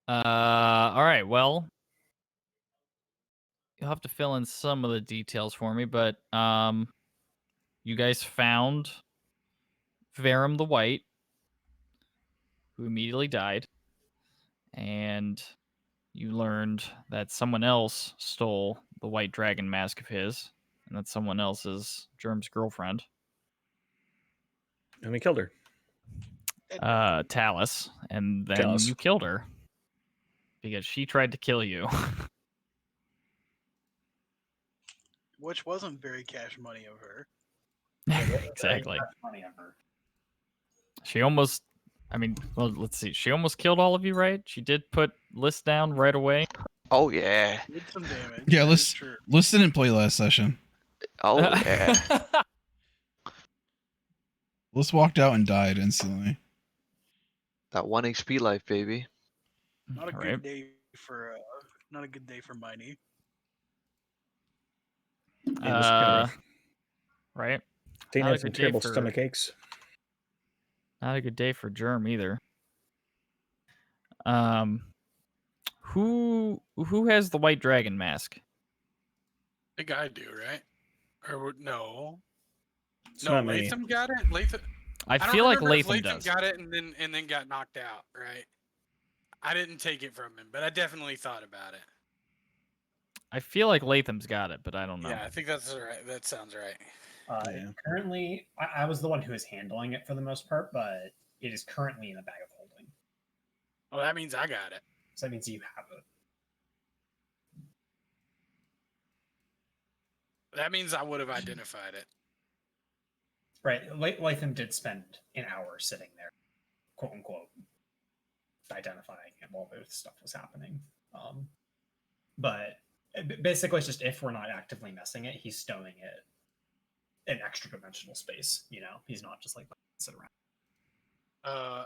All right. Well, you'll have to fill in some of the details for me, but you guys found Verum the White, who immediately died, and you learned that someone else stole the white dragon mask of his, and that someone else is Germ's girlfriend, And we killed her. Talus, and then Talus. you killed her because she tried to kill you. Which wasn't very cash money of her. Exactly. Money on her. She almost. I mean, well, let's see. She almost killed all of you, right? She did put List down right away. Oh yeah. Did some damage. Yeah, that is true. Liz didn't play last session. Oh yeah. Liz walked out and died instantly. That 1 HP life, baby. Not a Right. good day for Miney. It was kind of rough. Right. Dana Not a had some good day terrible for- stomach aches. Not a good day for Germ either. Who has the white dragon mask? I think I do, right? Or no? It's No, not me. Latham got it. Latham. I don't feel like remember if Latham does. got it and then got knocked out, right? I didn't take it from him, but I definitely thought about it. I feel like Latham's got it, but I don't know. Yeah, I think that's right. That sounds right. Yeah. Currently, I was the one who is handling it for the most part, but it is currently in a bag of holding. Well, that means I got it. So that means you have it. That means I would have identified it. Right. Latham did spend an hour sitting there, quote unquote, identifying it while this stuff was happening. But basically, it's just if we're not actively messing it, he's stowing it in extra dimensional space. You know, he's not just like sit around.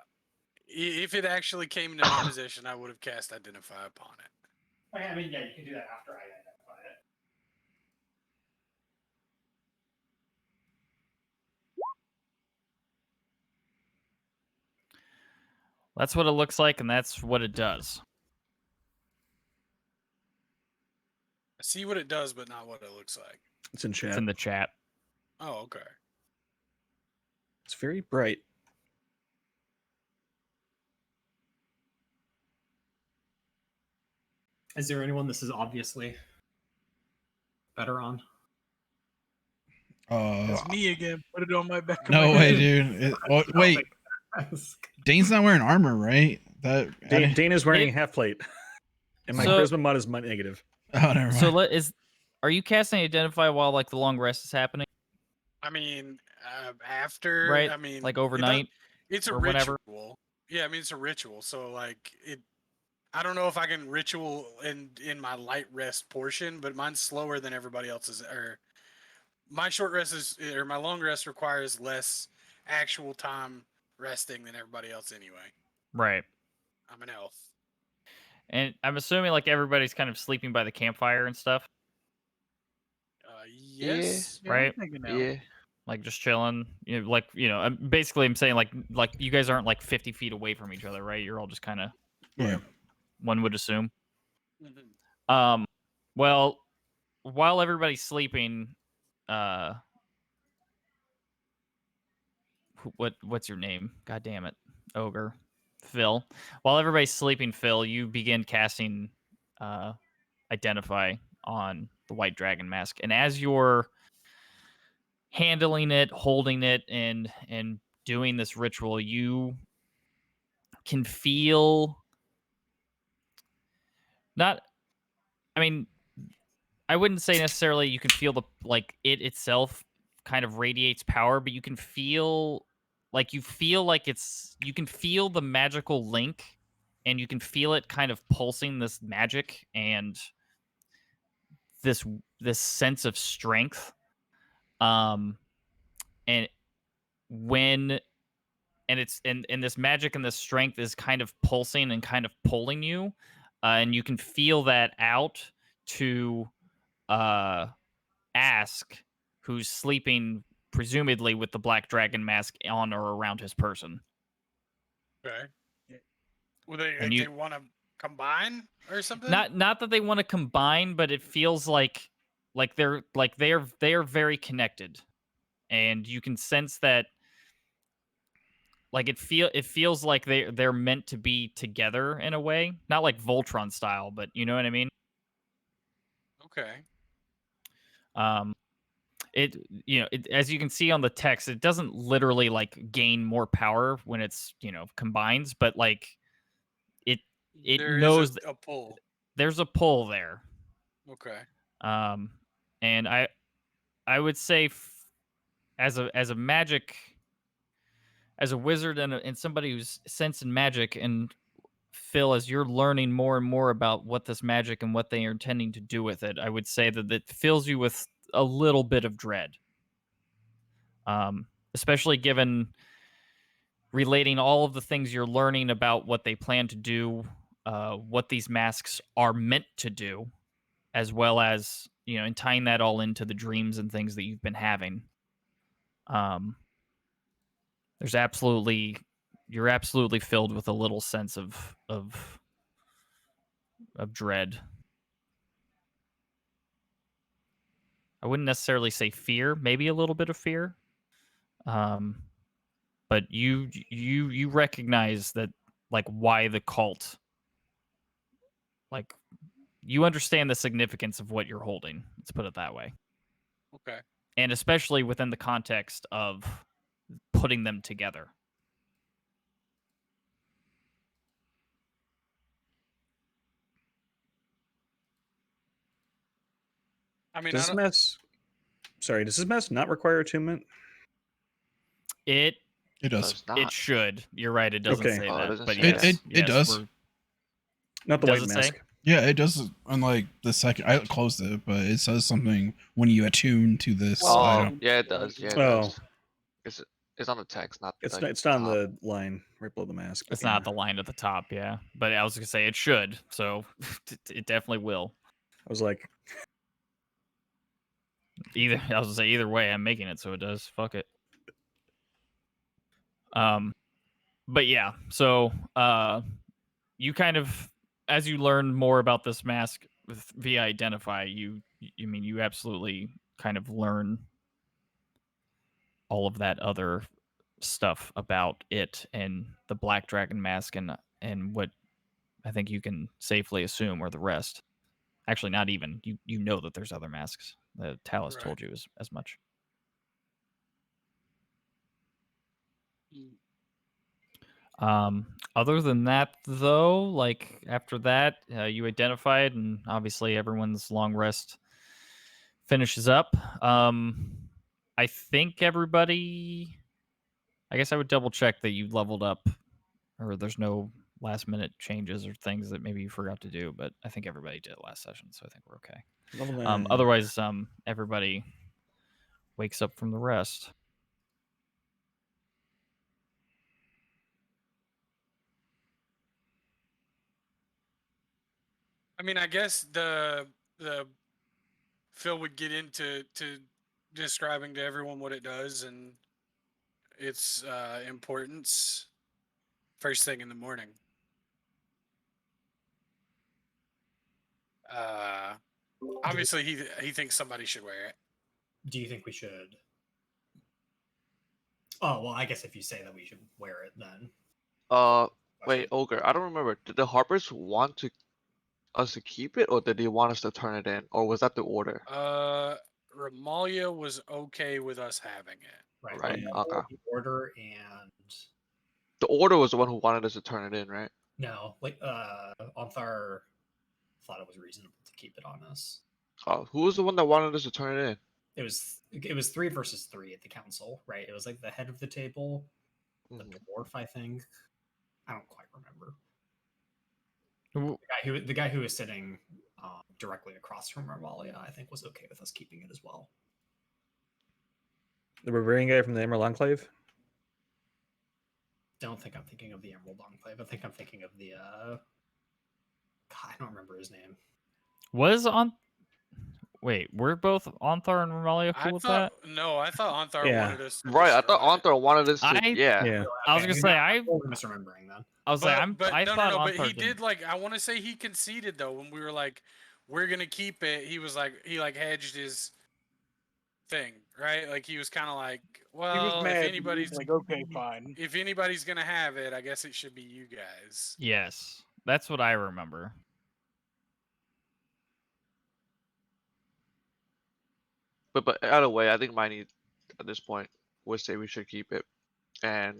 If it actually came into my possession, I would have cast Identify upon it. I mean, yeah, you can do that after I identify it. That's what it looks like, and that's what it does. I see what it does, but not what it looks like. It's in chat. It's in the chat. Oh, okay. It's very bright. Is there anyone this is obviously better on? It's me again. Put it on my back. of No my way, head. dude. Wait, Dane's not wearing armor, right? Dana's wearing a half plate. And my So- charisma mod is negative. Oh, never mind. So are you casting Identify while like the long rest is happening? I mean, after, Right? I mean, Like overnight? It's a or ritual. whatever? Yeah, I mean, it's a ritual. So like it. I don't know if I can ritual in my light rest portion, but mine's slower than everybody else's. Or my short rest or my long rest requires less actual time resting than everybody else anyway. Right. I'm an elf. And I'm assuming like everybody's kind of sleeping by the campfire and stuff, Yes. Yeah, right? I'm thinking now. Yeah. Like just chilling. Basically, I'm saying like you guys aren't like 50 feet away from each other, right? You're all just kind of, Yeah. one would assume. Mhm. Well, while everybody's sleeping, what's your name? God damn it, Ogre. Phil. While everybody's sleeping, Phil, you begin casting Identify on the white dragon mask. And as you're handling it, holding it, and doing this ritual, you can feel I wouldn't say necessarily you can feel it itself kind of radiates power, but you can feel like you can feel the magical link, and you can feel it kind of pulsing this magic and this sense of strength. And when and it's and this magic and this strength is kind of pulsing and kind of pulling you, and you can feel that out to Ask, who's sleeping presumably with the black dragon mask on or around his person. Okay. Well, they And you- want to combine or something? Not that they want to combine, but it feels like they're very connected, and you can sense that like it feels like they're meant to be together in a way, not like Voltron style, but you know what I mean. Okay. Um, as you can see on the text, it doesn't literally like gain more power when it's combines, but like it There is knows a pull. there's a pull there. Okay. And I would say as a magic, as a wizard and somebody who's sensing magic, and Phil, as you're learning more and more about what this magic and what they are intending to do with it, I would say that it fills you with a little bit of dread. Especially given relating all of the things you're learning about what they plan to do, what these masks are meant to do, as well as and tying that all into the dreams and things that you've been having. There's you're absolutely filled with a little sense of dread. I wouldn't necessarily say fear, maybe a little bit of fear. But you recognize that, like, why the cult, like, you understand the significance of what you're holding. Let's put it that way. Okay. And especially within the context of putting them together. I mean, Does I this mess? Sorry, does this mess not require attunement? It It does. Does not. it should. You're right. It doesn't Okay. say Oh, it that, doesn't but say yes, that. It yes, does. Not the Does white it say? mask. Yeah, it does. Unlike the second, I closed it, but it says something when you attune to this Well, Oh, item. yeah, it does. Yeah, it Oh. does. It's on the text, not It's like not, it's not on top. the line right below the mask. but It's not the line at the top, yeah. But I was gonna say it should, so it definitely will. I was like, I was gonna say either way, I'm making it so it does. Fuck it. But yeah, so you kind of, as you learn more about this mask via identify, you mean you absolutely kind of learn all of that other stuff about it and the Black Dragon mask and what I think you can safely assume are the rest. Actually, not even. You know that there's other masks. The Talus Right. told you as much. Other than that, though, like after that, you identified, and obviously everyone's long rest finishes up. I think everybody. I guess I would double check that you leveled up, or there's no last minute changes or things that maybe you forgot to do. But I think everybody did it last session, so I think we're okay. level 9. Otherwise, everybody wakes up from the rest. I mean, I guess the Phil would get into describing to everyone what it does and its importance first thing in the morning. Obviously, he thinks somebody should wear it. Do you think we should? Oh well, I guess if you say that we should wear it, then Wait, Ogre, I don't remember. Did the Harpers want us to keep it, or did they want us to turn it in, or was that the order? Ramalia was okay with us having it. right, Right, we okay. the order and The order was the one who wanted us to turn it in, right? no, like Onthar thought it was reasonable to keep it on us. Oh, who was the one that wanted us to turn it in? It was 3 versus 3 at the council, right? It was like the head of the table, the Mhm. dwarf, I think. I don't quite remember. Wh- The guy who was sitting directly across from Ramalia, I think, was okay with us keeping it as well. The Bavarian guy from the Emerald Enclave? Don't think I'm thinking of the Emerald Enclave. I think I'm thinking of the God, I don't remember his name. Was Wait, we're both Onthar and Romalia I cool with thought that? no, I thought Onthar Yeah. wanted us to Right, I thought destroy it. Anthar wanted us to. I- Yeah. Yeah. I was gonna maybe say I'm totally misremembering then. I was like I no, thought no, but Onthar he didn't. did like I want to say he conceded though when we were like, we're gonna keep it. He was like he like hedged his thing, right? Like he was kind of like, He was well, mad. if but he anybody's was like, okay, fine. if anybody's gonna have it, I guess it should be you guys. Yes, that's what I remember. But either way, I think Miney at this point would say we should keep it. And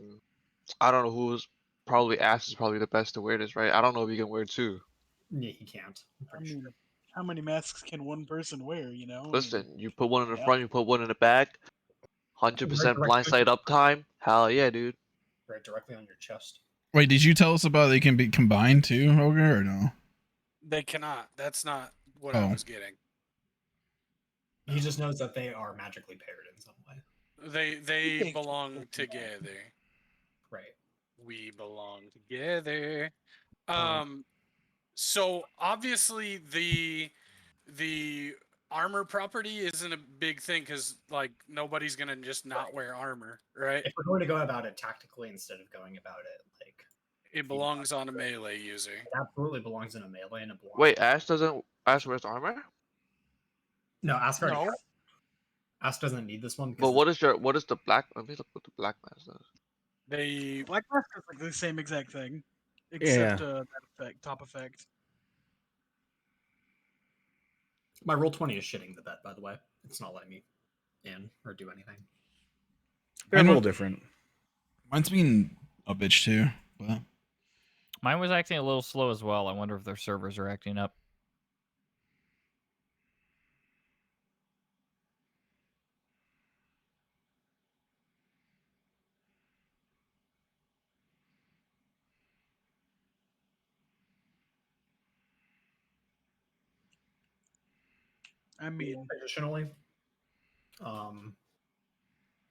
I don't know who's probably Ash is probably the best to wear this, right? I don't know if he can wear two. Yeah, he can't. I'm I pretty mean, sure. how many masks can one person wear? You know. I mean, Listen, you put one in the yeah. front, you put one in the back. 100% blind side uptime. Hell yeah, dude. Right directly on your chest. Wait, did you tell us about they can be combined too, Ogre, or no? They cannot. That's not what Oh. I was getting. He just knows that they are magically paired in some way. They Okay. belong together. Right. We belong together. So obviously the armor property isn't a big thing because like nobody's gonna just not wear armor, right? If we're going to go about it tactically instead of going about it like It belongs on a melee user. it absolutely belongs in a melee and it belongs. Wait, Ash wears armor? No, Ask already No. has it. Ask doesn't need this one because But what is the black? Let me look what the black mask does. They Black mask is like the same exact thing, except that effect, top effect. my roll 20 is shitting the bed, by the way. It's not letting me in or do anything. They're a I little don't- different. Mine's being a bitch too, but Mine was acting a little slow as well. I wonder if their servers are acting up. I mean, Additionally,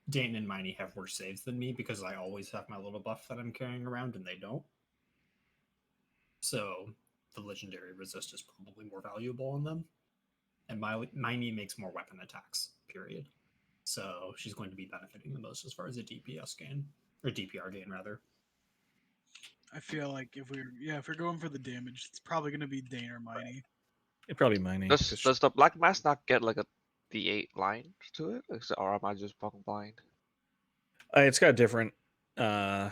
Dayton and Miney have worse saves than me because I always have my little buff that I'm carrying around and they don't. So the legendary resist is probably more valuable on them. And Miney makes more weapon attacks, period. So she's going to be benefiting the most as far as a DPS gain, or DPR gain rather. I feel like if we're going for the damage, it's probably gonna be Dane or Miney. It'd probably Miney. Does the black mask not get like a D8 line to it? Or am I just fucking blind? It's got different. You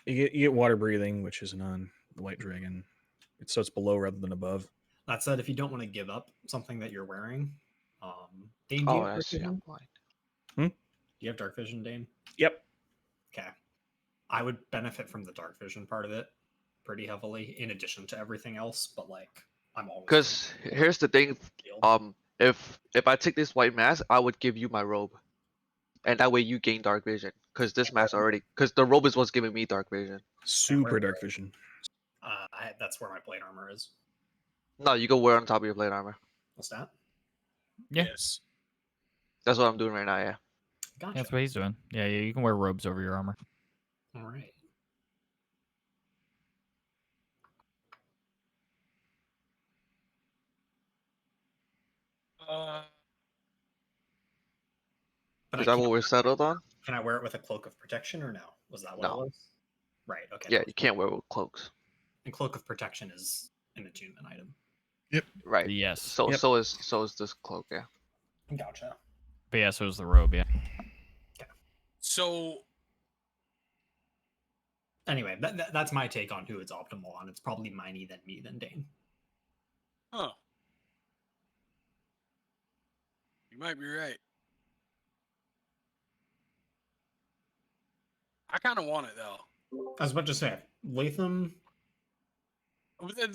get water breathing, which isn't on the white dragon. So it's below rather than above. That said, if you don't want to give up something that you're wearing, Dane, do Oh, you have I dark see. vision? I'm blind. Do you have dark vision, Dane? Yep. Okay. I would benefit from the dark vision part of it pretty heavily, in addition to everything else. But like, I'm always Because here's the thing. If I take this white mask, I would give you my robe, and that way you gain dark vision. Because this mask because the robe is what's giving me dark vision. Super dark vision. that's where my plate armor is. No, you can wear on top of your plate armor. What's that? Yeah. Yes. That's what I'm doing right now. Yeah. Gotcha. That's what he's doing. Yeah, you can wear robes over your armor. All right. But Is that what we're settled on? Can I wear it with a cloak of protection or no? Was that what No. it was? Right. Okay. Yeah, you can't wear with cloaks. And cloak of protection is an attunement item. Right. Yes. So Yep. so is this cloak. Yeah. Gotcha. But yeah, so is the robe. Yeah. So Anyway, that's my take on who it's optimal on. It's probably Miney, then me, then Dane. huh. You might be right. I kind of want it though. I was about to say, Latham.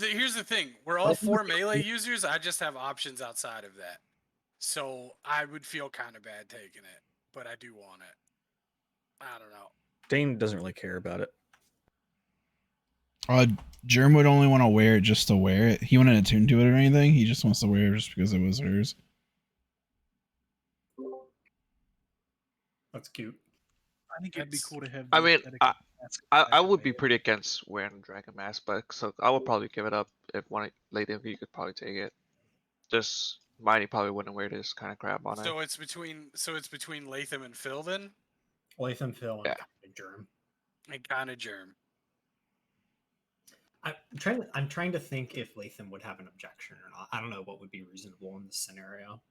Here's the thing: we're all 4 melee users. I just have options outside of that, so I would feel kind of bad taking it, but I do want it. I don't know. Dane doesn't really care about it. Germ would only want to wear it just to wear it. He wouldn't attune to it or anything. He just wants to wear it just because it was hers. That's cute. I think it'd be That's- cool to have. I the mean, aesthetic I- of the mask I back would be away. pretty against wearing dragon mask, but so I would probably give it up if one lady you could probably take it. Just Miney probably wouldn't wear this kind of crap on it. So it's between Latham and Phil then, Latham, Phil, and Yeah. Captain Germ. and kind of Germ. I'm trying to think if Latham would have an objection or not. I don't know what would be reasonable in this scenario.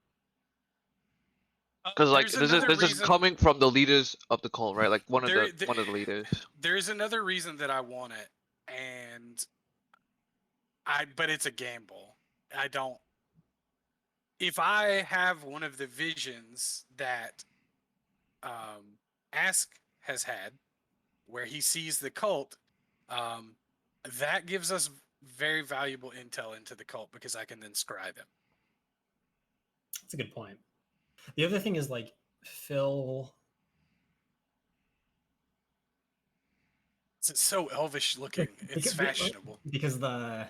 Because like There's another this is reason. coming from the leaders of the cult, right? Like one of There- the leaders. There's another reason that I want it, and but it's a gamble. I don't. If I have one of the visions that Ask has had, where he sees the cult, that gives us very valuable intel into the cult because I can then scry them. That's a good point. The other thing is like Phil. It's so elvish looking. It's fashionable. Because the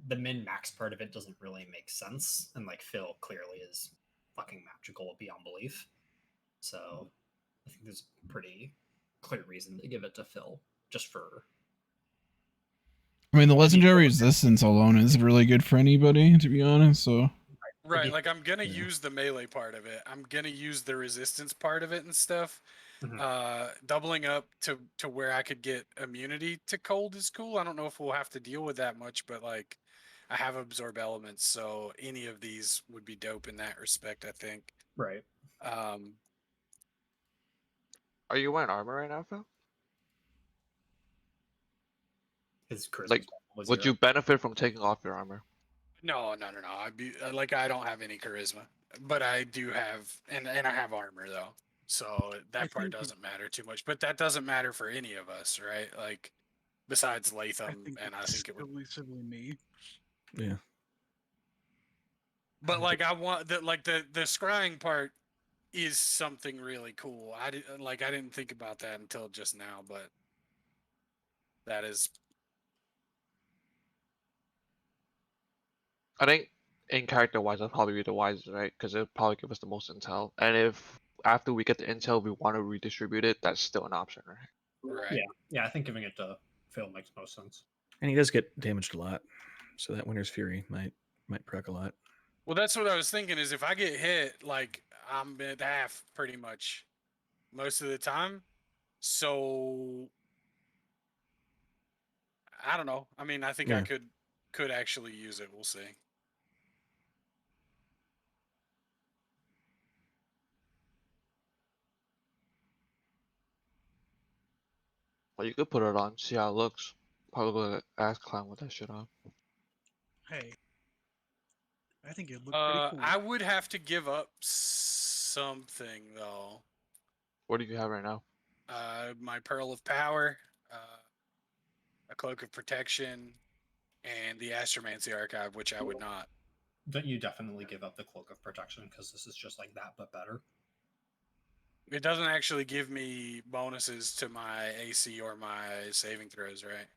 min max part of it doesn't really make sense, and like Phil clearly is fucking magical beyond belief. So I think there's a pretty clear reason to give it to Phil, just for. I mean, the legendary resistance alone is really good for anybody, to be honest. So Right, like I'm gonna use the melee part of it. I'm gonna use the resistance part of it and stuff. Mhm. Doubling up to where I could get immunity to cold is cool. I don't know if we'll have to deal with that much, but like I have absorb elements, so any of these would be dope in that respect, I think. Right. Are you wearing armor right now, Phil? His charisma Like, was would you benefit from taking off your armor? No. I'd be like I don't have any charisma, but I do have, and I have armor though, so that part doesn't matter too much. But that doesn't matter for any of us, right? Like besides Latham, and I think it would. Exclusively me. Yeah. But like I want the scrying part is something really cool. I didn't think about that until just now, but that is. I think in character wise, that'll probably be the wisest, right? Because it'll probably give us the most intel. And if after we get the intel, we want to redistribute it, that's still an option, right? Right. Yeah, I think giving it to Phil makes most sense. And he does get damaged a lot, so that Winter's Fury might proc a lot. Well, that's what I was thinking. Is if I get hit, like I'm at half pretty much most of the time. So I don't know. I mean, I think I Yeah. could actually use it. We'll see. Well, you could put it on, see how it looks. Probably go to Ask Clown with that shit on. Hey, I think it looked pretty cool. I would have to give up something though. What do you have right now? My Pearl of Power, a Cloak of Protection, and the Astromancy Archive, which I would not. Don't you definitely give up the Cloak of Protection because this is just like that but better? It doesn't actually give me bonuses to my AC or my saving throws, right?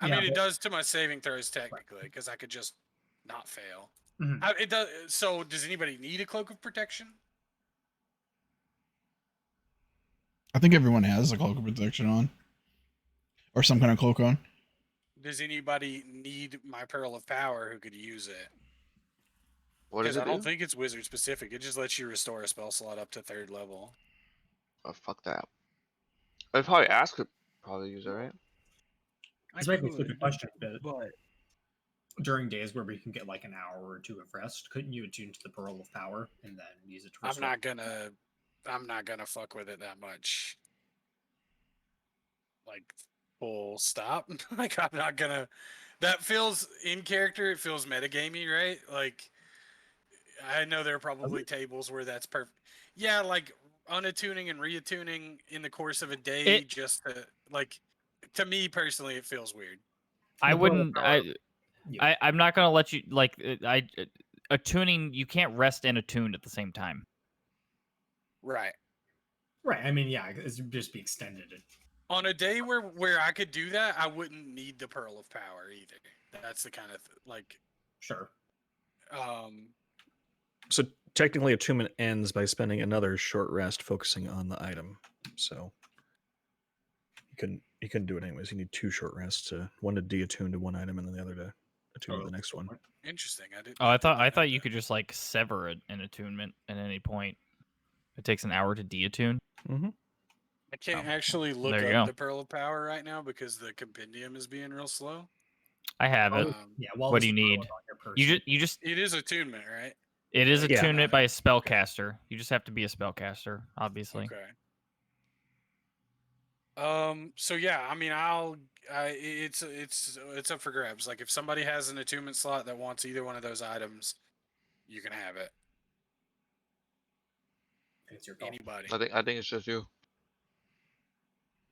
I Yeah, mean, it does to my saving throws technically, because I could just not fail. Mhm. It does. So, does anybody need a Cloak of Protection? I think everyone has a cloak of protection on, or some kind of cloak on. Does anybody need my Pearl of Power who could use it? What does Because it I don't do? think it's wizard specific. It just lets you restore a spell slot up to 3rd level. Oh, fuck that. I'd probably Ask could probably use it, right? This might be a stupid question, but but during days where we can get like an hour or two of rest, couldn't you attune to the Pearl of Power and then use it to restore? I'm not gonna fuck with it that much. Like full stop. Like I'm not gonna. That feels in character. It feels metagamey, right? Like I know there are probably tables where that's perfect. Yeah, like unattuning and reattuning in the course of a day, just to like. To me personally, it feels weird. I The Pearl of wouldn't. Power- Yeah. I'm not gonna let you like. Attuning. You can't rest and attune at the same time. Right. Right. I mean, yeah, it's just be extended. On a day where I could do that, I wouldn't need the Pearl of Power either. That's the kind of like. Sure. So technically, attunement ends by spending another short rest focusing on the item. So you couldn't do it anyways. You need 2 short rests, one to deattune to one item and then the other to attune to the next one. Interesting. I didn't. Oh, I did not know thought you that. could just like sever an attunement at any point. It takes an hour to deattune. Mm-hmm. I can't Oh, actually look there you up go. the Pearl of Power right now because the compendium is being real slow. I have it. Yeah. Well, What this do you is need? on your person. You just It is attunement, right? it is Like, Yeah. attunement by a Okay. spellcaster. You just have to be a spellcaster, obviously. Okay. So yeah, I mean, it's up for grabs. Like if somebody has an attunement slot that wants either one of those items, you can have it. It's your call. Anybody. I think it's just you.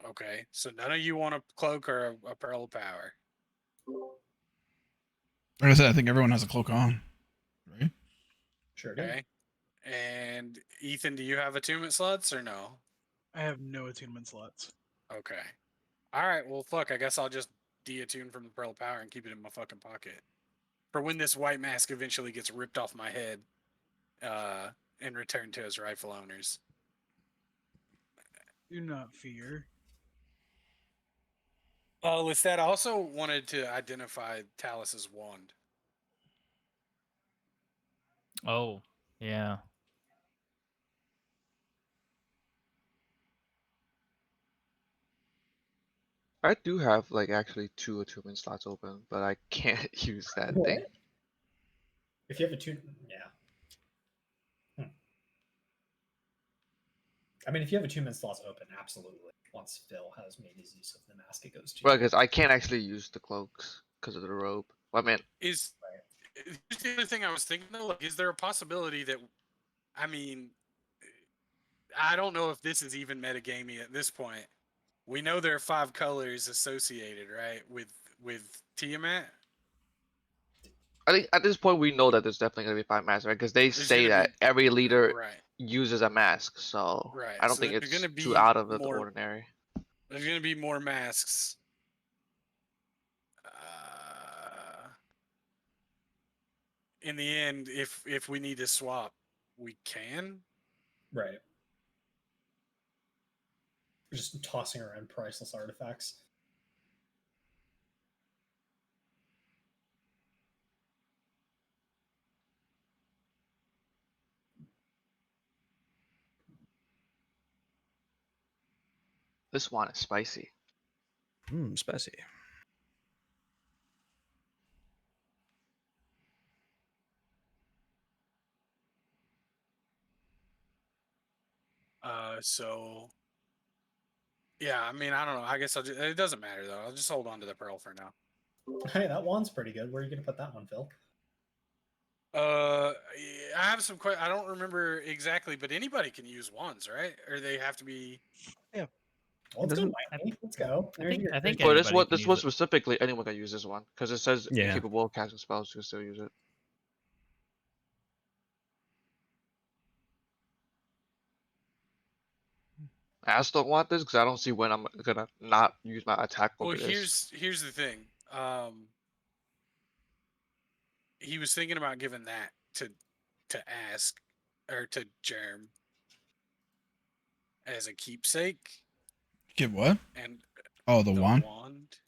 Okay. So none of you want a cloak or a pearl of power. Like I said, I think everyone has a cloak on, right? Sure do. Okay. And Ethan, do you have attunement slots or no? I have no attunement slots. Okay. All right. Well, fuck. I guess I'll just deattune from the pearl of power and keep it in my fucking pocket for when this white mask eventually gets ripped off my head, and returned to its rightful owners. Do not fear. Lestat also wanted to identify Talus's wand. Oh, yeah. I do have like actually 2 attunement slots open, but I can't use that What? thing. If you have a two, yeah. I mean, if you have attunement slots open, absolutely. Once Phil has made his use of the mask, it goes to Right, you. because I can't actually use the cloaks because of the robe. Well, I mean, Is here's the other thing I was thinking though, like, is there a possibility that, I mean, I don't know if this is even metagamey at this point. We know there are 5 colors associated, right, with Tiamat. I think at this point we know that there's definitely gonna be 5 masks, right? Because they There's say gonna that be every leader right, uses a mask, so right. I don't So think there's it's gonna too be out of the more. ordinary. There's gonna be more masks. In the end, if we need to swap, we can. Right. You're just tossing around priceless artifacts. This one is spicy. Spicy. So yeah, I mean, I don't know. I guess it doesn't matter though. I'll just hold on to the pearl for now. Hey, that wand's pretty good. Where are you gonna put that one, Phil? I have some I don't remember exactly, but anybody can use wands, right? Or they have to be. Well, let's go, Mikey. Let's go. I think There's But anybody can this use one it. specifically, anyone can use this one because it says Yeah. capable of casting spells. You can still use it. I just don't want this because I don't see when I'm gonna not use my attack Well, over this. here's the thing. He was thinking about giving that to Ask or to Germ as a keepsake, Get what? and Oh, the wand. wand.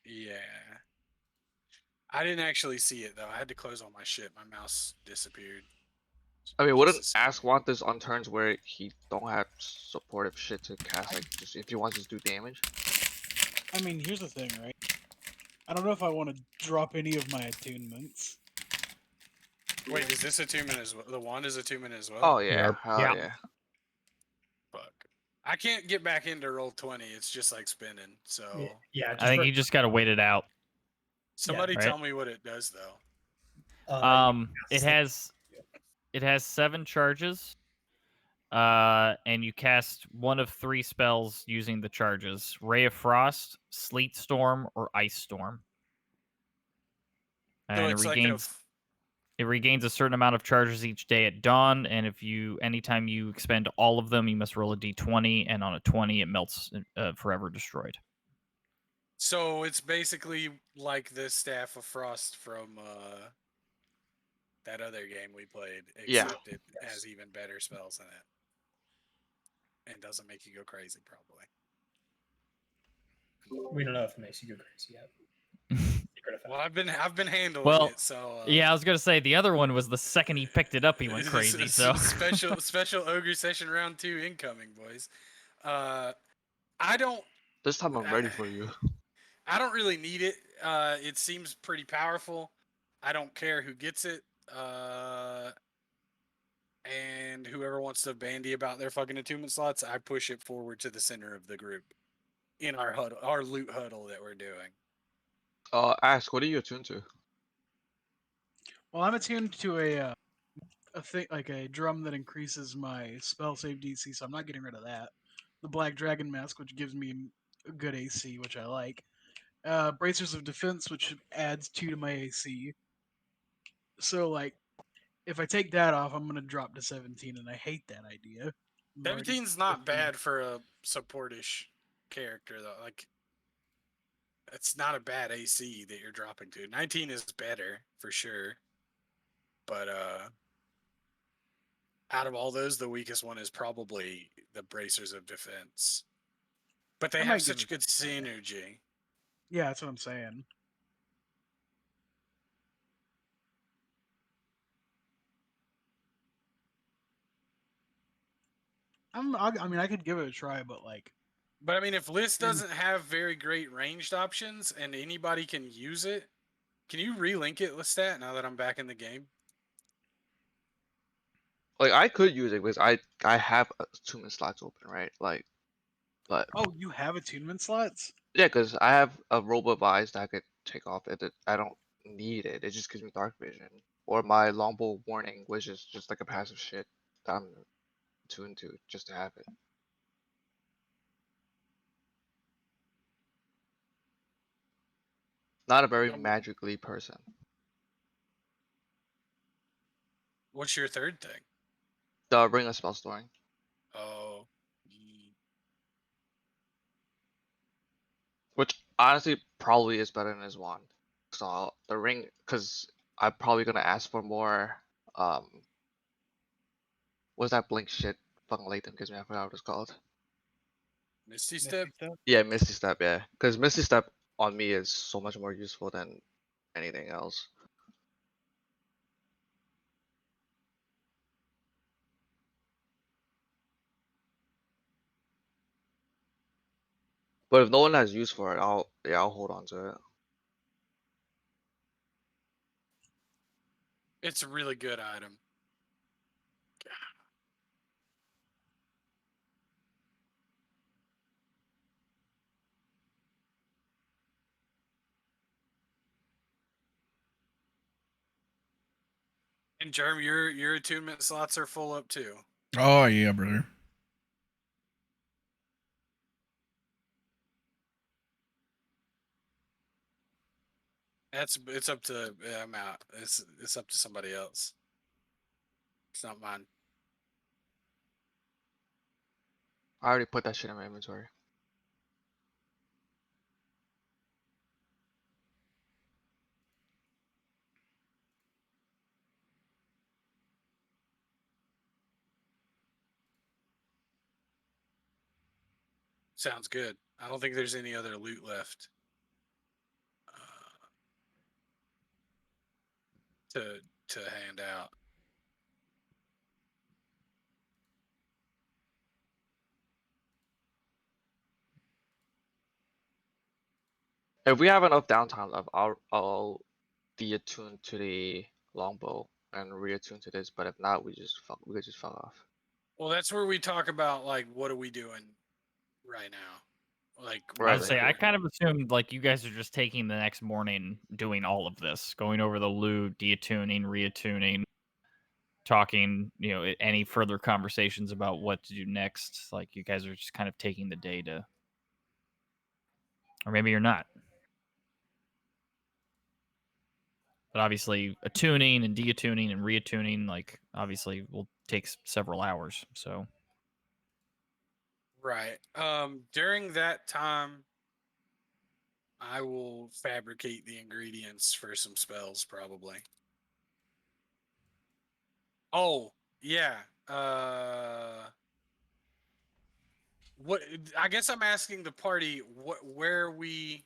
Yeah. I didn't actually see it though. I had to close all my shit. My mouse disappeared. I mean, Just wouldn't a second. Ask want this on turns where he don't have supportive shit to cast, like just if he wants to just do damage? I mean, here's the thing, right? I don't know if I want to drop any of my attunements. Wait, is this attunement as well? The wand is attunement as well? Oh yeah, Yarp. hell Yeah. yeah. Fuck. I can't get back into roll 20. It's just like spinning. So Yeah, I think you just got to wait it out. somebody right. tell me what it does though. It has 7 charges. And you cast one of 3 spells using the charges: Ray of Frost, Sleet Storm, or Ice Storm. So And it's it regains a certain amount of charges each day at dawn, and anytime you expend all of them, you must roll a d20, and on a 20, it melts, forever destroyed. so it's basically like the Staff of Frost from that other game we played, Yeah. except it has even better spells in it. And doesn't make you go crazy, probably. We don't know if it makes you go crazy yet. Secret with it. Well, I've been handling Well, it, so yeah, I was gonna say the other one was the second he picked it up, he went crazy. So special ogre session round 2 incoming, boys. I don't This time I'm I, ready for you. I don't really need it. It seems pretty powerful. I don't care who gets it. And whoever wants to bandy about their fucking attunement slots, I push it forward to the center of the group in our huddle, our loot huddle that we're doing. Ask, what are you attuned to? Well, I'm attuned to a thing like a drum that increases my spell save DC, so I'm not getting rid of that. The Black Dragon Mask, which gives me a good AC, which I like. Bracers of Defense, which adds 2 to my AC. So, like, if I take that off, I'm gonna drop to 17, and I hate that idea. I'm already 17's not 15. bad for a supportish character though. Like, it's not a bad AC that you're dropping to. 19 is better for sure, but out of all those, the weakest one is probably the Bracers of Defense. But they I have might give such it good a try. synergy. Yeah, that's what I'm saying. I mean, I could give it a try, but like, But I mean, if List Mm. doesn't have very great ranged options and anybody can use it, can you relink it, Lestat, now that I'm back in the game? Like I could use it because I have attunement slots open, right? Like, but oh, you have attunement slots? yeah, because I have a robot vise that I could take off. I don't need it. It just gives me dark vision or my longbow warning, which is just like a passive shit that I'm tuned to just to have it. Not a very Um, magically person. What's your third thing? The ring of spell storing. Oh, Which honestly probably is better than his wand. So the ring, because I'm probably gonna ask for more. What's that blink shit? Fucking Latham gives me. I forgot what it's called. Misty Step? Yeah, Misty Step. Yeah, because Misty Step on me is so much more useful than anything else. But if no one has use for it, I'll hold on to it. It's a really good item. And Jeremy, your attunement slots are full up too. Oh yeah, brother. It's up to I'm out. It's up to somebody else. It's not mine. I already put that shit in my inventory. Sounds good. I don't think there's any other loot left. To hand out. If we have enough downtime left, I'll de-attune to the longbow and reattune to this. But if not, we could just fuck off. Well, that's where we talk about like what are we doing right now? Like Right, I'd right, say I right. kind of assumed like you guys are just taking the next morning, doing all of this, going over the loot, deattuning, reattuning, talking, any further conversations about what to do next. Like you guys are just kind of taking the day to, or maybe you're not. But obviously, attuning and deattuning and reattuning, like obviously, will take several hours. So right. During that time, I will fabricate the ingredients for some spells, probably. Oh, yeah. What? I guess I'm asking the party where we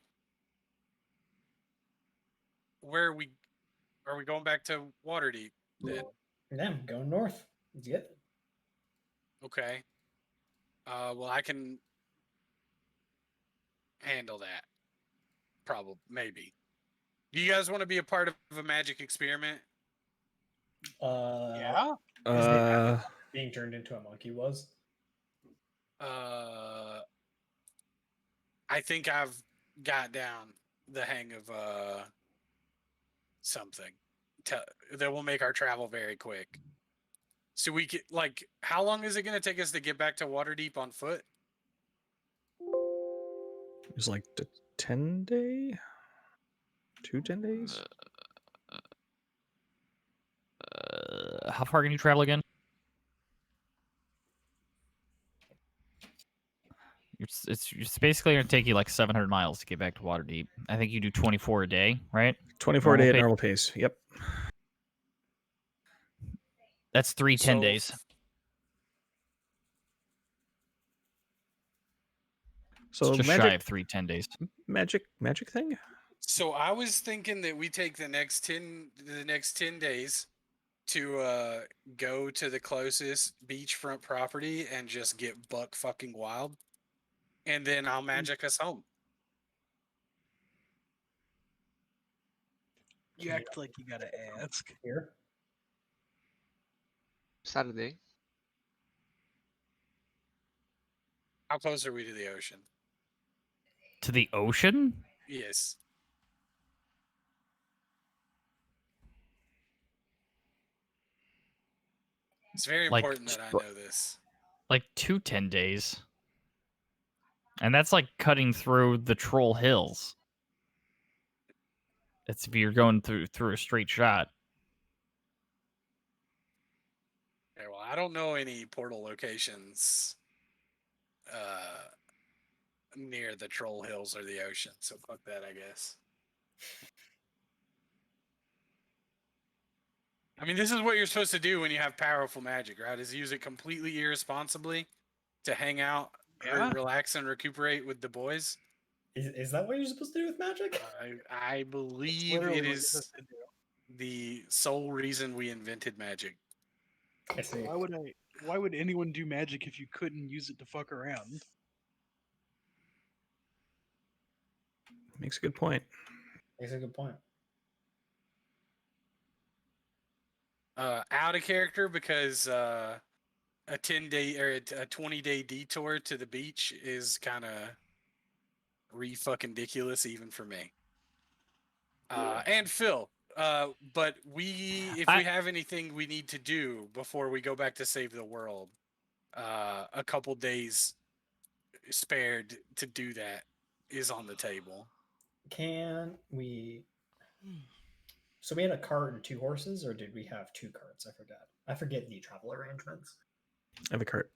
where are we going back to Waterdeep then? Yeah, I'm going north. Let's get it. Okay. Well, I can handle that. Probably, maybe. Do you guys want to be a part of a magic experiment? Yeah. Is Uh, being turned into a monkey was? I think I've got down the hang of something that will make our travel very quick. So we could how long is it going to take us to get back to Waterdeep on foot? it was like the 10-day, 10 days. How far can you travel again? It's basically going to take you like 700 miles to get back to Waterdeep. I think you do 24 a day, right? 24 Normal day at pace? normal pace. Yep. That's 3 10 So, days. So It's just magic, shy of 3 10 days. magic thing. So I was thinking that we take the next 10 days to go to the closest beachfront property and just get buck fucking wild, and then I'll magic us home. You act like you gotta ask. Here. Saturday. How close are we to the ocean? To the ocean? Yes. It's very Like, important that I know this. Like 2 10 days. And that's like cutting through the Troll Hills. It's if you're going through a straight shot. Okay, well, I don't know any portal locations uh, near the Troll Hills or the ocean, so fuck that, I guess. I mean, this is what you're supposed to do when you have powerful magic, right? Is use it completely irresponsibly to hang out, Yeah. relax, and recuperate with the boys. Is that what you're supposed to do with magic? I That's believe literally it what you're is supposed to do. the sole reason we invented magic. I see. Why would anyone do magic if you couldn't use it to fuck around? Makes a good point. That's a good point. Out of character because a 10-day or a 20-day detour to the beach is kind of fucking ridiculous even for me. And Phil, but if we have anything we need to do before we go back to save the world, a couple days spared to do that is on the table. Can we? So we had a cart and 2 horses, or did we have 2 carts? I forgot. I forget the travel arrangements. I have a cart.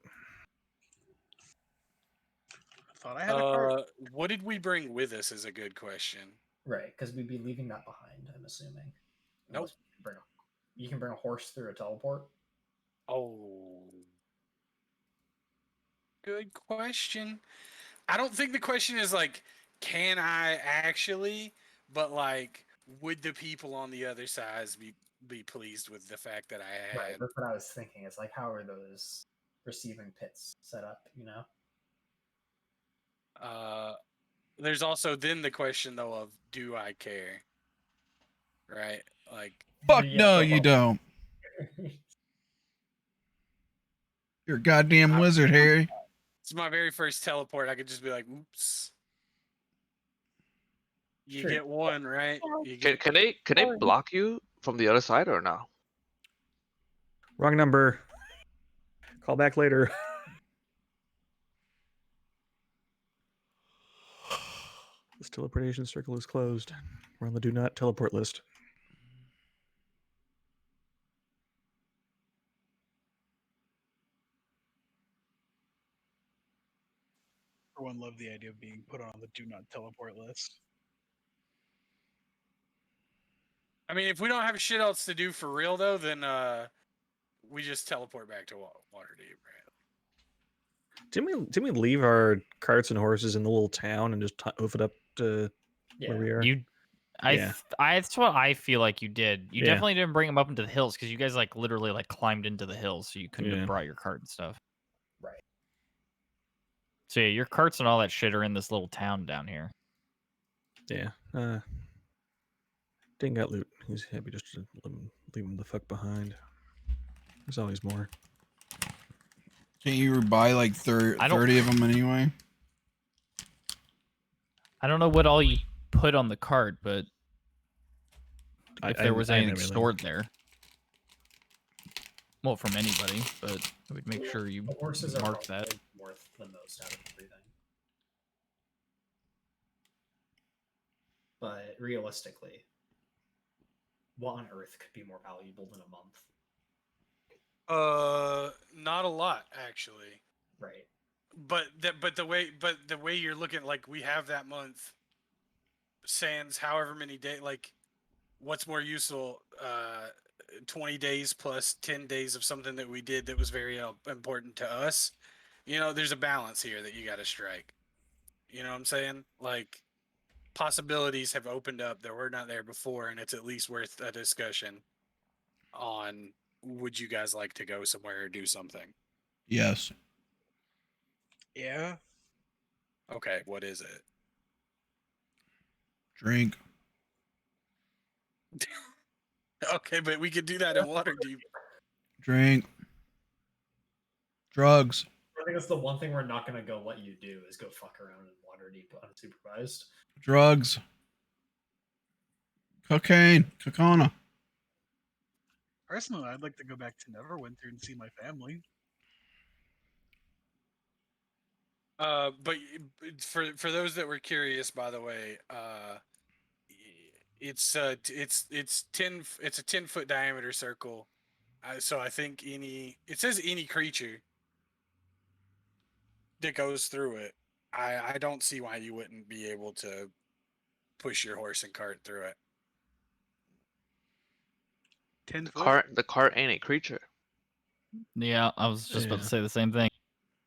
I thought I had a cart. What did we bring with us is a good question. Right, because we'd be leaving that behind. I'm assuming. Nope. Unless you can bring a horse through a teleport. Oh, good question. I don't think the question is like, can I actually, but like, would the people on the other side be pleased with the fact that I had? Right, that's what I was thinking. It's like, how are those receiving pits set up? You know. There's also then the question though of, do I care? Right, like, Fuck Yeah, no, so you far. don't. You're a goddamn wizard, Harry. it's my very first teleport. I could just be like, oops. You Sure. get one, right? You Can get can they block you from the other side or no? Wrong number. Call back later. This teleportation circle is closed. We're on the do not teleport list. Everyone loved the idea of being put on the do not teleport list. I mean, if we don't have shit else to do for real though, then we just teleport back to Waterdeep, right? Didn't we leave our carts and horses in the little town and just hoof it up to Yeah. where we are? Yeah. That's what I feel like you did. You Yeah. definitely didn't bring him up into the hills because you guys like literally like climbed into the hills, so you couldn't Yeah. have brought your cart and stuff. Right. So yeah, your carts and all that shit are in this little town down here. Yeah. Ding got loot. He's happy just to leave him the fuck behind. There's always more. Can't you buy like 30 of them anyway? I don't know what all you put on the cart, but if there was I have anything everything. stored there. Well, from anybody, but I would make sure you The horses are mark that. probably worth the most out of everything. But realistically, what on earth could be more valuable than a month? Not a lot actually. Right. But the way you're looking, like we have that month, sans however many days. Like, what's more useful? 20 days plus 10 days of something that we did that was very important to us. You know, there's a balance here that you got to strike. You know what I'm saying? Like, possibilities have opened up that were not there before, and it's at least worth a discussion on would you guys like to go somewhere or do something? Yes. Yeah. Okay, what is it? Drink. Okay, but we could do that in Waterdeep. Drink. Drugs. I think that's the one thing we're not going to go let you do is go fuck around in Waterdeep unsupervised. Drugs. Cocaine. Cocona. Personally, I'd like to go back to Neverwinter and see my family. But for those that were curious, by the way, it's a 10-foot diameter circle. So I think it says any creature that goes through it. I don't see why you wouldn't be able to push your horse and cart through it. 10 The foot. the cart ain't a creature. Yeah, I was just about Yeah. to say the same thing.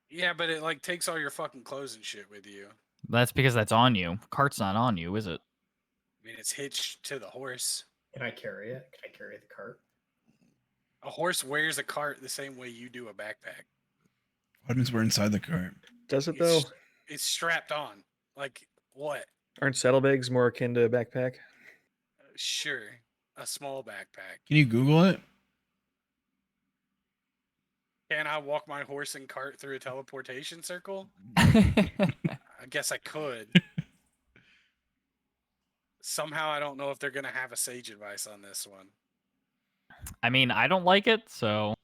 Yeah, but it like takes all your fucking clothes and shit with you. That's because that's on you. Cart's not on you, is it? I mean, it's hitched to the horse. Can I carry it? Can I carry the cart? A horse wears a cart the same way you do a backpack. What means we're inside the cart? Does it though? It's strapped on. Like what? Aren't saddlebags more akin to a backpack? Sure, a small backpack. Can you Google it? Can I walk my horse and cart through a teleportation circle? I guess I could. Somehow I don't know if they're gonna have a sage advice on this one. I mean, I don't like it, so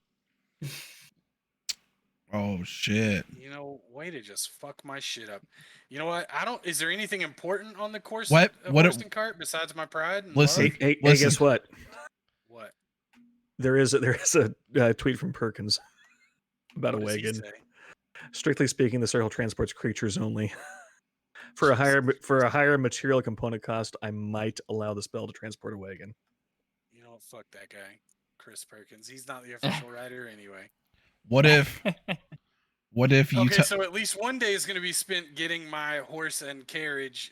Oh shit. You know, way to just fuck my shit up. You know what? I don't. Is there anything important on the course? What horse and cart besides my pride? And Listen. love? Hey, Listen. guess what? What? There is a tweet from Perkins about What a does he wagon. say? Strictly speaking, the circle transports creatures only. For a higher material component cost, I might allow the spell to transport a wagon. You know what? Fuck that guy, Chris Perkins. He's not the official writer anyway. What if you Okay, so at least one day is going to be spent getting my horses and carriages.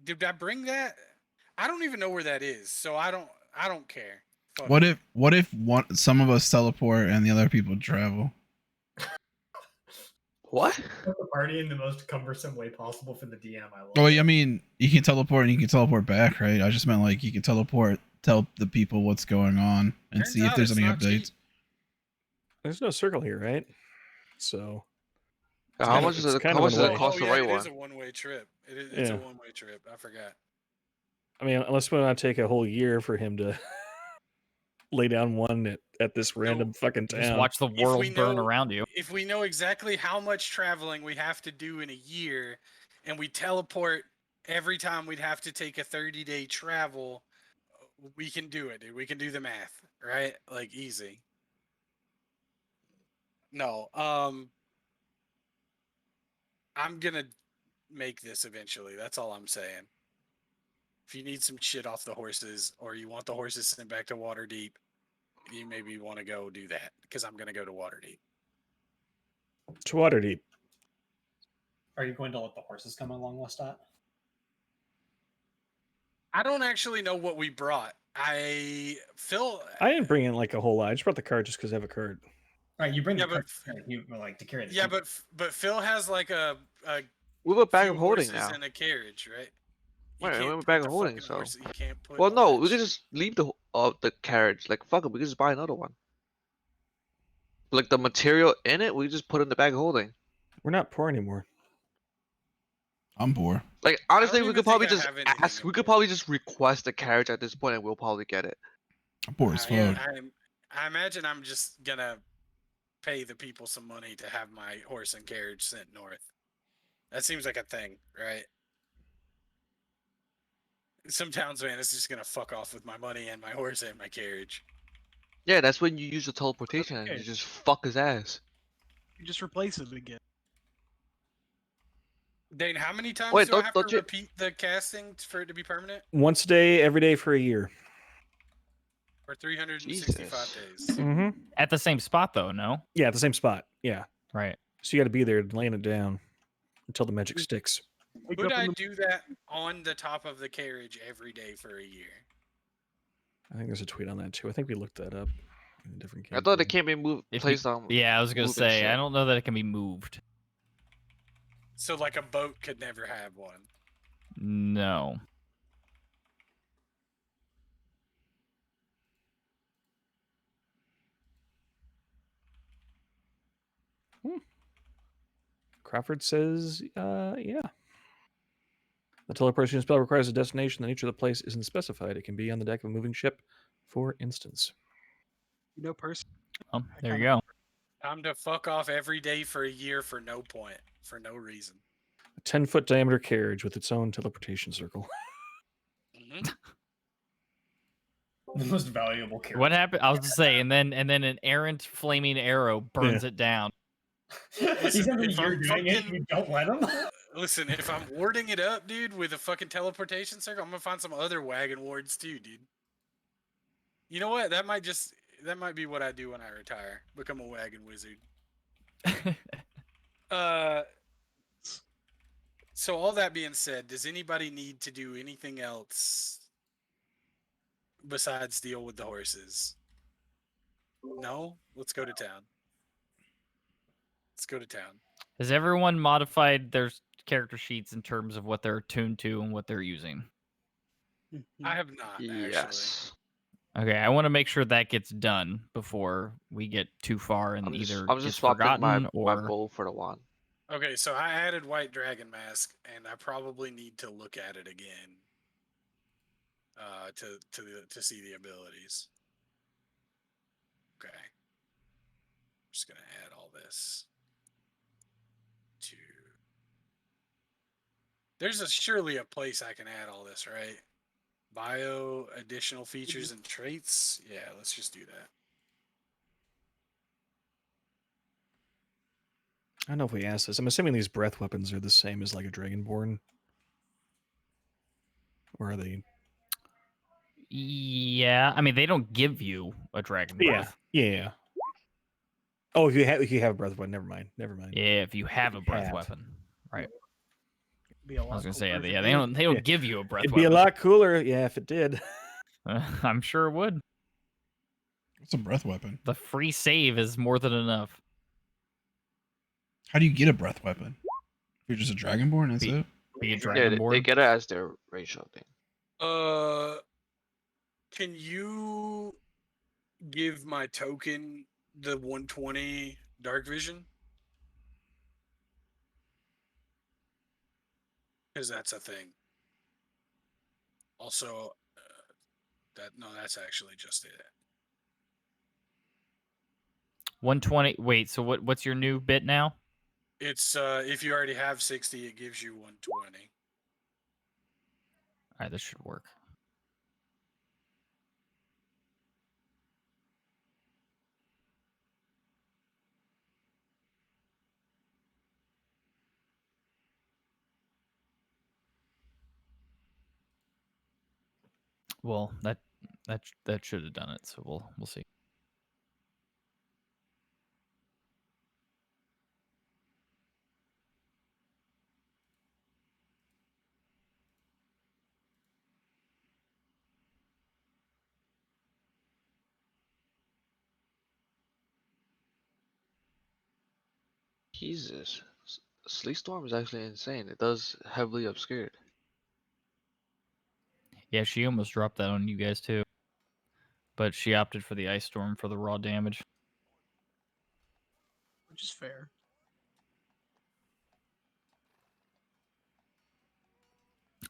Did I bring that? I don't even know where that is, so I don't care. Fuck it. what if some of us teleport and the other people travel? What? Put the party in the most cumbersome way possible for the DM. I love Oh, it. I mean, you can teleport and you can teleport back, right? I just meant like you can teleport, tell the people what's going on, and Turns see if out there's it's any not cheap. updates. There's no circle here, right? So How kind of- much does it's it? kind How of much does it one-way. cost to write It one? is a one-way trip. It's Yeah. a one-way trip. I forgot. I mean, unless we want to take a whole year for him to lay down one at this random fucking just town. watch the If world we burn know- around you. If we know exactly how much traveling we have to do in a year, and we teleport every time we'd have to take a 30-day travel, we can do it, dude. We can do the math, right? Like easy. No, I'm gonna make this eventually. That's all I'm saying. If you need some shit off the horses, or you want the horses sent back to Waterdeep, you maybe want to go do that, because I'm gonna go to Waterdeep. To Waterdeep. Are you going to let the horses come along, Lestat? I don't actually know what we brought. Phil. I didn't bring in like a whole lot. I just brought the cart just because I have a cart. Right, you bring Yeah, the but cart. You like to carry the. yeah, people. but Phil has like a We have a bag few of holding horses now. in a carriage, right? You Right, we can't have a put bag the of holding, fucking so. horse. You can't put. Well, all no, that we could shit. just leave the carriage. Like, fuck it, we could just buy another one. Like, the material in it, we just put in the bag of holding. We're not poor anymore. I'm poor. Like, I honestly, don't we even could think probably I just have anything ask. We could important. probably just request a carriage at this point, and we'll probably get it. I'm poor as fuck. I imagine I'm just gonna pay the people some money to have my horse and carriage sent north. That seems like a thing, right? Some townsman is just gonna fuck off with my money and my horse and my carriage. Yeah, that's when you use the teleportation and Okay. you just fuck his ass. You just replace it again. Dane, how many times Wait, do I don't- have don't to you- repeat the casting for it to be permanent? Once a day, every day for a year. For 365 Jesus. days. Mm-hmm. At the same spot, though, no? Yeah, at the same spot. Yeah. Right. So you got to be there laying it down until the magic sticks. Wake Could up in I the- do that on the top of the carriage every day for a year? I think there's a tweet on that too. I think we looked that up in a different I game. thought it can't be moved, If you- placed on. Yeah, I was gonna moving say, I shit. don't know that it can be moved. So like a boat could never have one. No. Crawford says, yeah. The teleportation spell requires a destination. The nature of the place isn't specified. It can be on the deck of a moving ship, for instance. person. Oh, there you go. Time to fuck off every day for a year for no point, for no reason. A 10-foot diameter carriage with its own teleportation circle. hmm The most valuable character. What happened? I was to say, and then an errant flaming arrow burns it down. He's Listen, every if year I'm doing it. fucking- You don't let him. Listen, if I'm warding it up, dude, with a fucking teleportation circle, I'm gonna find some other wagon wards too, dude. You know what? That might be what I do when I retire. Become a wagon wizard. So all that being said, does anybody need to do anything else besides deal with the horses? No? Let's go to town. Let's go to town. Has everyone modified their character sheets in terms of what they're tuned to and what they're using? I have not actually. Yes. Okay, I want to make sure that gets done before we get too far and I'm just either I'm just gets swapping forgotten my or bow for the wand. Okay, so I added White Dragon Mask, and I probably need to look at it again. To see the abilities. Okay. I'm just gonna add all this to. There's surely a place I can add all this, right? Bio, additional features and traits. Yeah, let's just do that. I don't know if we asked this. I'm assuming these breath weapons are the same as like a Dragonborn. Or are they? yeah, I mean they don't give you a dragon breath. Yeah. Oh, if you have a breath weapon, never mind. Yeah, if you have a breath have. weapon, right? Be a I was lot gonna say, cooler if yeah, it they did. don't Yeah. give you a breath It'd be a weapon. lot cooler, yeah, if it did. I'm sure it would. What's a breath weapon? The free save is more than enough. How do you get a breath weapon? If you're just a dragonborn, that's Be- it. Be a Yeah, dragonborn. they get it as their racial thing. Can you give my token the 120 dark vision? Because that's a thing. Also, that's actually just it. 120. Wait, so what's your new bit now? It's if you already have 60, it gives you 120. All right, this should work. Well, that should have done it. So we'll see. Jesus. Sleet Storm is actually insane. It does heavily obscured. Yeah, she almost dropped that on you guys too. But she opted for the Ice Storm for the raw damage. Which is fair.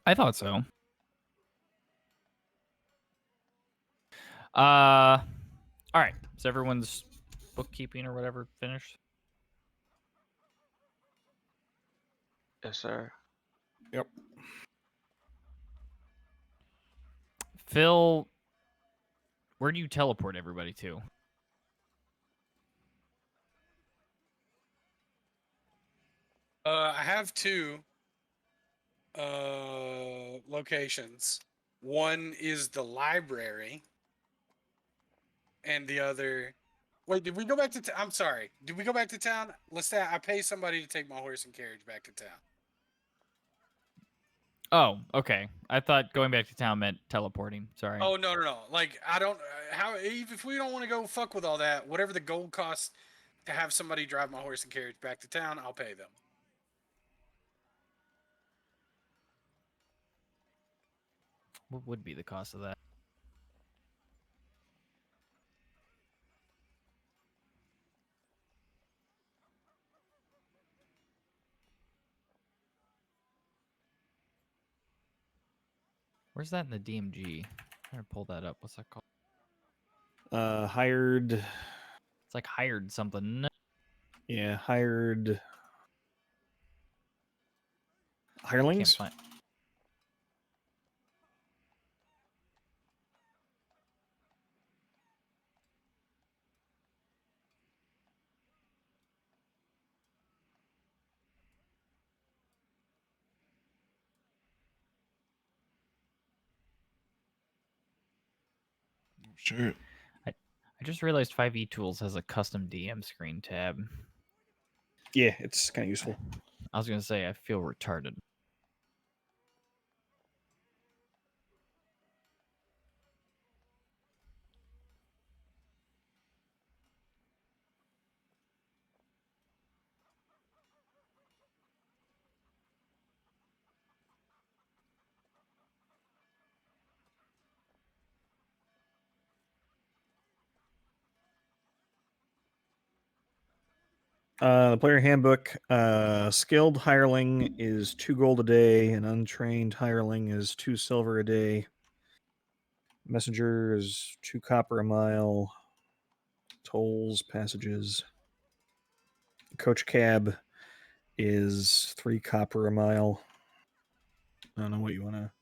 I thought so. All right. Is everyone's bookkeeping or whatever finished? Yes, sir. Yep. Phil, where do you teleport everybody to? I have two locations. One is the library, and the other. Wait, did we go back to? I'm sorry. Did we go back to town? I pay somebody to take my horse and carriage back to town. Oh, okay. I thought going back to town meant teleporting. Sorry. Oh no. Like I don't. How if we don't want to go fuck with all that, whatever the gold costs to have somebody drive my horse and carriage back to town, I'll pay them. What would be the cost of that? Where's that in the DMG? I'm trying to pull that up. What's that called? Hired. It's like hired something. Yeah, hired. Can't Hirelings. find. Sure. I just realized 5e Tools has a custom DM screen tab. Yeah, it's kind of useful. I was gonna say I feel retarded. The player handbook. Skilled hireling is 2 gold a day, and untrained hireling is 2 silver a day. Messenger is 2 copper a mile. Tolls, passages. Coach cab is 3 copper a mile. I don't know what you want to.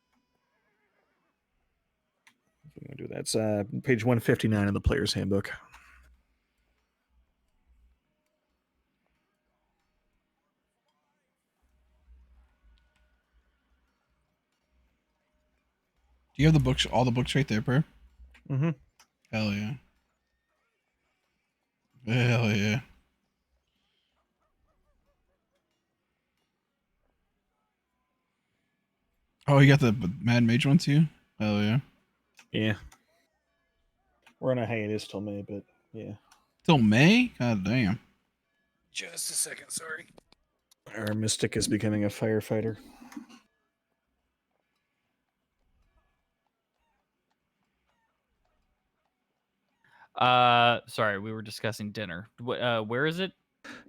Do that. It's page 159 of the player's handbook. Do you have the books, all the books right there, Per? Mm-hmm. Hell yeah. Hell yeah. Oh, you got the Mad Mage one too? Hell yeah. Yeah. We're on a hiatus till May, but yeah. Till May? God damn. Just a second, sorry. Our mystic is becoming a firefighter. Sorry, we were discussing dinner. Where is it?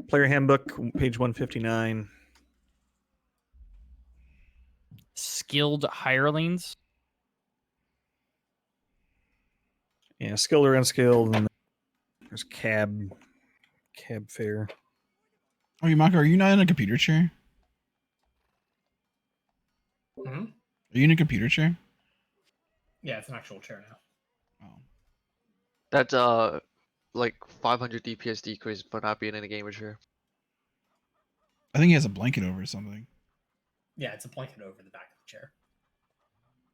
Player handbook, page 159. Skilled hirelings. Yeah, skilled or unskilled. And there's cab fare. Oh, Yamaka, are you not in a computer chair? Hmm? Are you in a computer chair? Yeah, it's an actual chair now. Oh. That's like 500 DPS decrease for not being in a gamer chair. I think he has a blanket over or something. Yeah, it's a blanket over the back of the chair.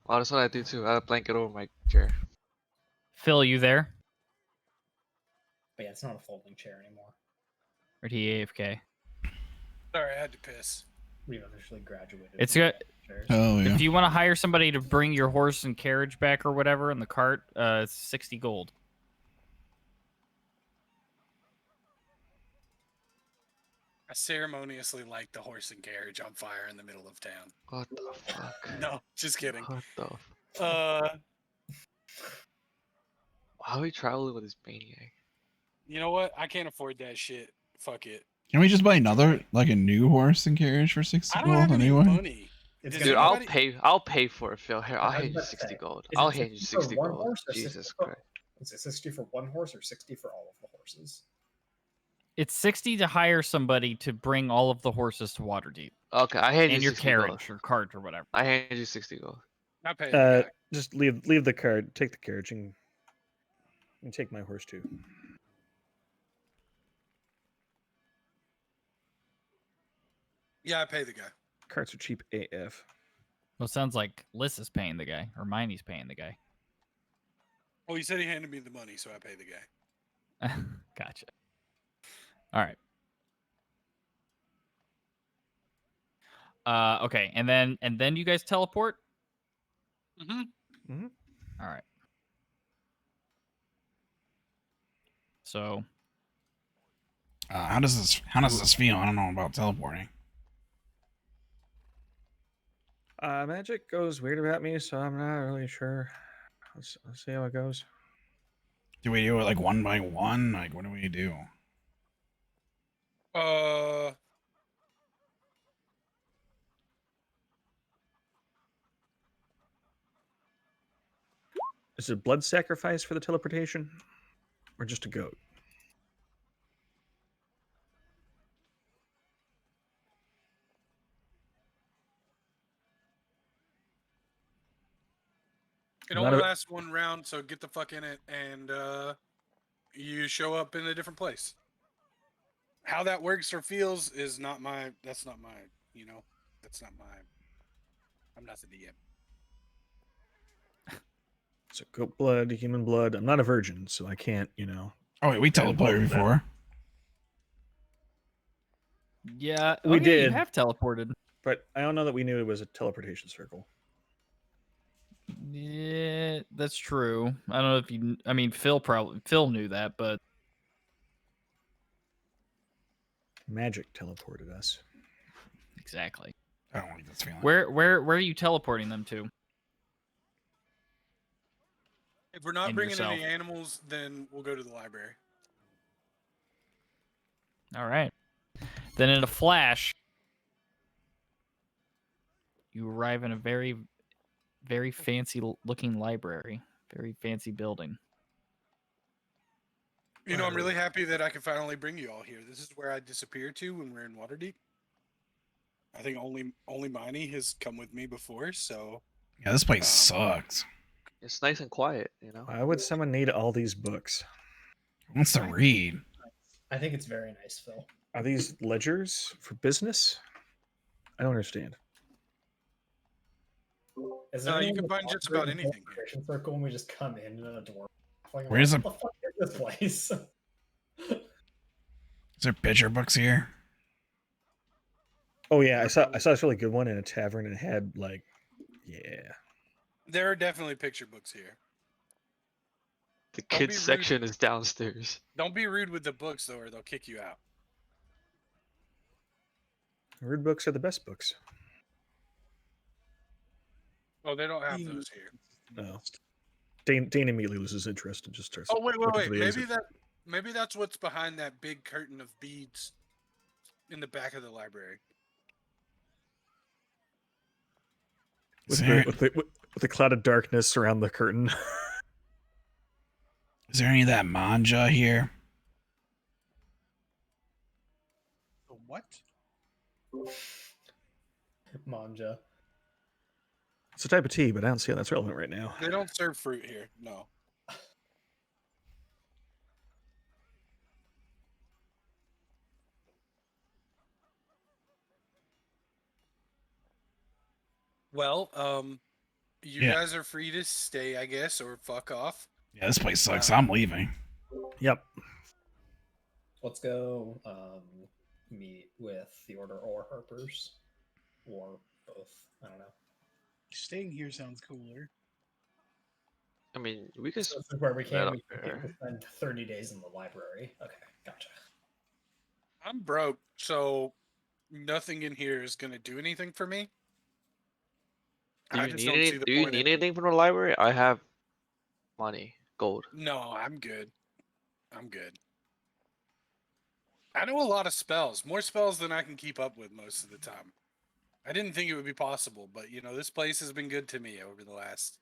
Oh, that's what I do too. I have a blanket over my chair. Phil, you there? But yeah, it's not a folding chair anymore. Or did he AFK? Sorry, I had to piss. We've officially graduated. It's from good. chairs. Oh yeah. If you want to hire somebody to bring your horse and carriage back or whatever in the cart, it's 60 gold. I ceremoniously light the horse and carriage on fire in the middle of town. What the fuck? No, just kidding. What the? How are we traveling with this maniac? You know what? I can't afford that shit. Fuck it. Can we just buy another, like a new horse and carriage for 60 I don't gold have any anyway? money. It's Does Dude, gonna anybody- I'll pay for it, Phil. Here, I'll I was hand you about to 60 say, gold. is I'll it hand you 60 for 60 one gold. horse or 60 Jesus for- Christ. Is it 60 for one horse or 60 for all of the horses? It's 60 to hire somebody to bring all of the horses to Waterdeep Okay, I hand you and your 60 gold. carriage or cart or whatever. I hand you 60 gold. I pay the guy. Just leave the card. Take the carriage and take my horse too. Yeah, I pay the guy. Carts are cheap AF. Well, it sounds like Liz is paying the guy, or Miney's paying the guy. Well, he said he handed me the money, so I pay the guy. Gotcha. All right. Okay, and then you guys teleport. Mm-hmm. All right. So How does this feel? I don't know about teleporting. Magic goes weird about me, so I'm not really sure. Let's see how it goes. Do we do it like one by one? Like, what do we do? Is it blood sacrifice for the teleportation, or just a goat? It Not only a- lasts one round, so get the fuck in it, and you show up in a different place. How that works or feels is not my. That's not my. You know, that's not my. I'm not the DM. So goat blood, human blood. I'm not a virgin, so I can't. Oh wait, we teleported before. yeah, We You did. have teleported. But I don't know that we knew it was a teleportation circle. Yeah, that's true. I don't know if you. I mean, Phil knew that, but Magic teleported us. exactly. I don't like this feeling. Where are you teleporting them to? If we're not And bringing yourself. any animals, then we'll go to the library. All right. Then in a flash, you arrive in a very, very fancy looking library, very fancy building. You know, I'm really happy that I can finally bring you all here. This is where I disappeared to when we were in Waterdeep. I think only Miney has come with me before, so Yeah, this place sucks. It's nice and quiet, Why would someone need all these books? Who wants to read? I think it's very nice, Phil. Are these ledgers for business? I don't understand. Is you anyone can with find just Walker about in the anything here. Celebration Circle, and we just come in a door. Like, Where's what the fuck is this place? Is there picture books here? Oh yeah, I saw this really good one in a tavern and it had There are definitely picture books here. The Don't be kids rude. section is downstairs. Don't be rude with the books though, or they'll kick you out. Rude books are the best books. Oh, they don't have those here. No. Dane immediately loses interest and just starts. Oh wait, looking for the exit. maybe that's what's behind that big curtain of beads in the back of the library. With Is there, the cloud of darkness around the curtain. is there any of that manja here? The what? Manja. It's a type of tea, but I don't see how that's relevant right now. They don't serve fruit here. No. Well, you Yeah. guys are free to stay, I guess, or fuck off. Yeah, this place sucks. I'm leaving. Yep. Let's go meet with the Order or Harpers. Or both. I don't know. Staying here sounds cooler. I mean, we could. So this is where we That can. up We can there. spend 30 days in the library. Okay, gotcha. I'm broke, so nothing in here is gonna do anything for me. Do I you just need don't see the Do you point need in it. anything from the library? I have money, gold. No, I'm good. I'm good. I know a lot of spells, more spells than I can keep up with most of the time. I didn't think it would be possible, but you know, this place has been good to me over the last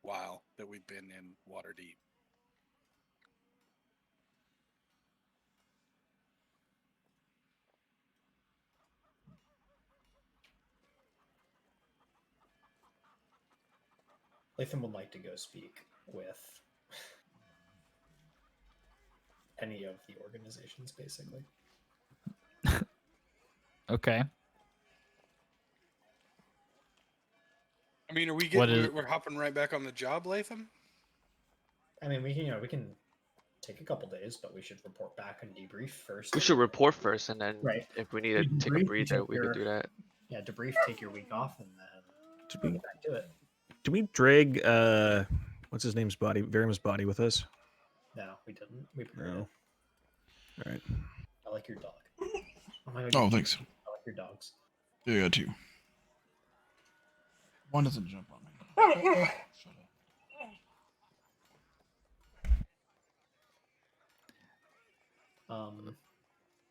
while that we've been in Waterdeep. Latham would like to go speak with any of the organizations, basically. Okay. I mean, are we What getting is- we're hopping right back on the job, Latham? I mean, we can take a couple days, but we should report back and debrief first. We should report first, and then Right. if we need to We take a debrief, we breather, take we could your- do that. Yeah, debrief, take your week off, and then Did get we back to it. do we drag what's his name's body, Verim's body with us? No, we didn't. We prepared No. it. All right. I like your dog. Oh my god. Oh, thanks. I like your dogs. Yeah, I got two. One doesn't jump on me. Shut up.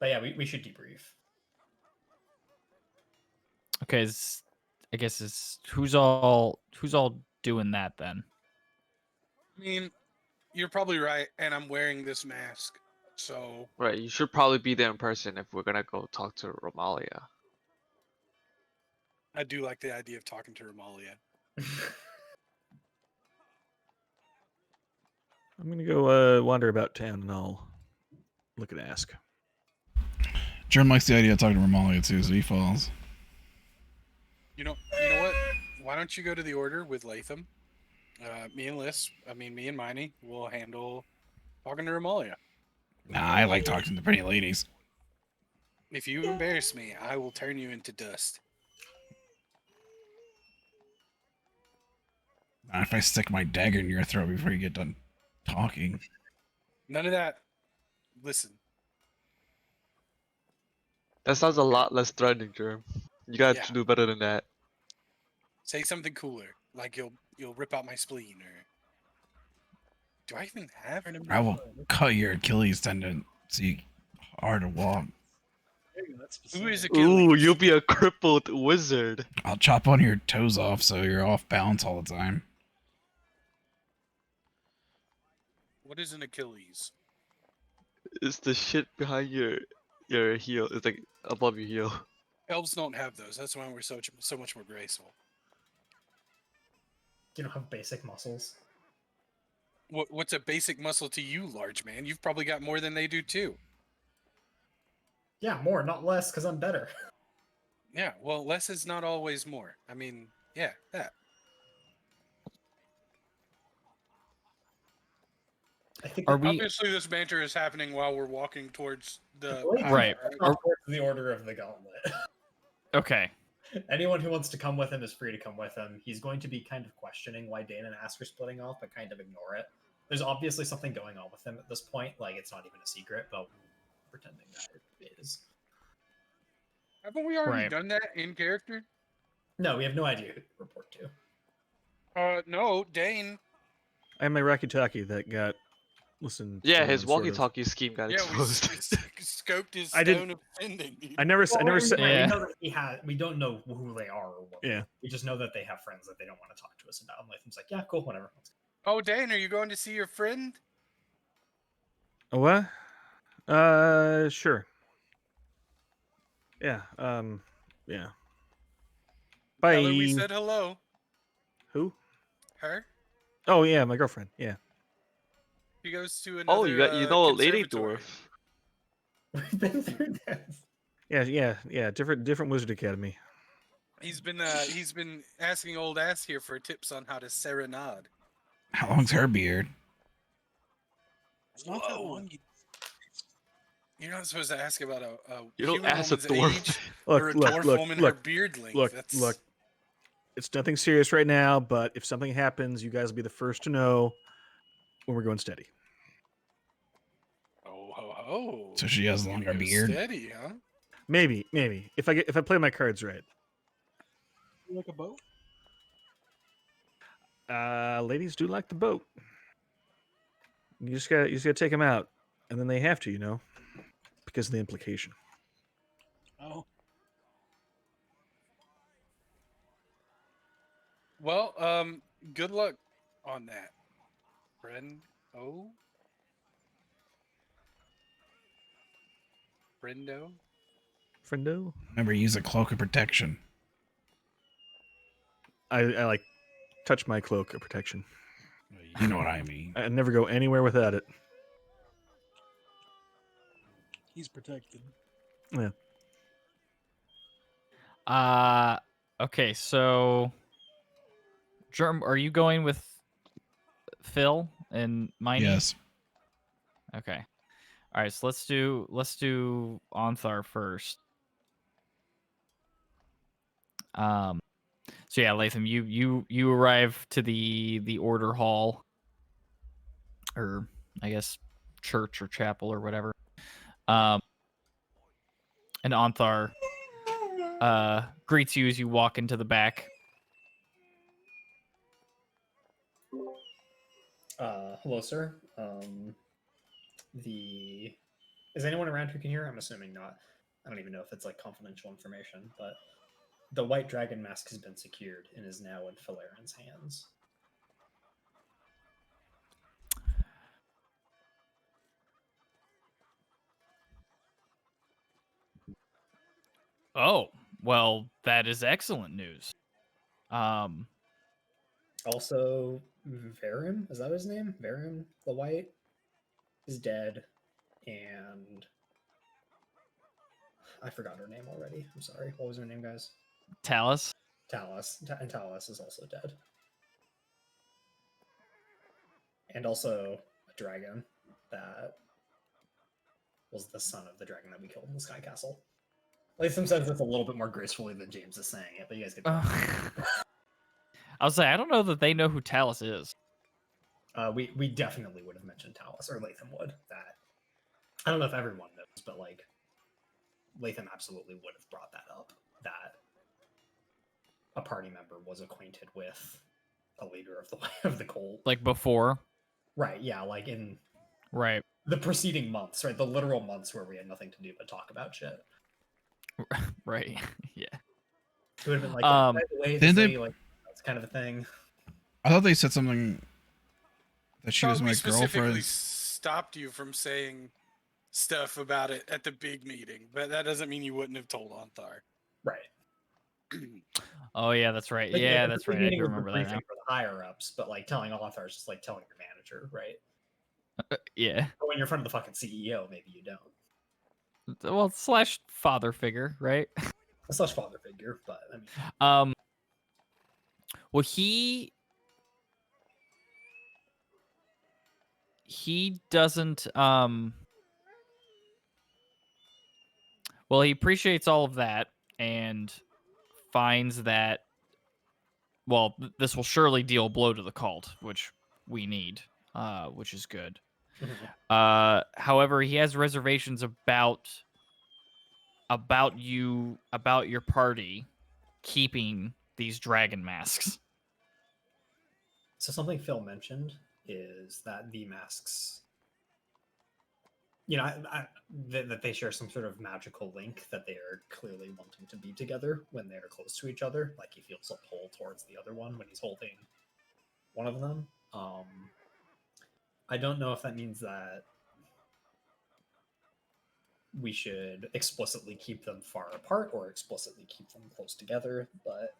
But yeah, we should debrief. Okay, I guess it's who's all doing that then? I mean, you're probably right, and I'm wearing this mask, so Right, you should probably be there in person if we're gonna go talk to Romalia. I do like the idea of talking to Romalia. I'm gonna go wander about town and I'll look at Ask. Germ likes the idea of talking to Romalia too, so he falls. You know what? Why don't you go to the order with Latham? Me and me and Miney will handle talking to Romalia. Nah, I like talking to pretty ladies. If you embarrass me, I will turn you into dust. Not if I stick my dagger in your throat before you get done talking. None of that. Listen, That sounds a lot less threatening, Germ. You gotta Yeah. do better than that. say something cooler, like you'll rip out my spleen, or do I even have? I will cut your Achilles tendon so you hard to walk. Who is Ooh, Achilles? you'll be a crippled wizard. I'll chop one of your toes off so you're off balance all the time. What is an Achilles? It's the shit behind your heel. It's like above your heel. Elves don't have those. That's why we're so much more graceful. You don't have basic muscles. What's a basic muscle to you, large man? You've probably got more than they do too. Yeah, more, not less, because I'm better. Yeah, well, less is not always more. I mean, yeah, that. I think Are we Obviously, this banter is happening while we're walking towards the Right. Towards the order of the gauntlet. okay? Anyone who wants to come with him is free to come with him. He's going to be kind of questioning why Dane and Ask are splitting off, but kind of ignore it. There's obviously something going on with him at this point. Like, it's not even a secret, but pretending that it is. Haven't we already Right. done that in character? No, we have no idea who to report to. No, Dane. I have my Rakutaki that got listened. Yeah, to his and sort of- walkie-talkie scheme got Yeah, we exposed. scoped his I didn't- stone of sending. Dude. I never said. Yeah. We know that we don't know who they are or what. Yeah. We just know that they have friends that they don't want to talk to us about. And Latham's like, yeah, cool, whatever. Oh, Dane, are you going to see your friend? A what? Sure. Yeah. Yeah. Bye. Tell her we said hello. Who? Her? Oh yeah, my girlfriend. Yeah. She goes to another. Oh, you know a lady conservatory. dwarf. We've been through this. Yeah. Different wizard academy. He's been asking old ass here for tips on how to serenade. How long's her beard? It's not that long. You're not supposed to ask about a You don't human ask a woman's dwarf. age or a dwarf woman her beard length. Look. It's nothing serious right now, but if something happens, you guys will be the first to know when we're going steady. Oh ho Oh. So she has you longer go beard. Steady, huh? Maybe if I play my cards right. Like a boat. Ladies do like the boat. You just gotta take them out, and then they have to, because of the implication. Oh, Well, good luck on that, friend. Oh, friendo. Friendo, Remember, use a cloak of protection. I like touch my cloak of protection. You know what I mean. I never go anywhere without it. he's protected. Yeah. Okay, so Germ, are you going with Phil and Miney? Yes. Okay. All right, so let's do Onthar first. So yeah, Latham, you arrive to the order hall, or I guess church or chapel or whatever. And Onthar greets you as you walk into the back. Hello, sir. Is anyone around who can hear? I'm assuming not. I don't even know if it's like confidential information, but the white dragon mask has been secured and is now in Phaleron's hands. Oh, well, that is excellent news. Also, Varum, is that his name? Varum the White is dead, and I forgot her name already. I'm sorry. What was her name, guys? Talus. Talus. And Talus is also dead. And also a dragon that was the son of the dragon that we killed in the Sky Castle. Latham says it's a little bit more gracefully than James is saying it, but you guys get I'll say I don't know that they know who Talus is. we definitely would have mentioned Talus, or Latham would. That I don't know if everyone knows, but like Latham absolutely would have brought that up. That a party member was acquainted with a leader of the cult. Like before. Right, yeah, like in Right. the preceding months, right? The literal months where we had nothing to do but talk about shit. Right. Yeah. It would have been like, Um, by the way, didn't this they- lady, like, that's kind of a thing. I thought they said something that she was Thought my we specifically girlfriend. stopped you from saying stuff about it at the big meeting, but that doesn't mean you wouldn't have told Onthar. Right. Oh yeah, that's right. Like, Yeah, the that's big right. I meeting do was the remember that now. briefing for the higher ups, but like telling author is just like telling your manager, right? Yeah. But when you're in front of the fucking CEO, maybe you don't. Well, slash father figure, right? A slash father figure, but I mean, Well, he doesn't well, he appreciates all of that and finds that well, this will surely deal a blow to the cult, which we need, which is good. However, he has reservations about your party keeping these dragon masks. so something Phil mentioned is that the masks, you know, that they share some sort of magical link, that they are clearly wanting to be together when they are close to each other. Like he feels a pull towards the other one when he's holding one of them. I don't know if that means that we should explicitly keep them far apart or explicitly keep them close together, but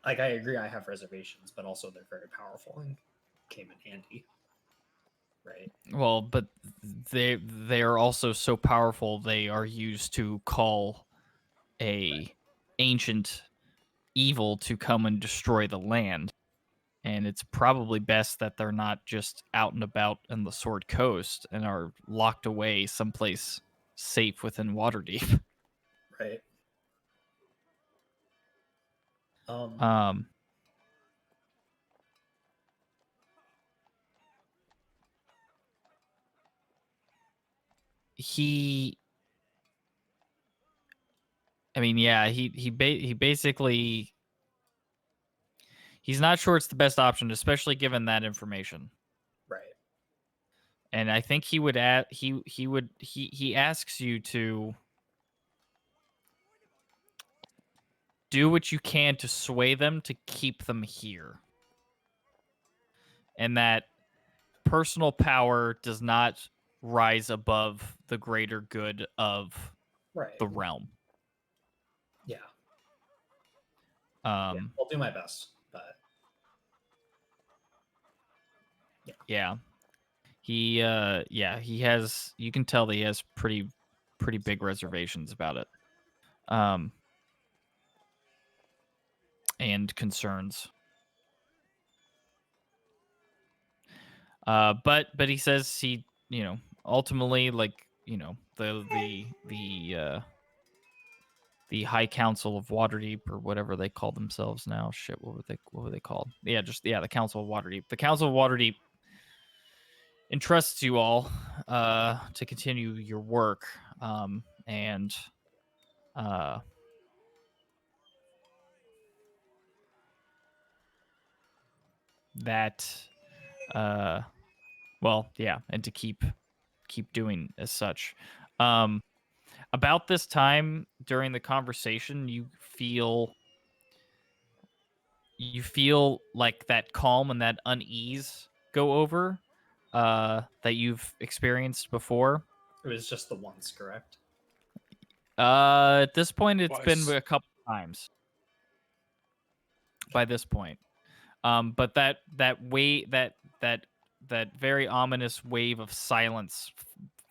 like I agree, I have reservations, but also they're very powerful and came in handy, right? Well, but they are also so powerful they are used to call a ancient evil to come and destroy the land. And it's probably best that they're not just out and about in the Sword Coast and are locked away someplace safe within Waterdeep. Right. Um, he I mean, yeah, he basically he's not sure it's the best option, especially given that information. Right. And I think he would he asks you to do what you can to sway them to keep them here. And that personal power does not rise above the greater good of Right. the realm. Yeah. Yeah. Um I'll do my best, but yeah. He he has, you can tell that he has pretty big reservations about it. And concerns. But he says he, ultimately, like, the High Council of Waterdeep, or whatever they call themselves now. Shit, what were they called? Yeah, the Council of Waterdeep. The Council of Waterdeep entrusts you all to continue your work, and that well, yeah, and to keep doing as such. About this time during the conversation, you feel like that calm and that unease go over that you've experienced before. it was just the once, correct? At this point, it's been Twice. a couple times. By this point, but that very ominous wave of silence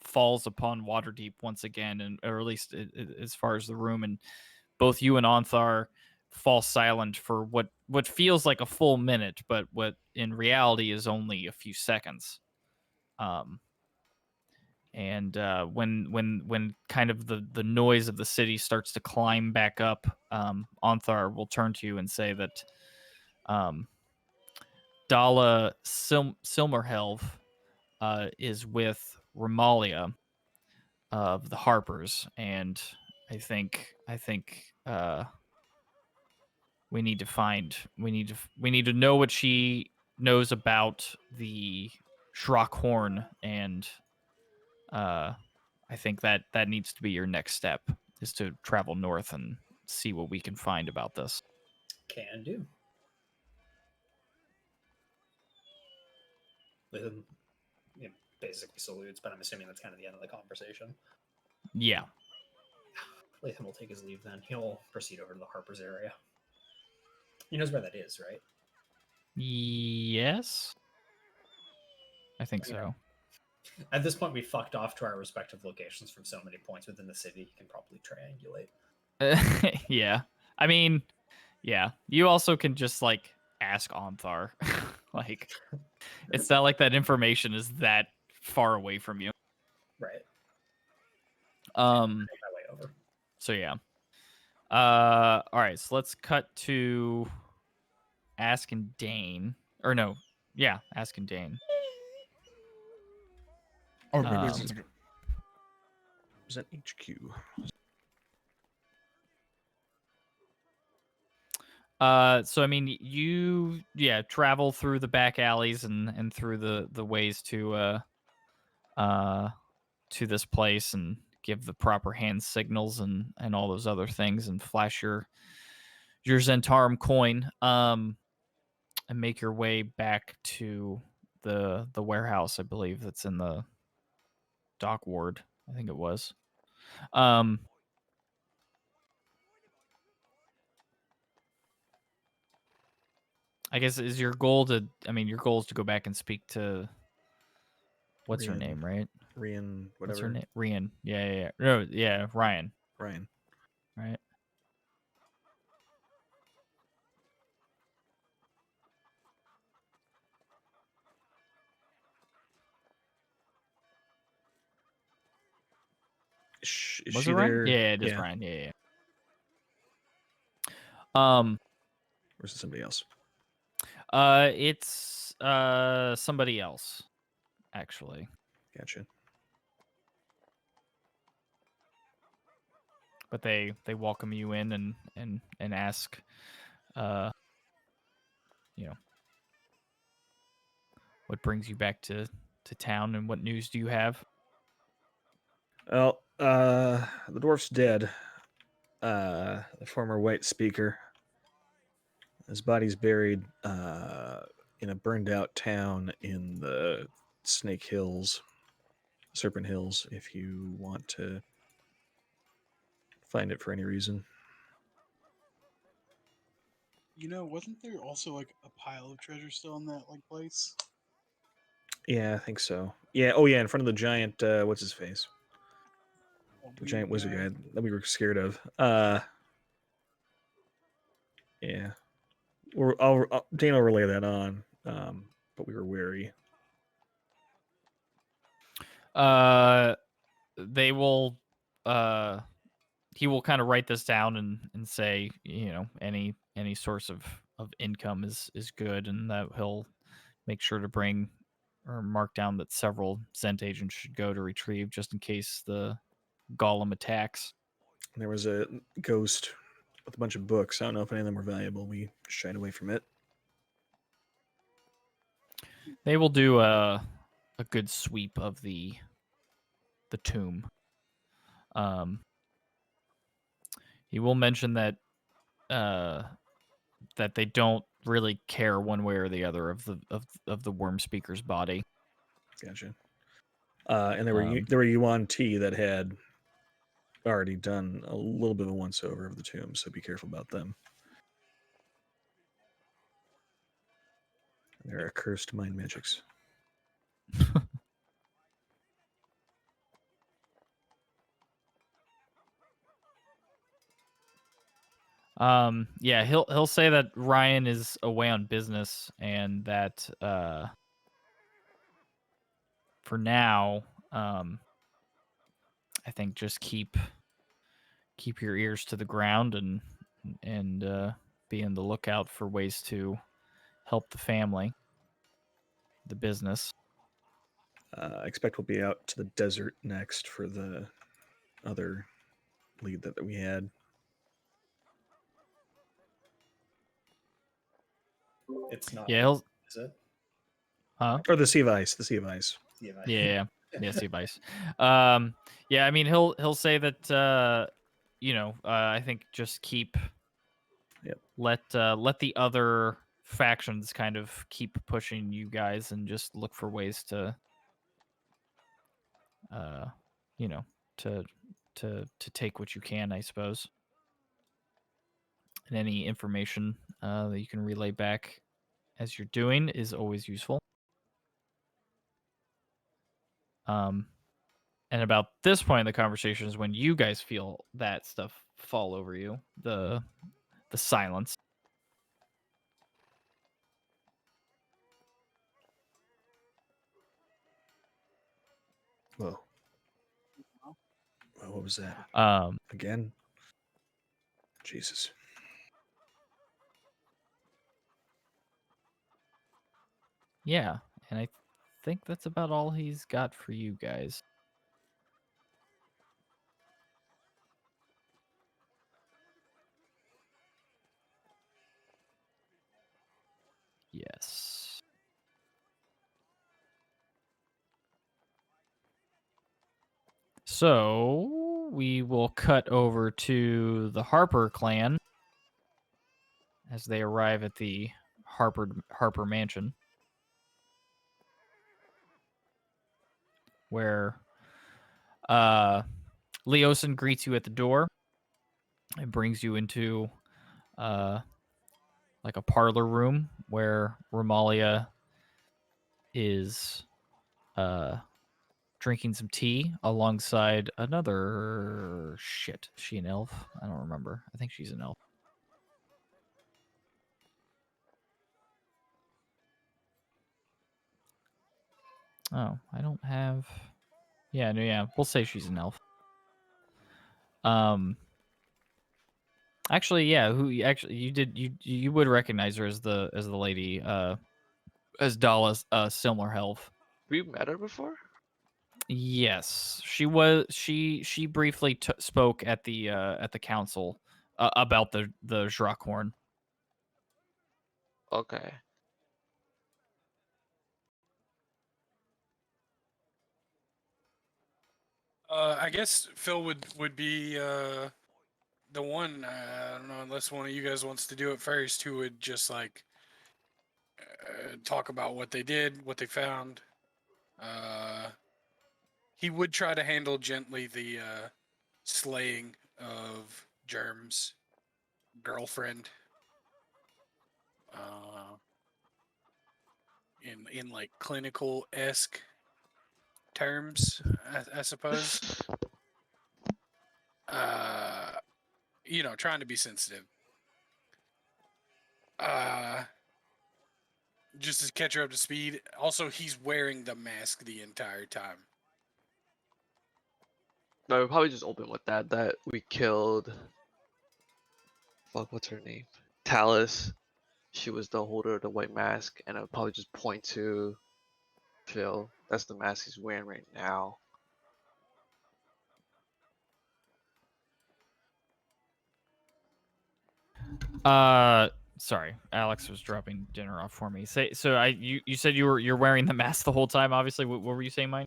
falls upon Waterdeep once again, and or at least as far as the room, and both you and Onthar fall silent for what feels like a full minute, but what in reality is only a few seconds. And when kind of the noise of the city starts to climb back up, Onthar will turn to you and say that Dala Silmerhelv is with Ramalia of the Harpers, and I think we need to know what she knows about the Schrockhorn, and I think that needs to be your next step, is to travel north and see what we can find about this. Can do. Lathan, basically salutes, but I'm assuming that's kind of the end of the conversation. Yeah. Lathan will take his leave then. He'll proceed over to the Harper's area. He knows where that is, right? Yes. I think Okay. so. At this point, we fucked off to our respective locations from so many points within the city. You can probably triangulate. Yeah. I mean, yeah. You also can just like ask Onthar. Like, it's not like that information is that far away from you. Right. Make my way over. So yeah. All right. So let's cut to asking Dane, or no, yeah, asking Dane. Or Was that HQ? So I mean, you travel through the back alleys and through the ways to this place, and give the proper hand signals and all those other things, and flash your Zentarum coin, and make your way back to the warehouse. I believe that's in the dock ward. I think it was. I guess is your goal to? I mean, your goal is to go back and speak to. What's her Rian. name, right? Rian, whatever. What's her name? Rian. Yeah. No, yeah, Ryan. Ryan. Right. Is Was she it Ryan? there? Yeah, it is Ryan. Yeah. Or is it somebody else? It's somebody else, actually. Gotcha. but they welcome you in and ask, you know, what brings you back to town and what news do you have? Well, the dwarf's dead. The former white speaker. His body's buried in a burned out town in the Snake Hills, Serpent Hills, if you want to find it for any reason. You know, wasn't there also like a pile of treasure still in that like place? Yeah, I think so. Yeah. Oh, yeah. In front of the giant. What's his face? A The giant weird wizard guy. guy that we were scared of. Yeah. Dane will relay that on. But we were wary. They will. He will kind of write this down and say, you know, any source of income is good, and that he'll make sure to bring or mark down that several Zent agents should go to retrieve just in case the golem attacks. There was a ghost with a bunch of books. I don't know if any of them were valuable. We shied away from it. They will do a good sweep of the tomb. He will mention that that they don't really care one way or the other of the worm speaker's body. Gotcha. And there were Yuan T that had already done a little bit of a once over of the tomb, so be careful about them. They're accursed mind magics. Yeah, he'll say that Ryan is away on business and that for now, I think just keep your ears to the ground and be on the lookout for ways to help the family, the business. I expect we'll be out to the desert next for the other lead that we had. It's not. Yeah, he'll. Is it? Huh? Or the Sea of Ice. The Sea of Ice. Yeah, Sea Vice. Yeah, I mean he'll say that you know, I think just keep Yep. let the other factions kind of keep pushing you guys and just look for ways to you know, to take what you can, I suppose. And any information that you can relay back as you're doing is always useful. And about this point in the conversation is when you guys feel that stuff fall over you, the silence. Whoa. What was that? Again? Jesus. Yeah, and I think that's about all he's got for you guys. Yes. So we will cut over to the Harper clan as they arrive at the Harper mansion, where Leosin greets you at the door and brings you into like a parlor room where Romalia is drinking some tea alongside another shit. Is she an elf? I don't remember. I think she's an elf. Oh, I don't have. Yeah, no, yeah. We'll say she's an elf. Actually, yeah. Who actually you did you would recognize her as the lady as Dala's similar elf. We met her before? Yes, she was. She briefly spoke at the council about the Drakkhorn. Okay. I guess Phil would be the one. I don't know, unless one of you guys wants to do it first, who would just like talk about what they did, what they found. He would try to handle gently the slaying of Germ's girlfriend. In like clinical esque terms, I suppose. Trying to be sensitive. Just to catch her up to speed. Also, he's wearing the mask the entire time. No, we'll probably just open with that we killed. Fuck, what's her name? Talus. She was the holder of the white mask, and I'll probably just point to Phil. That's the mask he's wearing right now. Sorry, Alex was dropping dinner off for me. You said you're wearing the mask the whole time. Obviously, what were you saying, Mike?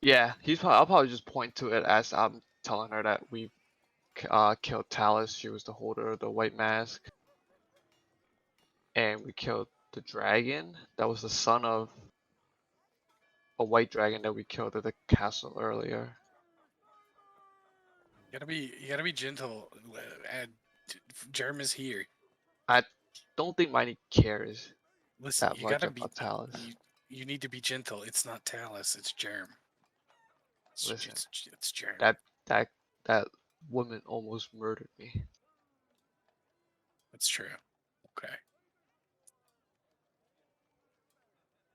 Yeah, I'll probably just point to it as I'm telling her that we killed Talus. She was the holder of the white mask, and we killed the dragon. That was the son of a white dragon that we killed at the castle earlier. You gotta be gentle. And Germ is here. I don't think Miney cares Listen, that you much gotta be. about Talus. You need to be gentle. It's not Talus. It's Germ. Listen, It's Germ. that woman almost murdered me. That's true. Okay.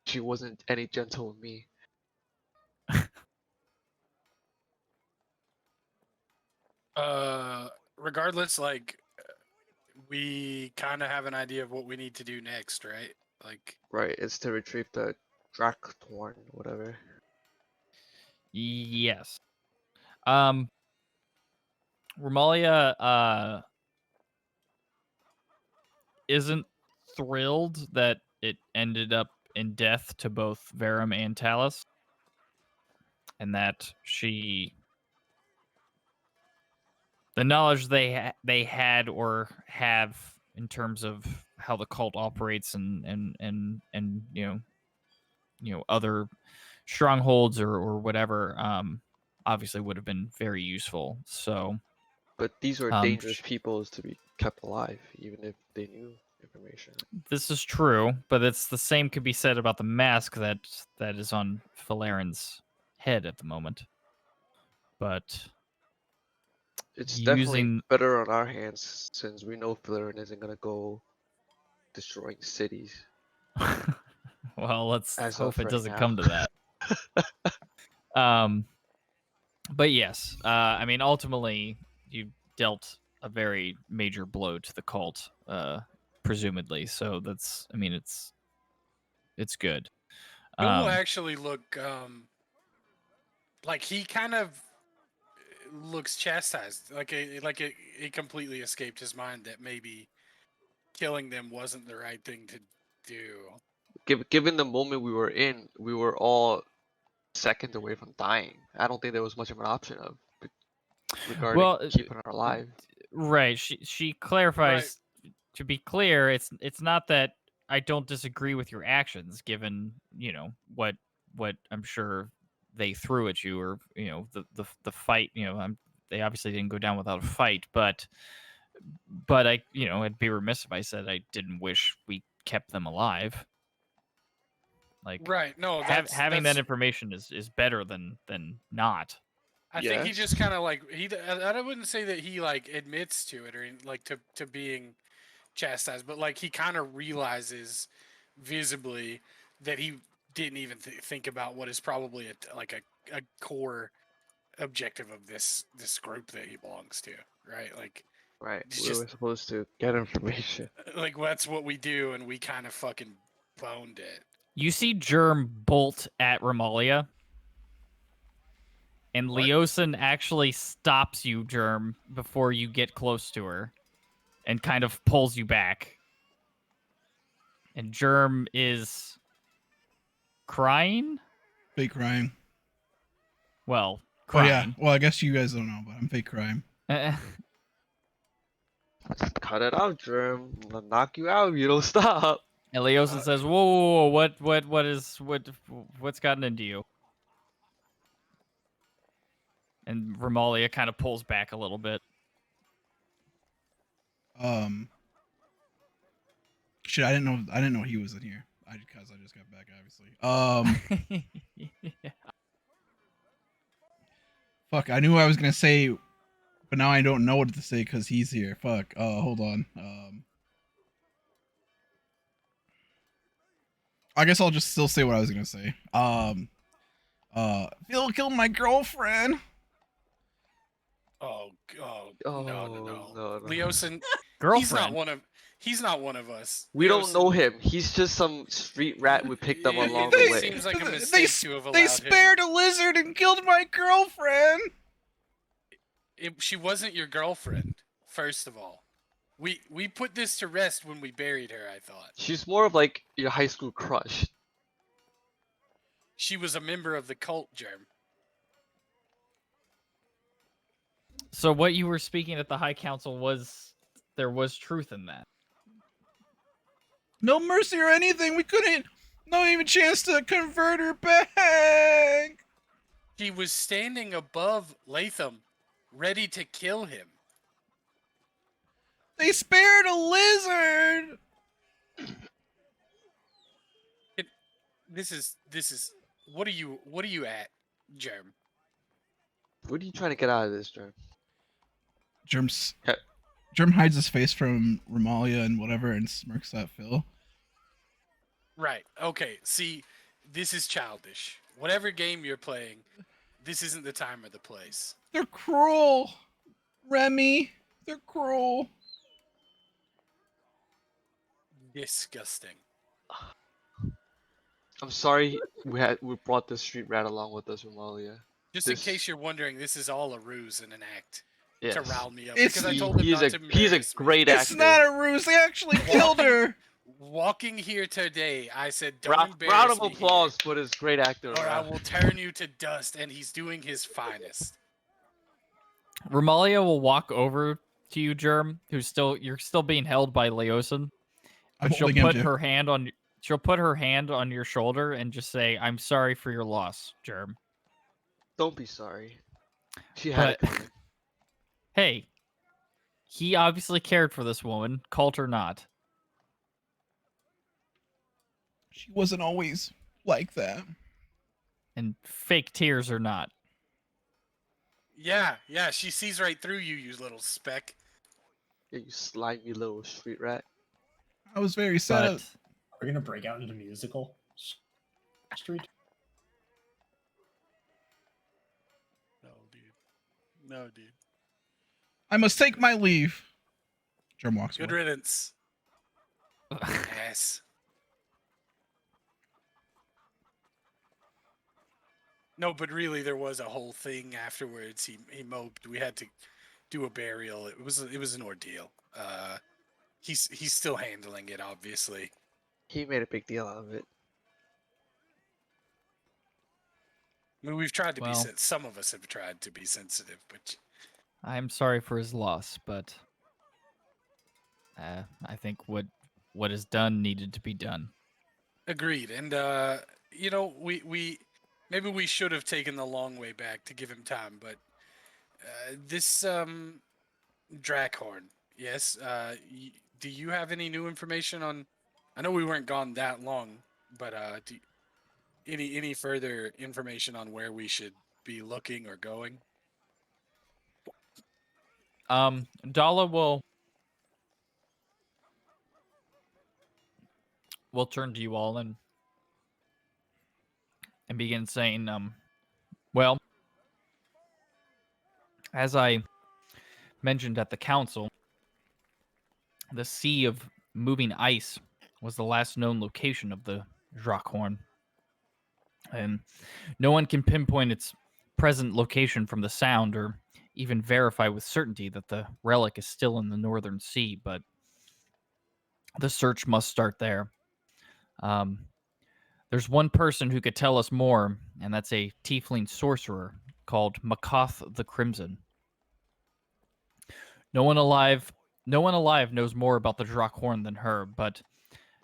She wasn't any gentle with me. Regardless, like we kind of have an idea of what we need to do next, right? Like, Right, it's to retrieve the Drakkhorn, whatever. Yes. Romalia isn't thrilled that it ended up in death to both Verum and Talus, and that the knowledge they had or have in terms of how the cult operates and other strongholds or whatever, obviously would have been very useful. So, But these are dangerous people to be kept alive, even if they knew information. this is true, but it's the same could be said about the mask that is on Phalaren's head at the moment. But It's definitely using better on our hands since we know Flaren isn't gonna go destroying cities well, let's as hope of it right doesn't now. come to that. But yes, I mean, ultimately, you dealt a very major blow to the cult, presumably. So that's, I mean, it's good. Bill will actually look like he kind of looks chastised, like it completely escaped his mind that maybe killing them wasn't the right thing to do. Given the moment we were in, we were all seconds away from dying. I don't think there was much of an option of regarding keeping her alive. Right. She clarifies. Right. To be clear, it's not that I don't disagree with your actions, given what I'm sure they threw at you, or the fight. They obviously didn't go down without a fight, but I I'd be remiss if I said I didn't wish we kept them alive. Like, right? No, having that information is better than not. I think he just kind of like I wouldn't say that he like admits to it or like to being chastised, but like he kind of realizes visibly that he didn't even think about what is probably a core objective of this group that he belongs to, right? Like, right, we were supposed to get information. Like, that's what we do, and we kind of fucking boned it. You see Germ bolt at Romalia, And What? Leosin actually stops you, Germ, before you get close to her, and kind of pulls you back. And Germ is crying. Fake crying. Well, Oh yeah. crying. Well, I guess you guys don't know, but I'm fake crying. Just cut it out, Germ. I'll knock you out if you don't stop. And Leosin says, "Whoa, what's gotten into you?" And Romalia kind of pulls back a little bit. Shit, I didn't know he was in here. Because I just got back, obviously. Fuck, I knew I was gonna say, but now I don't know what to say because he's here. Fuck. Hold on. I guess I'll just still say what I was gonna say. Phil killed my girlfriend. Oh, no. no. Leosin, Girlfriend. he's not one of us. We don't Leosin- know him. He's just some street rat we picked up It- along it the way. seems like a They mistake to have allowed they him. spared a lizard and killed my girlfriend. She wasn't your girlfriend, first of all. We put this to rest when we buried her, I thought. She's more of like your high school crush. She was a member of the cult, Germ. So what you were speaking at the High Council was there was truth in that. No mercy or anything. We couldn't. No even chance to convert her back. She was standing above Latham, ready to kill him. They spared a lizard. This is what are you at, Germ? What are you trying to get out of this, Germ? Germ hides his face from Romalia and whatever and smirks at Phil. Right. Okay. See, this is childish. Whatever game you're playing, this isn't the time or the place. They're cruel. Remy, they're cruel. Disgusting. I'm sorry we brought this street rat along with us, Romalia. Just in case you're wondering, this is all a ruse and an act Yes. to rile me up. It's- Because I told him he's not a to he's a embarrass me. great It's actor. not a ruse. They actually killed her. Walking here today, I said, "Don't embarrass Round of me applause for this great actor. here, or I will turn you to dust." And he's doing his finest. Romalia will walk over to you, Germ, you're still being held by Leosin. I'm But she'll holding him put too. her hand on your shoulder and just say, "I'm sorry for your loss, Germ." Don't be sorry. She had it But coming. hey, he obviously cared for this woman, cult or not. She wasn't always like that. And fake tears or not. Yeah, she sees right through you, you little speck. Yeah, you slimy little street rat. I was very sad. But Are we gonna break out into musical street? No, dude. I must take my leave. Germ walks Good away. riddance. Ass. No, but really, there was a whole thing afterwards. He moped. We had to do a burial. It was an ordeal. He's still handling it, obviously. He made a big deal out of it. I mean, we've tried to Well. some of us have tried to be sensitive, but I'm sorry for his loss, but I think what is done needed to be done. agreed. And we maybe we should have taken the long way back to give him time, but this Drakhorn, yes. Do you have any new information on? I know we weren't gone that long, but any further information on where we should be looking or going? Dala will turn to you all and begin saying, well, as I mentioned at the council, the sea of moving ice was the last known location of the Drakhorn. And no one can pinpoint its present location from the sound or even verify with certainty that the relic is still in the northern sea, but the search must start there. There's one person who could tell us more, and that's a tiefling sorcerer called Makoth the Crimson. No one alive knows more about the Drakkhorn than her, but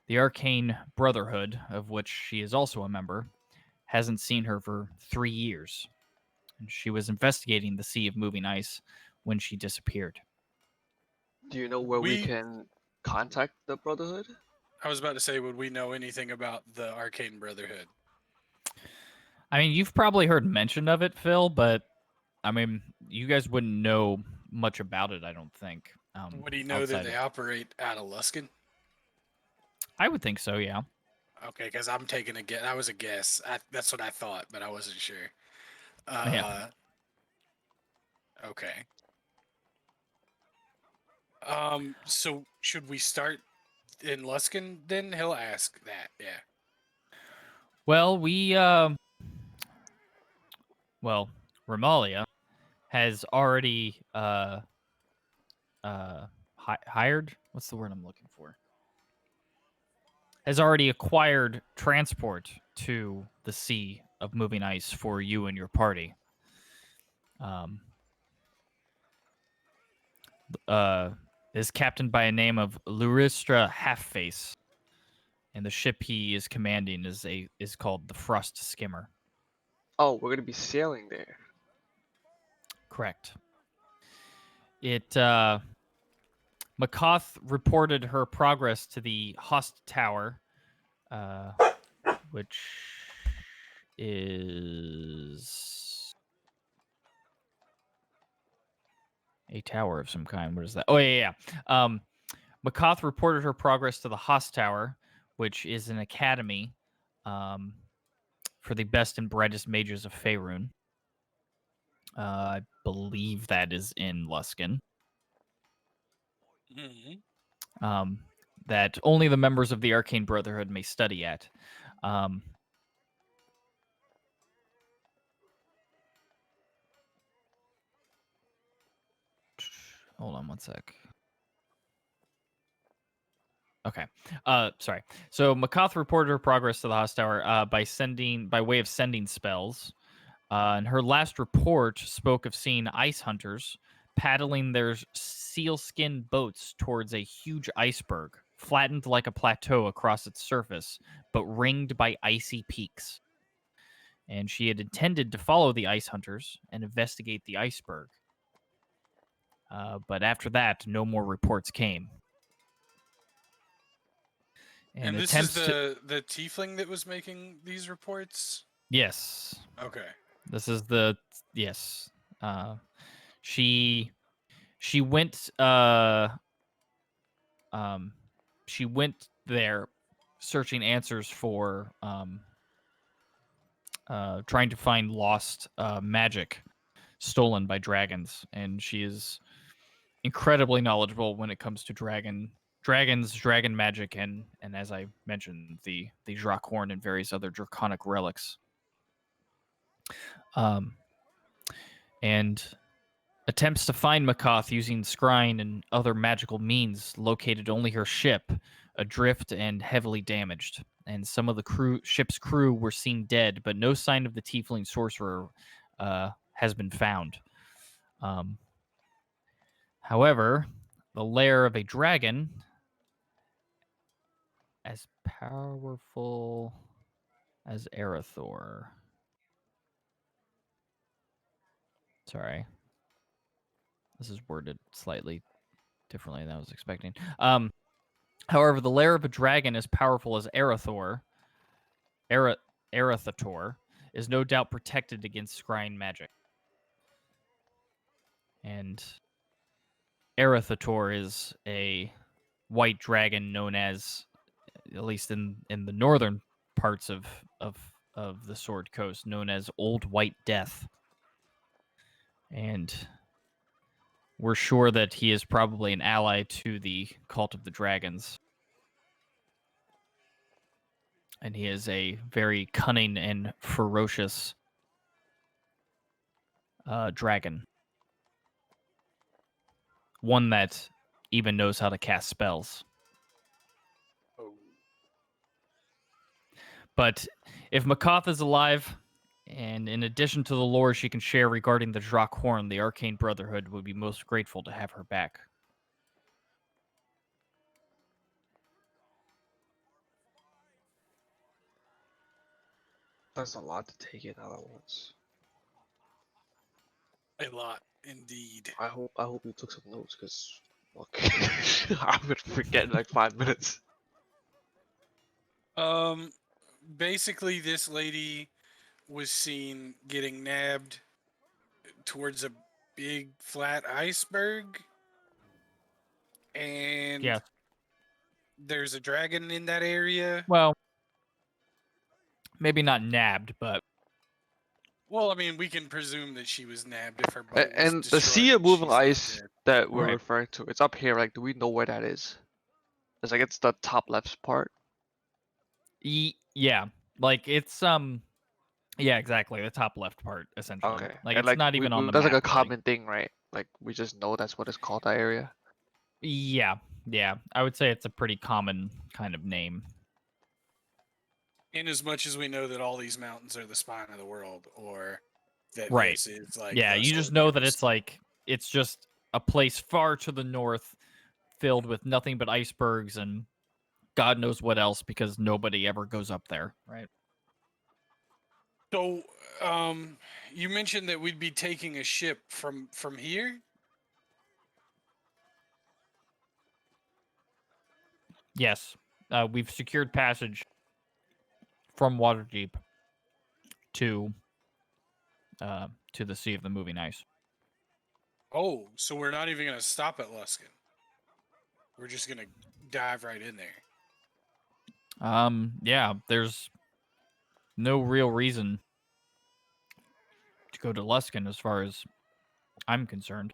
the Arcane Brotherhood, of which she is also a member, hasn't seen her for 3 years. And she was investigating the Sea of Moving Ice when she disappeared. Do you know where we We- can contact the Brotherhood? I was about to say, would we know anything about the Arcane Brotherhood? I mean, you've probably heard mention of it, Phil, but I mean, you guys wouldn't know much about it, I don't think. Would he know that outside they of- operate out of Luskin? I would think so, yeah. Okay, because I'm taking a guess. That was a guess. That's what I thought, but I wasn't sure. Yeah. Okay. So should we start in Luskin then? He'll ask that. Yeah. Well, Romalia has already hired. What's the word I'm looking for? Has already acquired transport to the Sea of Moving Ice for you and your party. Is captained by a name of Luristra Halfface, and the ship he is commanding is called the Frost Skimmer. Oh, we're gonna be sailing there. Correct. Makoth reported her progress to the Host Tower, which is a tower of some kind. What is that? Oh, yeah. Makoth reported her progress to the Host Tower, which is an academy for the best and brightest mages of Faerun. I believe that is in Luskin. Mm-hmm. That only the members of the Arcane Brotherhood may study at. Hold on one sec. Okay. Sorry. So Makoth reported her progress to the Host Tower by way of sending spells. And her last report spoke of seeing ice hunters paddling their sealskin boats towards a huge iceberg, flattened like a plateau across its surface, but ringed by icy peaks. And she had intended to follow the ice hunters and investigate the iceberg. But after that, no more reports came. And this is the tiefling that was making these reports? Yes. Okay. This is yes. She went she went there searching answers for trying to find lost magic stolen by dragons, and she is incredibly knowledgeable when it comes to dragon magic, and as I mentioned, the Drakkhorn and various other draconic relics. And attempts to find Makoth using scrying and other magical means located only her ship, adrift and heavily damaged. And some of the ship's crew were seen dead, but no sign of the tiefling sorcerer has been found. However, the lair of a dragon, as powerful as Arathor. Sorry. This is worded slightly differently than I was expecting. However, the lair of a dragon as powerful as Arathator is no doubt protected against scrying magic. And Arathator is a white dragon known as, at least in the northern parts of the Sword Coast, known as Old White Death. And we're sure that he is probably an ally to the Cult of the Dragons. And he is a very cunning and ferocious dragon. One that even knows how to cast spells. Oh. But if Makoth is alive, and in addition to the lore she can share regarding the Drakh Horn, the Arcane Brotherhood would be most grateful to have her back. That's a lot to take in all at once. A lot, indeed. I hope you took some notes, because I'm gonna forget in like 5 minutes. Basically, this lady was seen getting nabbed towards a big flat iceberg, and Yes. there's a dragon in that area. Well, maybe not nabbed, but Well, I mean, we can presume that she was nabbed if her boat was And the destroyed sea of and moving she's not ice dead. that we're Right. referring to, it's up here. Like, do we know where that is? It's like it's the top left part. yeah, like it's yeah, exactly, the top left part essentially. Okay, Like and it's like not even on the that's like map. a Really. common thing, right? Like we just know that's what it's called, that area. Yeah, I would say it's a pretty common kind of name. In as much as we know that all these mountains are the spine of the world, or that Right. this is like Yeah, the you just Sword know that Coast. it's like it's just a place far to the north, filled with nothing but icebergs and God knows what else because nobody ever goes up there, right? So, you mentioned that we'd be taking a ship from here. Yes, we've secured passage from Waterdeep to the Sea of the Moving Ice. Oh, so we're not even gonna stop at Luskin. We're just gonna dive right in there. Yeah, there's no real reason to go to Luskin as far as I'm concerned.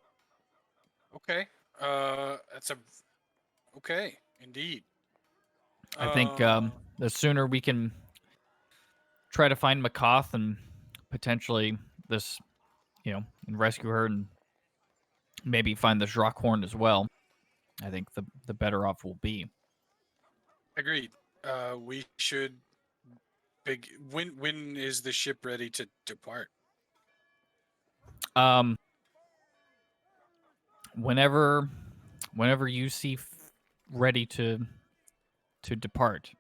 Okay. That's a okay, indeed. I think Uh, the sooner we can try to find Makoth and potentially this, and rescue her and maybe find the Drakh Horn as well, I think the better off we'll be. agreed. We should big. When is the ship ready to depart? Um, whenever you see ready to depart.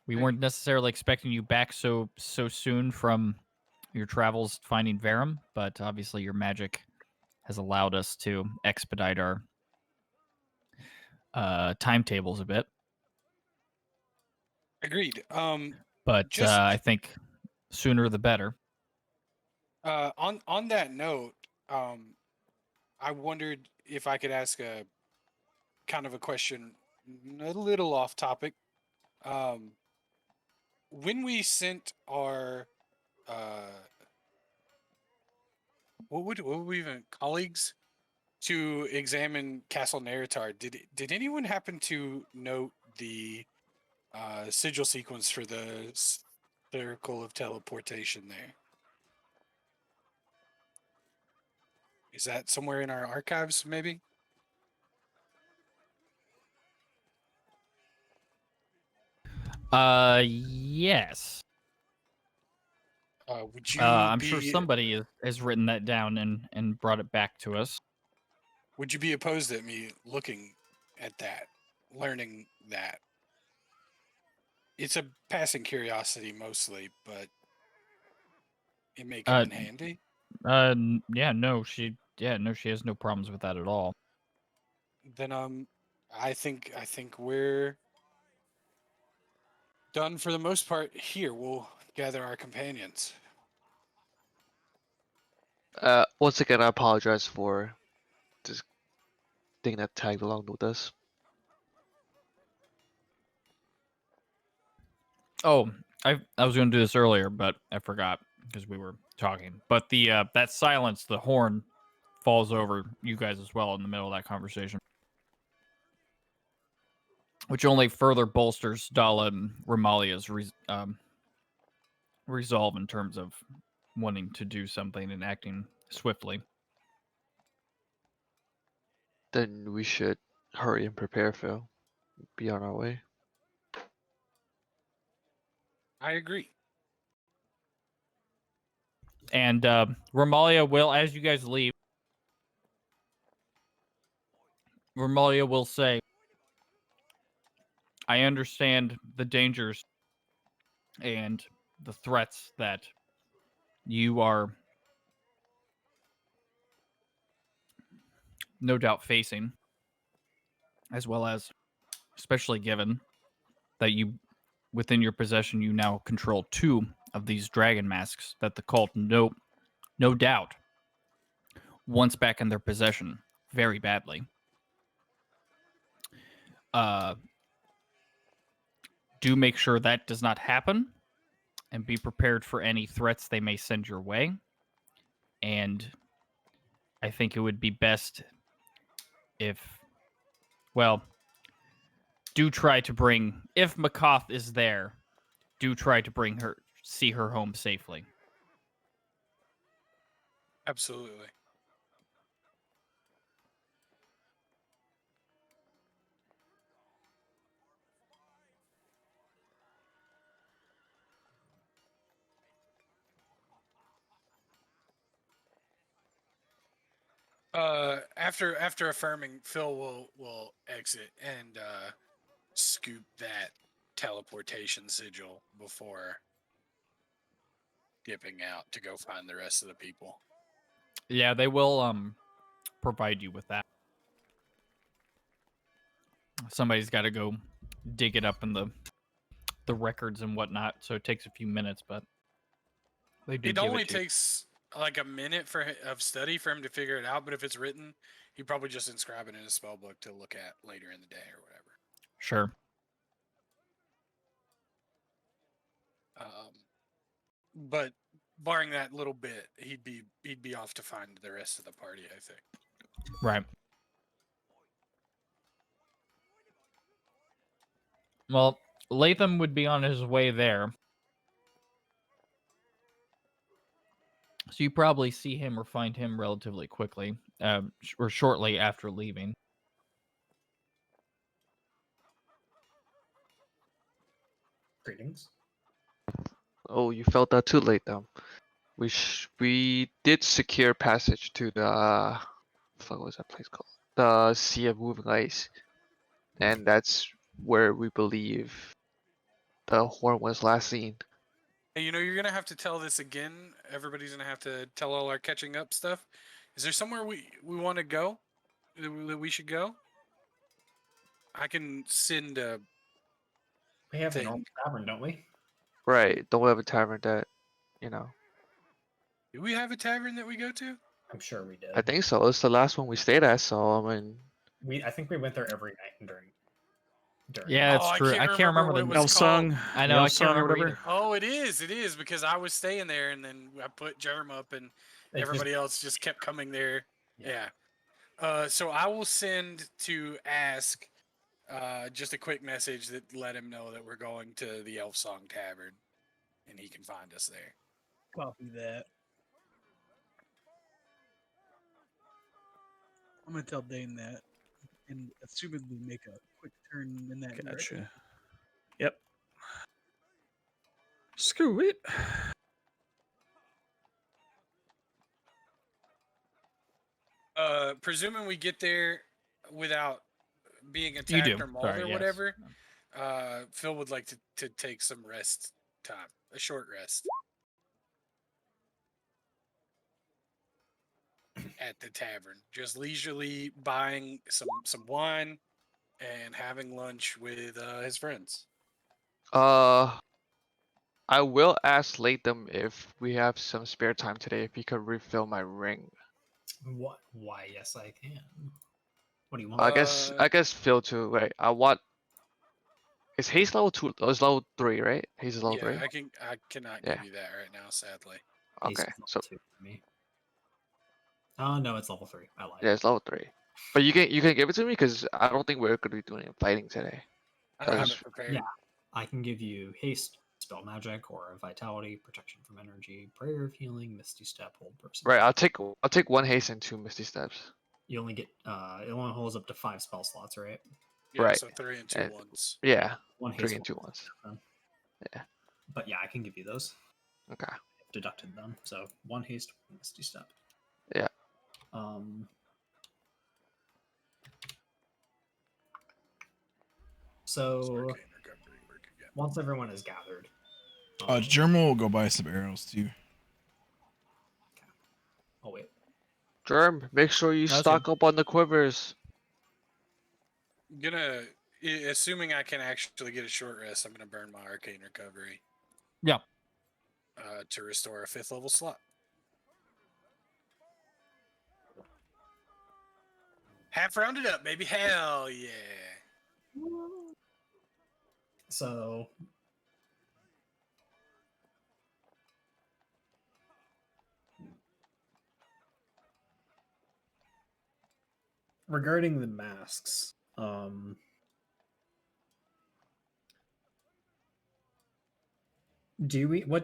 We Okay. weren't necessarily expecting you back so soon from your travels finding Verum, but obviously your magic has allowed us to expedite our timetables a bit. Agreed. But Just I think sooner the better. on that note, I wondered if I could ask a kind of a question, a little off topic. Um, when we sent our what would we even colleagues to examine Castle Neritar, did anyone happen to note the sigil sequence for the circle of teleportation there? Is that somewhere in our archives, maybe? Yes. Would you I'm be sure somebody has written that down and brought it back to us. would you be opposed at me looking at that, learning that? It's a passing curiosity mostly, but it may come Uh, in handy. she has no problems with that at all. Then I think we're done for the most part here. We'll gather our companions. Once again, I apologize for this thing that tagged along with us. Oh, I was going to do this earlier, but I forgot because we were talking. But the that silence, the horn falls over you guys as well in the middle of that conversation, which only further bolsters Dala and Ramalia's resolve in terms of wanting to do something and acting swiftly. Then we should hurry and prepare, Phil. Be on our way. I agree. And Romalia will, as you guys leave, Romalia will say, I understand the dangers and the threats that you are no doubt facing, as well as, especially given that you, within your possession, you now control 2 of these dragon masks that the cult, no doubt, wants back in their possession very badly. Do make sure that does not happen, and be prepared for any threats they may send your way. And I think it would be best if, well, do try to bring, if Makoth is there, do try to see her home safely. Absolutely. After affirming, Phil will exit and scoop that teleportation sigil before dipping out to go find the rest of the people. Yeah, they will provide you with that. Somebody's got to go dig it up in the records and whatnot, so it takes a few minutes, but they do It give only it to you. takes like a minute of study for him to figure it out, but if it's written, he probably just inscribe it in his spell book to look at later in the day or whatever. Sure. But barring that little bit, he'd be off to find the rest of the party, I think. Right. Well, Latham would be on his way there. So you probably see him or find him relatively quickly, or shortly after leaving. Greetings. Oh, you felt that too late, though. We did secure passage to the fuck was that place called? The Sea of Moving Ice, and that's where we believe the horn was last seen. Hey, you're gonna have to tell this again. Everybody's gonna have to tell all our catching up stuff. Is there somewhere we want to go that we should go? I can send a We have an thing. old tavern, don't we? Right? Don't we have a tavern that, you know? Do we have a tavern that we go to? I'm sure we did. I think so. It's the last one we stayed at, so I mean, I think we went there every night during. Yeah, that's Oh, true. I can't remember what it the was called. I know, I can't Sung or remember whatever. either. Oh, it is because I was staying there and then I put Germ up and They just- everybody else just kept coming there. Yeah. Yeah. So I will send to ask just a quick message that let him know that we're going to the Elf Song Tavern and he can find us there. Copy that. I'm gonna tell Dane that, and assumedly make a quick turn in that direction. Gotcha. Yep. Screw it. Presuming we get there without being You attacked do. or mauled Sorry, or yes. whatever, Phil would like to take some rest time, a short rest at the tavern. Just leisurely buying some wine and having lunch with his friends. I will ask Latham if we have some spare time today, if he could refill my ring. What? Why? Yes, I can. What do you want? I guess Phil too. Right? I want. Is Haze level 2? Oh, it's level 3, right? Haze is level Yeah, 3. I cannot Yeah. give you that right now, sadly. Ace Okay, is level so 2 for me. Oh no, it's level 3. I lied. yeah, it's level 3. But you can give it to me because I don't think we're gonna be doing any fighting today. I don't have 'Cause- it prepared. Yeah. I can give you haste, dispel magic, or vitality, protection from energy, prayer of healing, misty step, hold person. Right, I'll take 1 haste and 2 misty steps. You only get it only holds up to 5 spell slots, right? Yeah, Right. so 3 and 2 And- ones. Yeah, 1 3 haste. and 2 1 ones. then. Yeah. But yeah, I can give you those. Okay. I've deducted them. So 1 haste, 1 misty step. Yeah. So Arcane recovery work again. once everyone is gathered, German will go buy some arrows too. oh wait, Germ, make sure you That's stock up on the quivers. Assuming I can actually get a short rest, I'm gonna burn my arcane recovery. Yeah. To restore a 5th level slot. Half rounded up, baby. Hell yeah. so regarding the masks, what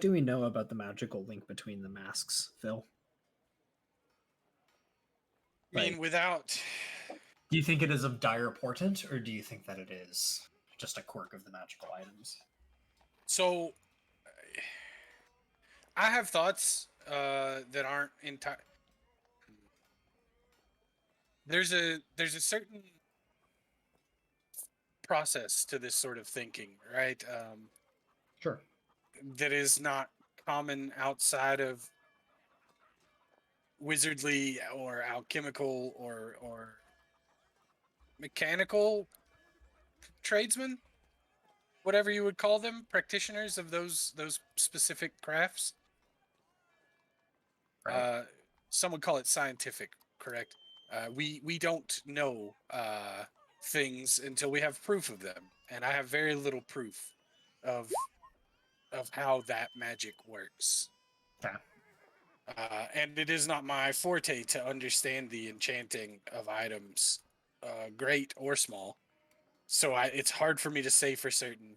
do we know about the magical link between the masks, Phil? I mean, Like, without. do you think it is of dire portent, or do you think that it is just a quirk of the magical items? So, I have thoughts that aren't entire. There's a certain process to this sort of thinking, right? Sure. That is not common outside of wizardly or alchemical or mechanical tradesmen, whatever you would call them, practitioners of those specific crafts. Right. Some would call it scientific, correct? We don't know things until we have proof of them, and I have very little proof of how that magic works. Okay. And it is not my forte to understand the enchanting of items, great or small. So it's hard for me to say for certain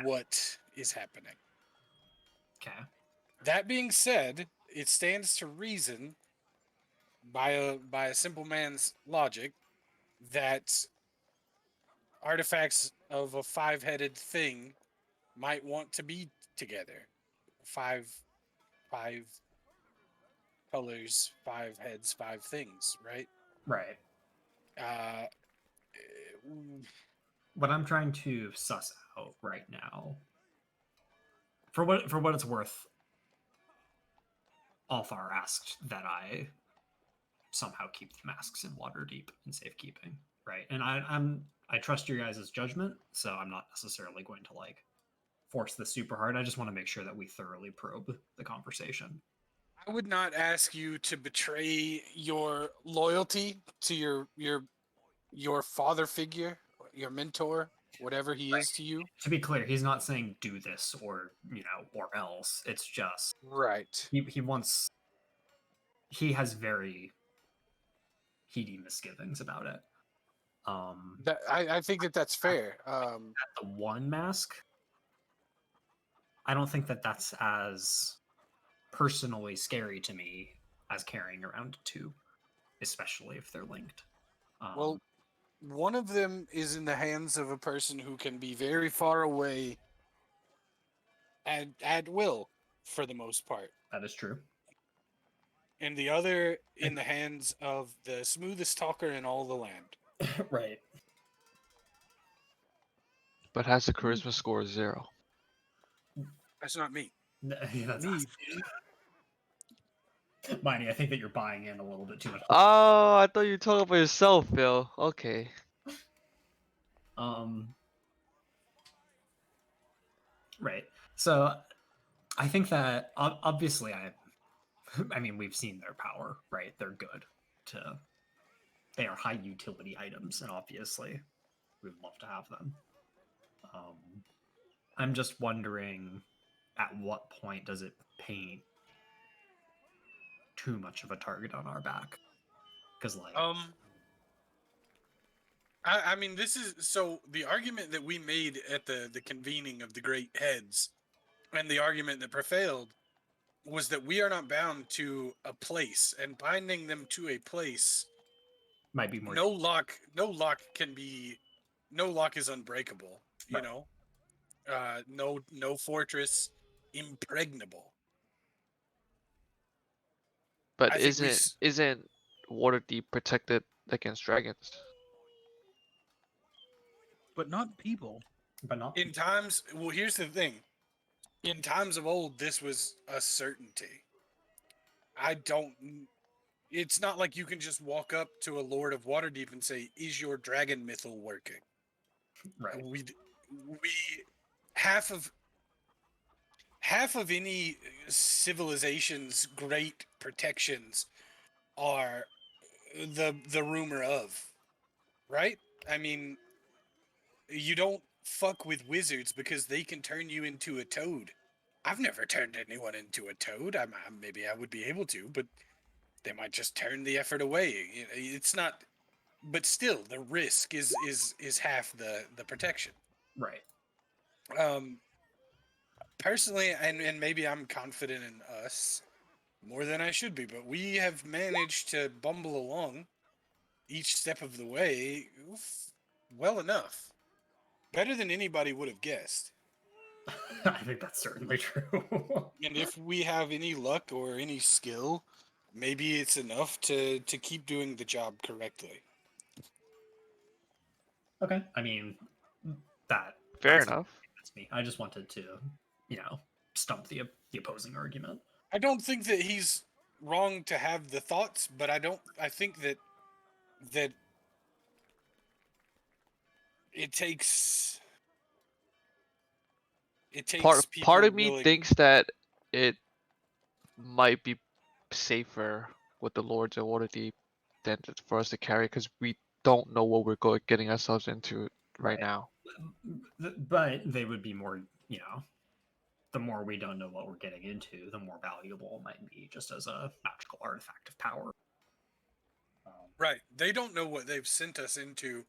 what is happening. Okay. That being said, it stands to reason by a simple man's logic that artifacts of a 5-headed thing might want to be together. Five colors, 5 heads, 5 things, right? Right. Uh, What I'm trying to suss out right now, for what it's worth, Alfar asked that I somehow keep the masks in Waterdeep in safekeeping, right? And I trust your guys' judgment, so I'm not necessarily going to like force this super hard. I just want to make sure that we thoroughly probe the conversation. I would not ask you to betray your loyalty to your father figure, your mentor, whatever he is to you. To be clear, he's not saying do this or or else. It's just Right. he has very heady misgivings about it. I think that's fair. The one mask, I don't think that that's as personally scary to me as carrying around 2, especially if they're linked. Well, one of them is in the hands of a person who can be very far away at will, for the most part. That is true. And the other in the hands of the smoothest talker in all the land. Right. But has a charisma score of 0. That's not me. That's Me. Miney, I think that you're buying in a little bit too much. Oh, I thought you were talking about yourself, Phil. Okay. Right. So I think that obviously I mean, we've seen their power, right? They're good they are high utility items, and obviously we'd love to have them. I'm just wondering at what point does it paint too much of a target on our back? Because I mean, this is so the argument that we made at the convening of the great heads, and the argument that prevailed was that we are not bound to a place, and binding them to a place. Might be more. No lock is unbreakable. You Right. know, no fortress impregnable. But I think we isn't Waterdeep protected against dragons? But not people. But not. in times. Well, here's the thing. In times of old, this was a certainty. I don't. It's not like you can just walk up to a Lord of Waterdeep and say, "Is your dragon mythal working?" Right. We half of any civilization's great protections are the rumor of, right? I mean, you don't fuck with wizards because they can turn you into a toad. I've never turned anyone into a toad. Maybe I would be able to, but they might just turn the effort away. It's not, but still, the risk is half the protection. Right. Personally, and maybe I'm confident in us more than I should be, but we have managed to bumble along each step of the way well enough. Better than anybody would have guessed. I think that's certainly true. And if we have any luck or any skill, maybe it's enough to keep doing the job correctly. Okay. I mean, Fair that's enough. that's me. I just wanted to, stump the opposing argument. I don't think that he's wrong to have the thoughts, but I think that it takes people Part of me willing. thinks that it might be safer with the Lords of Waterdeep than for us to carry, because we don't know what we're getting ourselves into right now. But they would be more, the more we don't know what we're getting into, the more valuable it might be just as a magical artifact of power. Right. They don't know what they've sent us into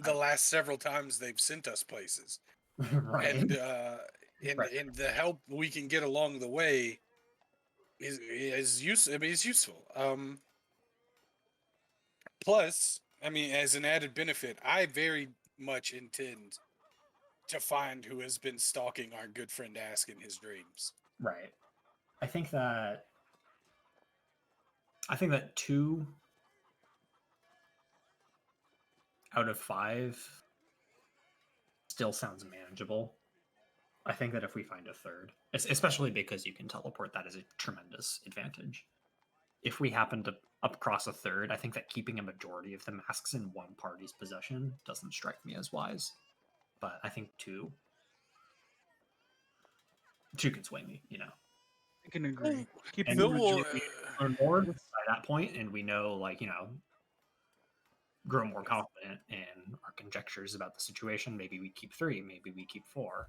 the last several times they've sent us places. Right. And Right. and the help we can get along the way is useful. Plus, I mean, as an added benefit, I very much intend to find who has been stalking our good friend Ask in his dreams. Right. I think that 2 out of 5 still sounds manageable. I think that if we find a third, especially because you can teleport, that is a tremendous advantage. If we happen to up cross a third, I think that keeping a majority of the masks in one party's possession doesn't strike me as wise. But I think 2 can sway me, I can agree. Keeping And the Phil will, majority. Or more by that point, and we know, grow more confident in our conjectures about the situation. Maybe we keep 3, maybe we keep 4.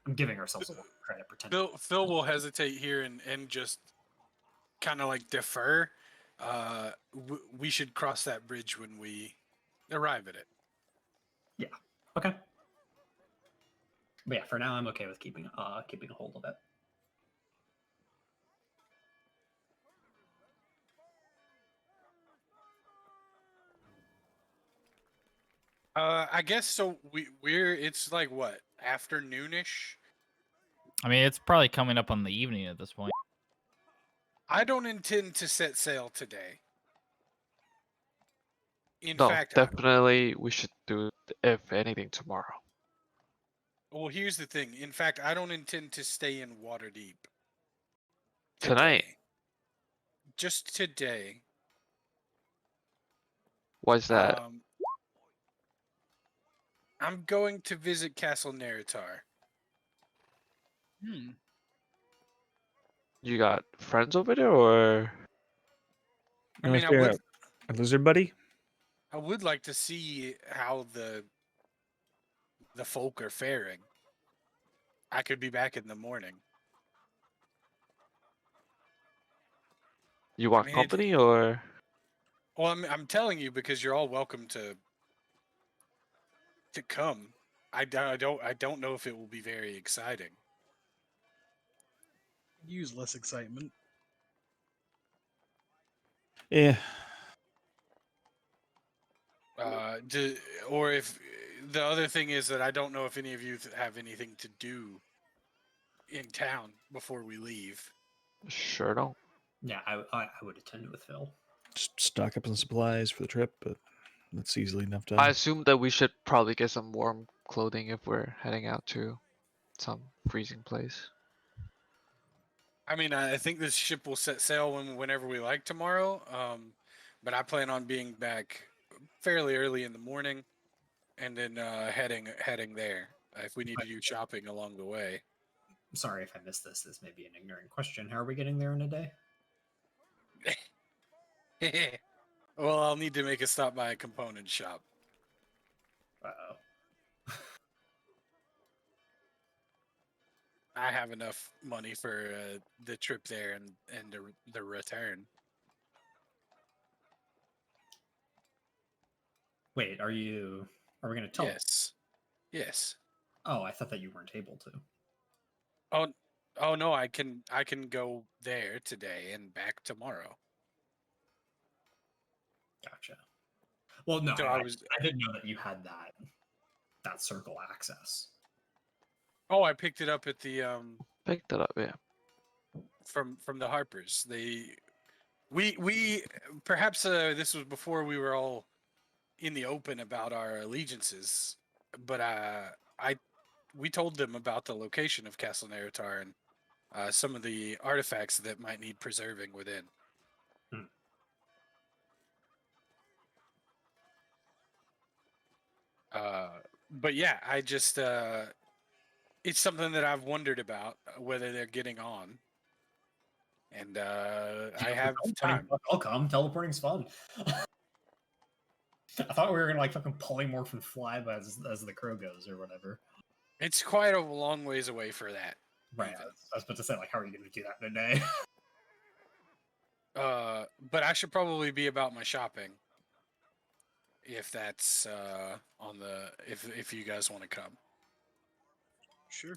I'm giving ourselves a little credit pretending. Phil will hesitate here and just kind of like defer. We should cross that bridge when we arrive at it. Yeah. Okay. But yeah, for now I'm okay with keeping a hold of it. I guess so. It's like what, afternoonish. I mean, it's probably coming up on the evening at this point. I don't intend to set sail today. In No, fact, definitely we should do, if anything, tomorrow. well, here's the thing. In fact, I don't intend to stay in Waterdeep Tonight. today. Just today. Why's that? I'm going to visit Castle Neritar. You got friends over there, or? I mean, a lizard buddy. I would like to see how the folk are faring. I could be back in the morning. You want company, or? Well, I'm telling you because you're all welcome to to come. I don't know if it will be very exciting. Use less excitement. Yeah. Or if the other thing is that I don't know if any of you have anything to do in town before we leave. Sure don't. Yeah, I would attend with Phil. Just stock up on supplies for the trip, but that's easily enough I done. assume that we should probably get some warm clothing if we're heading out to some freezing place. I mean, I think this ship will set sail whenever we like tomorrow. But I plan on being back fairly early in the morning, and then heading there. If we need to do shopping along the way. Sorry if I missed this. This may be an ignorant question. How are we getting there in a day? Well, I'll need to make a stop by a component shop. Uh-oh. I have enough money for the trip there and the return. Wait, are we going to tell? Yes. Oh, I thought that you weren't able to. Oh no, I can go there today and back tomorrow. Gotcha. Well, no, So I didn't know that you had that circle access. Oh, I picked it up at the Picked it up, yeah. from the Harpers. We perhaps this was before we were all in the open about our allegiances, but we told them about the location of Castle Neratar and some of the artifacts that might need preserving within. But yeah, I just it's something that I've wondered about whether they're getting on, and I have time. I'll come. Teleporting's fun. I thought we were gonna like fucking polymorph and fly as the crow goes or whatever. It's quite a long ways away for that. Right. I was about to say, like, how are you gonna do that in a day? But I should probably be about my shopping. If that's if you guys want to come. Sure.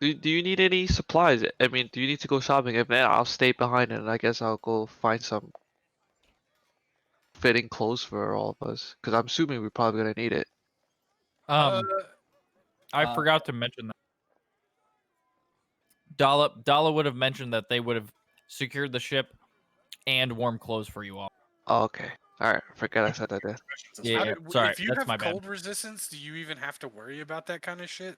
Do you need any supplies? I mean, do you need to go shopping? If not, I'll stay behind and I guess I'll go find some fitting clothes for all of us. Because I'm assuming we're probably gonna need it. I forgot to mention that. Dala would have mentioned that they would have secured the ship and warm clothes for you all. Oh, okay. Alright, forget I said that then. Yeah, sorry, if you that's have my bad. cold resistance, do you even have to worry about that kind of shit?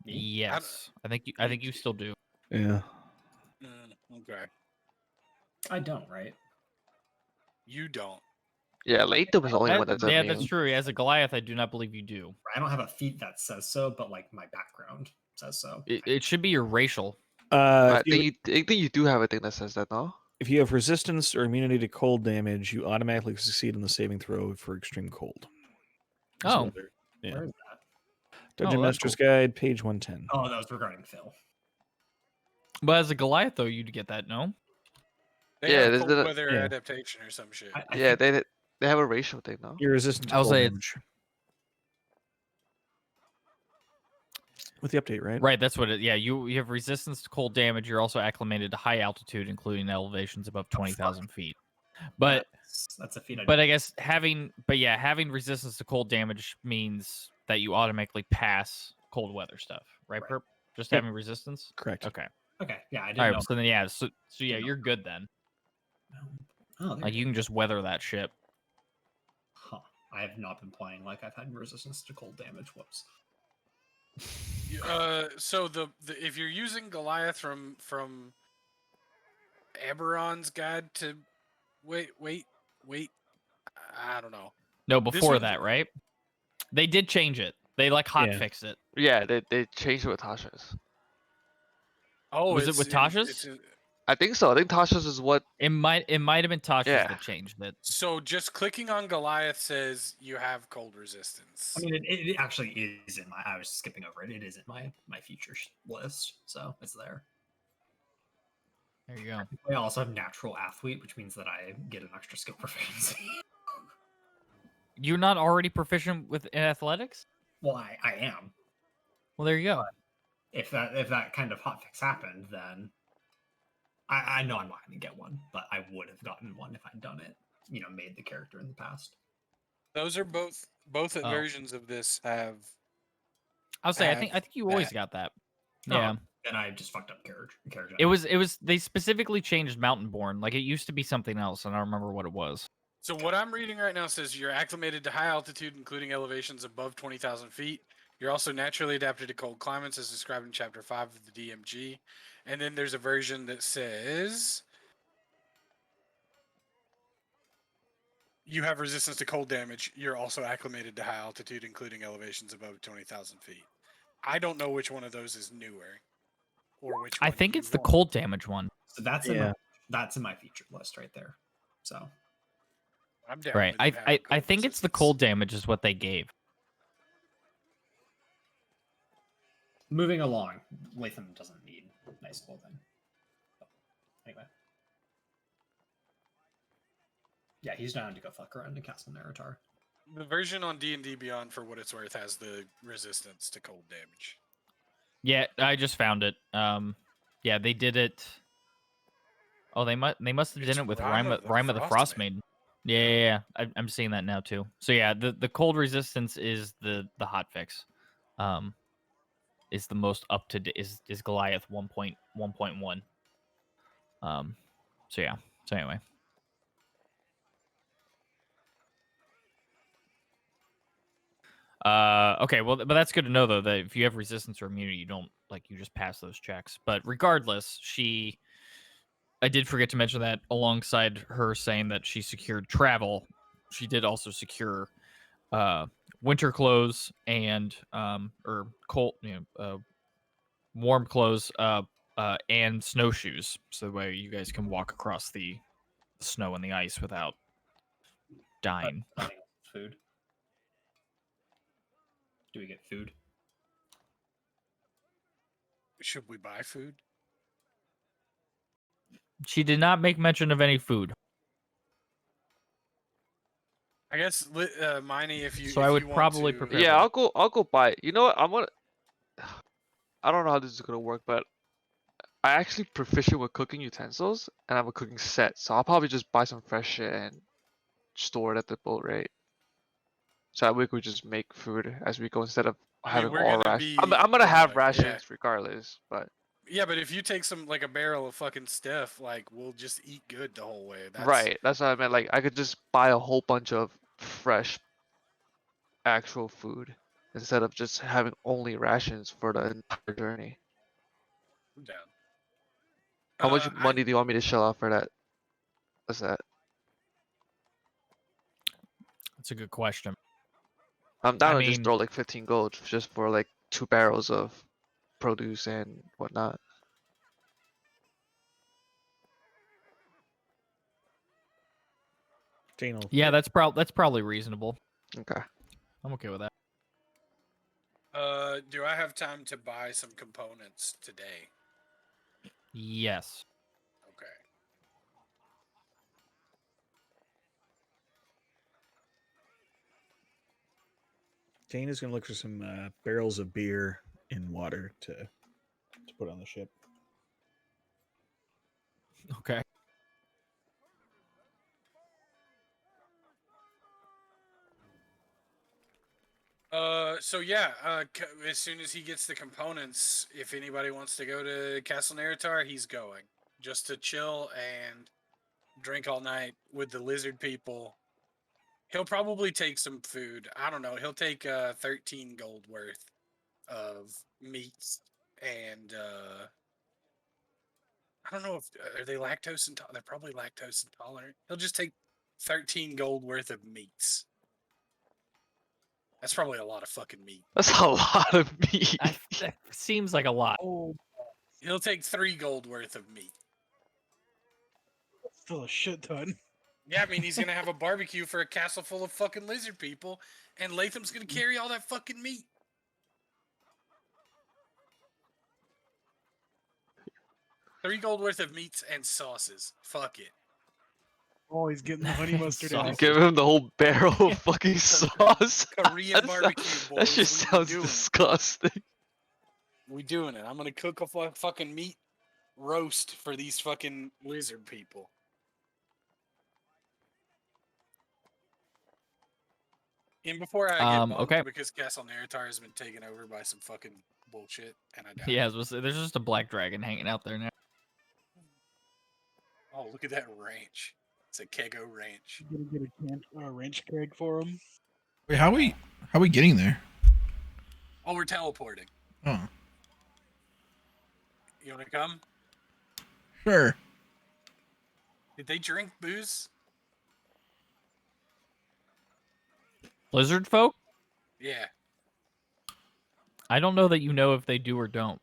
Yes, I think you still do. Yeah. Okay. I don't, right? You don't. Yeah, Latham was the only one that's Yeah, immune. that's true. As a Goliath, I do not believe you do. I don't have a feat that says so, but like my background says so. It should be your racial. I think you do have a thing that says that, no? If you have resistance or immunity to cold damage, you automatically succeed in the saving throw for extreme cold. Oh. Yeah. Where is that? Dungeon that's Master's Guide, page 110. Oh, that was regarding Phil. But as a Goliath, though, you'd get that, no? They Yeah, have there's cold a- weather yeah. adaptation or some shit. Yeah, they have a racial thing, no? You're resistant to I'll cold say damage. With the update, right? Right, that's what it. Yeah, you have resistance to cold damage. You're also acclimated to high altitude, including elevations above 20,000 feet. But that's a feat. I guess having resistance to cold damage means that you automatically pass cold weather stuff, right? Right. Just Yep. having resistance. Correct. Okay. Okay, yeah, I didn't All right. know. So then, yeah. So yeah, you're good then. Oh, Like you can just weather that ship. Huh. I have not been playing like I've had resistance to cold damage. Whoops. So the if you're using Goliath from Eberron's guide to wait, I don't know. No, This before one- that, right? They did change it. They like hot fixed it. Yeah, they changed it with Tasha's. Oh, Was it with Tasha's? I think so. I think Tasha's is what. It might have been Tasha's Yeah. that changed it. So just clicking on Goliath says you have cold resistance. I mean, it actually is in my. I was skipping over it. It is in my feature list, so it's there. There you go. I also have natural athlete, which means that I get an extra skill proficiency. You're not already proficient with athletics? Well, I am. Well, there you go. If that kind of hotfix happened, then I know I'm not going to get one, but I would have gotten one if I'd done it. Made the character in the past. Those are both Oh. versions of this have. I'll say I think you always that. got that. Oh, Yeah. and I just fucked up character. It was they specifically changed Mountain Born. Like it used to be something else, and I don't remember what it was. So what I'm reading right now says you're acclimated to high altitude, including elevations above 20,000 feet. You're also naturally adapted to cold climates, as described in Chapter 5 of the DMG. And then there's a version that says you have resistance to cold damage. You're also acclimated to high altitude, including elevations above 20,000 feet. I don't know which one of those is newer, or which one I think you it's the want. cold damage one. So that's in my featured list right there. So I'm down Right. with you having I cold think it's the resistance. cold damage is what they gave. moving along, Latham doesn't need nice clothing. Anyway. Yeah, he's down to go fuck around in Castle Naratar. The version on D&D Beyond, for what it's worth, has the resistance to cold damage. Yeah, I just found it. Yeah, they did it. Oh, they must have It's done it with Rime of the Rime of the Frost Frostmaiden. Yeah. I'm seeing that now too. So yeah, the cold resistance is the hotfix. Is the most up to is Goliath 1.1.1. So yeah. So anyway. Okay, well, but that's good to know though that if you have resistance or immunity, you don't you just pass those checks. But regardless, I did forget to mention that alongside her saying that she secured travel, she did also secure winter clothes and or cold, warm clothes and snowshoes, so that way you guys can walk across the snow and the ice without dying. Food. Do we get food? Should we buy food? She did not make mention of any food. I guess, Miney, if you So if I would you want probably to, prepare- Yeah, I'll go buy it. You know what? I don't know how this is gonna work, but I actually proficient with cooking utensils and I have a cooking set, so I'll probably just buy some fresh shit and store it at the boat, right? So that way we could just make food as we go instead of I mean, having we're all gonna rations. be, I'm gonna have yeah. rations regardless, but Yeah, but if you take some a barrel of fucking stuff, we'll just eat good the whole way. right, that's what I meant. Like I could just buy a whole bunch of fresh actual food instead of just having only rations for the entire journey. I'm down. How much money do you want me to shell out for that? What's that? That's a good question. I'm down I to just mean- throw like 15 gold just for 2 barrels of produce and whatnot. Yeah, that's probably reasonable. Okay. I'm okay with that. Do I have time to buy some components today? Yes. Okay. Dana's gonna look for some barrels of beer in water to put on the ship. Okay. So yeah, as soon as he gets the components, if anybody wants to go to Castle Naratar, he's going just to chill and drink all night with the lizard people. He'll probably take some food. I don't know. He'll take 13 gold worth of meats and I don't know if are they lactose intolerant. They're probably lactose intolerant. He'll just take 13 gold worth of meats. That's probably a lot of fucking meat. That's a lot of meat. That seems like a lot. Oh, He'll take 3 gold worth of meat. still a shit ton. Yeah, I mean, he's gonna have a barbecue for a castle full of fucking lizard people, and Latham's gonna carry all that fucking meat. $3 gold worth of meats and sauces. Fuck it. Oh, he's getting the honey mustard Sauce. out. Give him the whole barrel of fucking sauce. Korean That barbecue, sounds- boys. That shit We sounds doing it. disgusting. We doing it. I'm gonna cook a fucking meat roast for these fucking lizard people. And before I get bumped, Okay. because Castle Neritar has been taken over by some fucking bullshit, and I died. Yeah, there's just a black dragon hanging out there now. Oh, look at that ranch. It's a Kego ranch. Gonna get a ranch keg for him. Wait, how we getting there? Oh, we're teleporting. Oh, You wanna come? sure. Did they drink booze? Lizard folk? Yeah. I don't know that you know if they do or don't.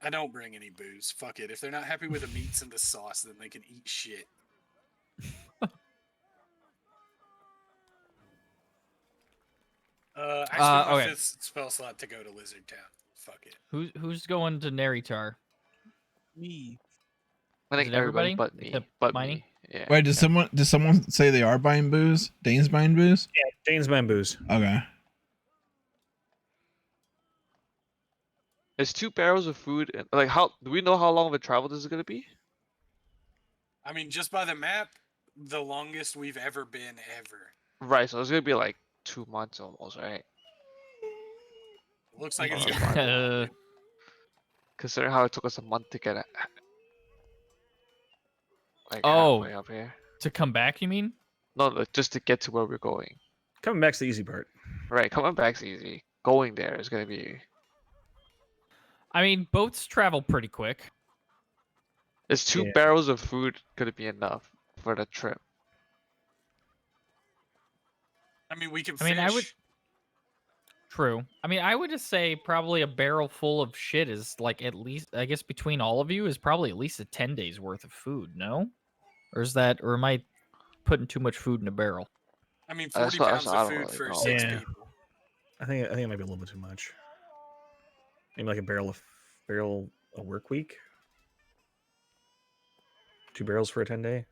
I don't bring any booze. Fuck it. If they're not happy with the meats and the sauce, then they can eat shit. I spent my okay. 5th spell slot to go to Lizard Town. Fuck it. Who's going to Neritar? Me. I think it everybody everybody? but me. Except But Miney? me. Yeah. Wait, did someone say they are buying booze? Dane's buying booze? Yeah, Dane's bamboos. Okay. It's 2 barrels of food. And, like, how do we know how long of a travel this is gonna be? I mean, just by the map, the longest we've ever been ever. Right. So it's gonna be like 2 months almost, right? Looks like it's Oh, gonna be a while, Uh, dude. Considering how it took us a month to get it, like Oh. halfway up here. to come back, you mean? No, just to get to where we're going. Coming back's the easy part. Right. Coming back's easy. Going there is gonna be. I mean, boats travel pretty quick. Is 2 Yeah. barrels of food gonna be enough for the trip? I mean, we can I mean, I would- fish. True. I mean, I would just say probably a barrel full of shit is like at least, I guess between all of you is probably at least a 10 days worth of food, no? Or am I putting too much food in a barrel? I mean, That's 40 what- pounds that's what I of don't food really for know. 6 Yeah. people. I think it might be a little bit too much. Maybe like a barrel a work week. 2 barrels for a 10-day.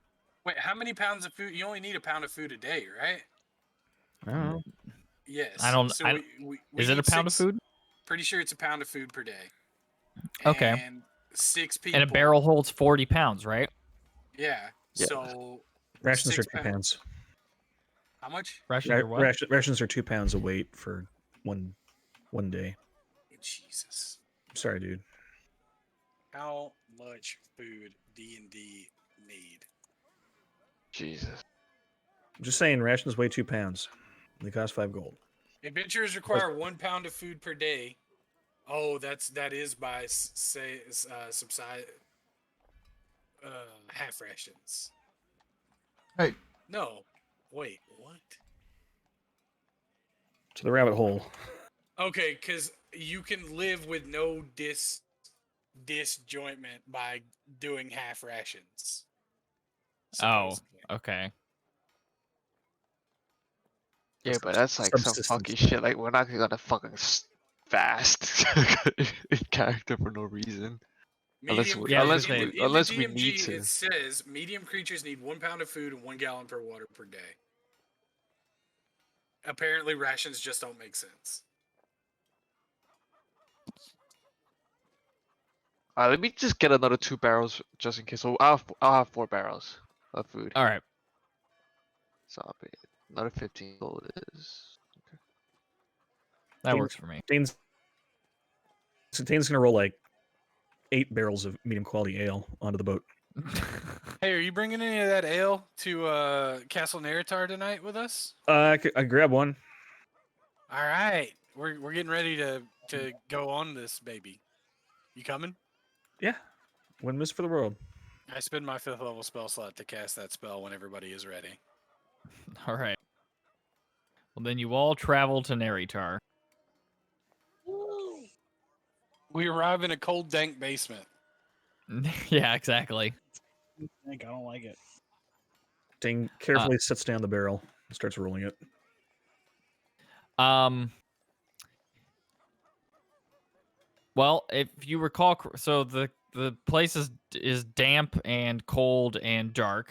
Wait, how many pounds of food? You only need a pound of food a day, right? I don't know. Yes. I don't- So I- we Is it a need pound of 6 food? Pretty sure it's a pound of food per day. Okay. And 6 people. And a barrel holds 40 pounds, right? Yeah. Yeah. So Rations are 6 2 pounds. how much? Rations are what? Rations are 2 pounds of weight for one day. Jesus. Sorry, dude. How much food D&D need? Jesus. I'm just saying, rations weigh 2 pounds. They cost 5 gold. Adventurers require 1 pound of food per day. Oh, that is by subside half rations. Hey. No. Wait, what? To the rabbit hole. Okay, because you can live with no disjointment by doing half rations. Oh, supposedly. okay. Yeah, but that's like some Subsistence. funky shit. Like we're not gonna fucking fast in character for no reason. Unless Medium, we- Yeah, I was unless gonna we- say- in unless the we DMG, need to. it says medium creatures need 1 pound of food and 1 gallon per water per day. Apparently, rations just don't make sense. Let me just get another 2 barrels just in case. So I'll have 4 barrels of food. All right. So I'll pay another 15 gold is. That Dane- works for me. Dane's gonna roll like 8 barrels of medium quality ale onto the boat. Hey, are you bringing any of that ale to Castle Neritar tonight with us? I grab one. All right, we're getting ready to go on this baby. You coming? Yeah. Wouldn't miss for the world. I spend my 5th level spell slot to cast that spell when everybody is ready. All right. Well, then you all travel to Neritar. We arrive in a cold, dank basement. Yeah, exactly. I don't like it. Dane carefully sets down the barrel and starts rolling it. Well, if you recall, so the place is damp and cold and dark.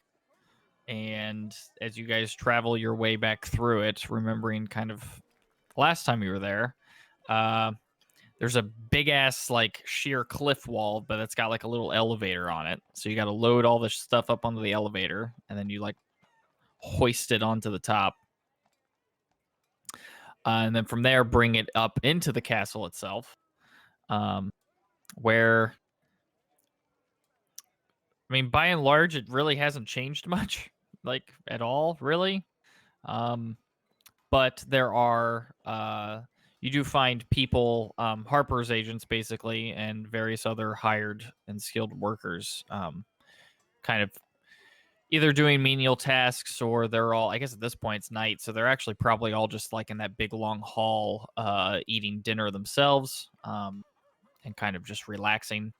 and as you guys travel your way back through it, remembering kind of last time you were there, there's a big ass like sheer cliff wall, but it's got like a little elevator on it. So you got to load all this stuff up onto the elevator, and then you like hoist it onto the top. And then from there, bring it up into the castle itself, where, I mean, by and large, it really hasn't changed much, like at all, really. But there are, you do find people, Harper's agents basically, and various other hired and skilled workers, kind of either doing menial tasks, or they're all, I guess at this point it's night, so they're actually probably all just like in that big long hall, eating dinner themselves, and kind of just relaxing.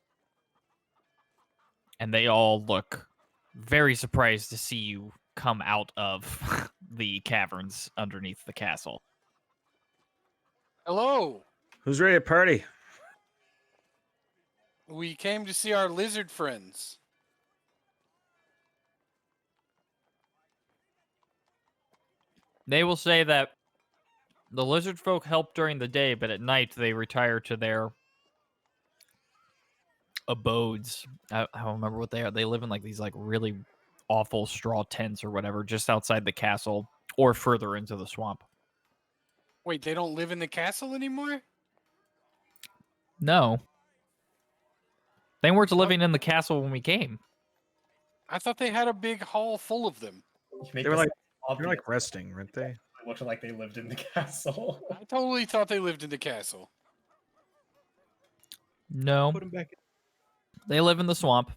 And they all look very surprised to see you come out of the caverns underneath the castle. Hello. Who's ready to party? We came to see our lizard friends. They will say that the lizard folk help during the day, but at night they retire to their abodes. I don't remember what they are. They live in like these like really awful straw tents or whatever, just outside the castle or further into the swamp. Wait, they don't live in the castle anymore? No. They weren't living in the castle when we came. I thought they had a big hall full of them. You make They were this like obvious. they're like resting, weren't they? It looked like they lived in the castle. I totally thought they lived in the castle. No. Put them back. They live in the swamp,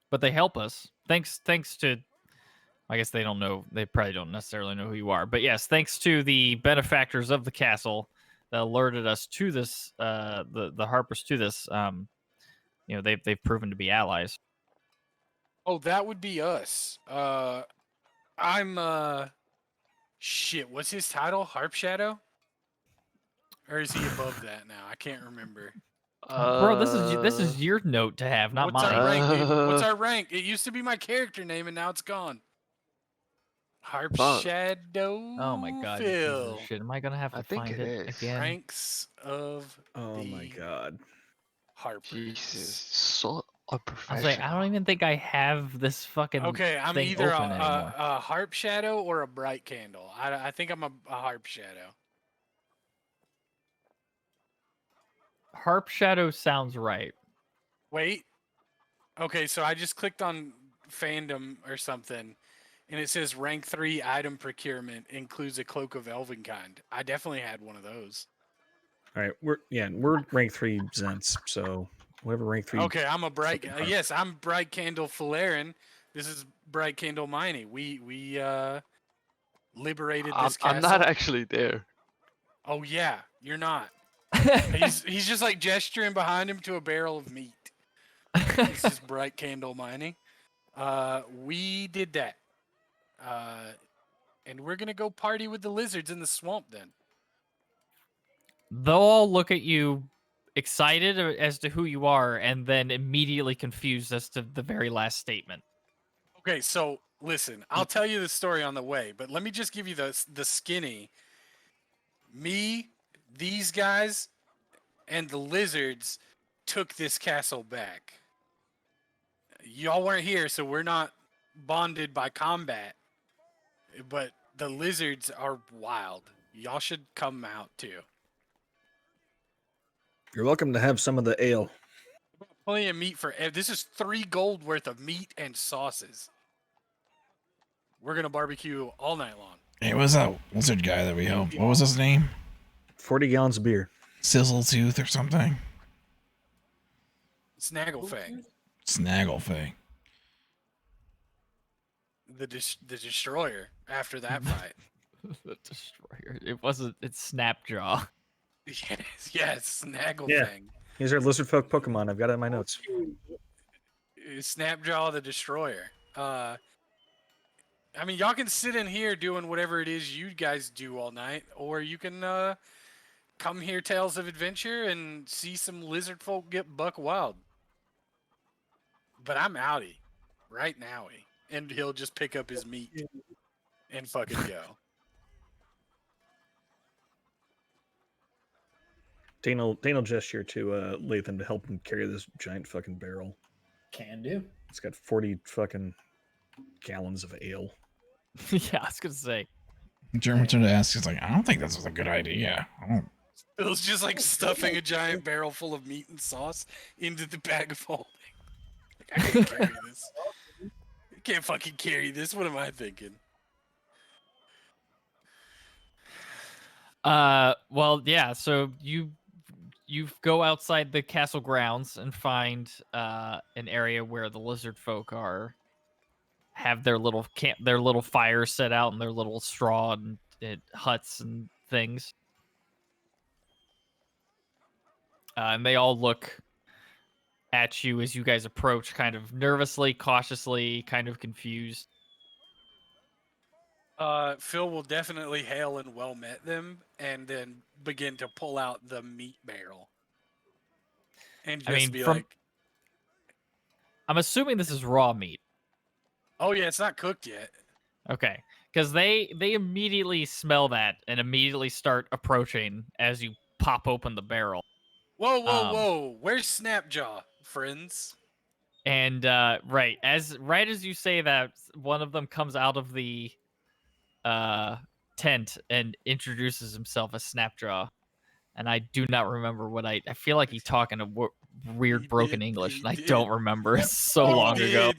but they help us. Thanks to, I guess they don't know. They probably don't necessarily know who you are. But yes, thanks to the benefactors of the castle that alerted us to this, the Harpers to this. You know, they've proven to be allies. Oh, that would be us. I'm shit, what's his title? Harp Shadow? Or is he above that now? I can't remember. Bro, this is your note to have, not What's mine. our rank, dude? What's our rank? It used to be my character name and now it's gone. Harp Fuck. Shadow. Oh my god, you piece Phil. of shit. Am I gonna have to I think find it it is. again? Ranks of Oh the my god. Harpers. Jesus, so I was unprofessional. like, I don't even think I have this fucking Okay, I'm thing either open anymore. a Harp Shadow or a Bright Candle. I think I'm a Harp Shadow. Harp Shadow sounds right. Wait. Okay, so I just clicked on fandom or something, and it says rank 3 item procurement includes a cloak of Elvenkind. I definitely had one of those. All right, we're rank 3 Zents, so whatever rank 3. Okay, I'm a bright. fucking Harp. Yes, I'm Bright Candle Falarin. This is Bright Candle Miney. We liberated this castle. I'm not actually there. Oh yeah, you're not. He's just like gesturing behind him to a barrel of meat. It's just Bright Candle Mining. We did that. And we're gonna go party with the lizards in the swamp then. They'll all look at you excited as to who you are, and then immediately confused as to the very last statement. Okay, so listen, I'll tell you the story on the way, but let me just give you the skinny. Me, these guys, and the lizards took this castle back. Y'all weren't here, so we're not bonded by combat. But the lizards are wild. Y'all should come out too. You're welcome to have some of the ale. Plenty of meat for this is 3 gold worth of meat and sauces. We're gonna barbecue all night long. Hey, what's that lizard guy that we helped? What was his name? 40 gallons of beer. Sizzletooth or something? Snagglefang, Snagglefang. the destroyer. After that fight, The destroyer. It wasn't. It's Snapjaw. yes, Snagglefang. Yeah. These are lizard folk Pokemon. I've got it in my notes. Snapjaw the destroyer. I mean, y'all can sit in here doing whatever it is you guys do all night, or you can come hear tales of adventure and see some lizard folk get buck wild. But I'm outie, right nowy. and he'll just pick up his meat and fucking go. Dane will gesture to Lathan to help him carry this giant fucking barrel. Can do. It's got 40 fucking gallons of ale. Yeah, I was gonna say. Jeremy turned to ask, he's like, I don't think this is a good idea. It was just like stuffing a giant barrel full of meat and sauce into the bag of holding. Like, I can't carry this. I can't fucking carry this. What am I thinking? Well, yeah. So you go outside the castle grounds and find an area where the lizard folk have their little fires set out and their little straw and huts and things. And they all look at you as you guys approach, kind of nervously, cautiously, kind of confused. Phil will definitely hail and well met them, and then begin to pull out the meat barrel, and just be like, I'm assuming this is raw meat. "Oh yeah, it's not cooked yet." Okay, because they immediately smell that and immediately start approaching as you pop open the barrel. Whoa, whoa, whoa! Where's Snapjaw, friends? And right as you say that, one of them comes out of the tent and introduces himself as Snapjaw. And I do not remember what I feel like he talking a weird broken English, and I don't remember. It's so long ago.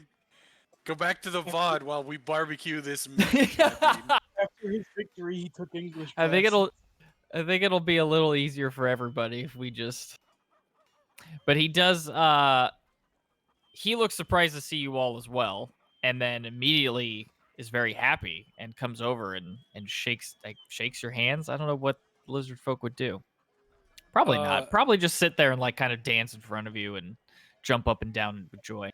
Go back to the VOD while we barbecue this meat. After his victory, he took English. I think it'll be a little easier for everybody if we just. But he does. He looks surprised to see you all as well, and then immediately is very happy and comes over and shakes your hands. I don't know what lizard folk would do. Probably not. Probably just sit there and like kind of dance in front of you and jump up and down with joy.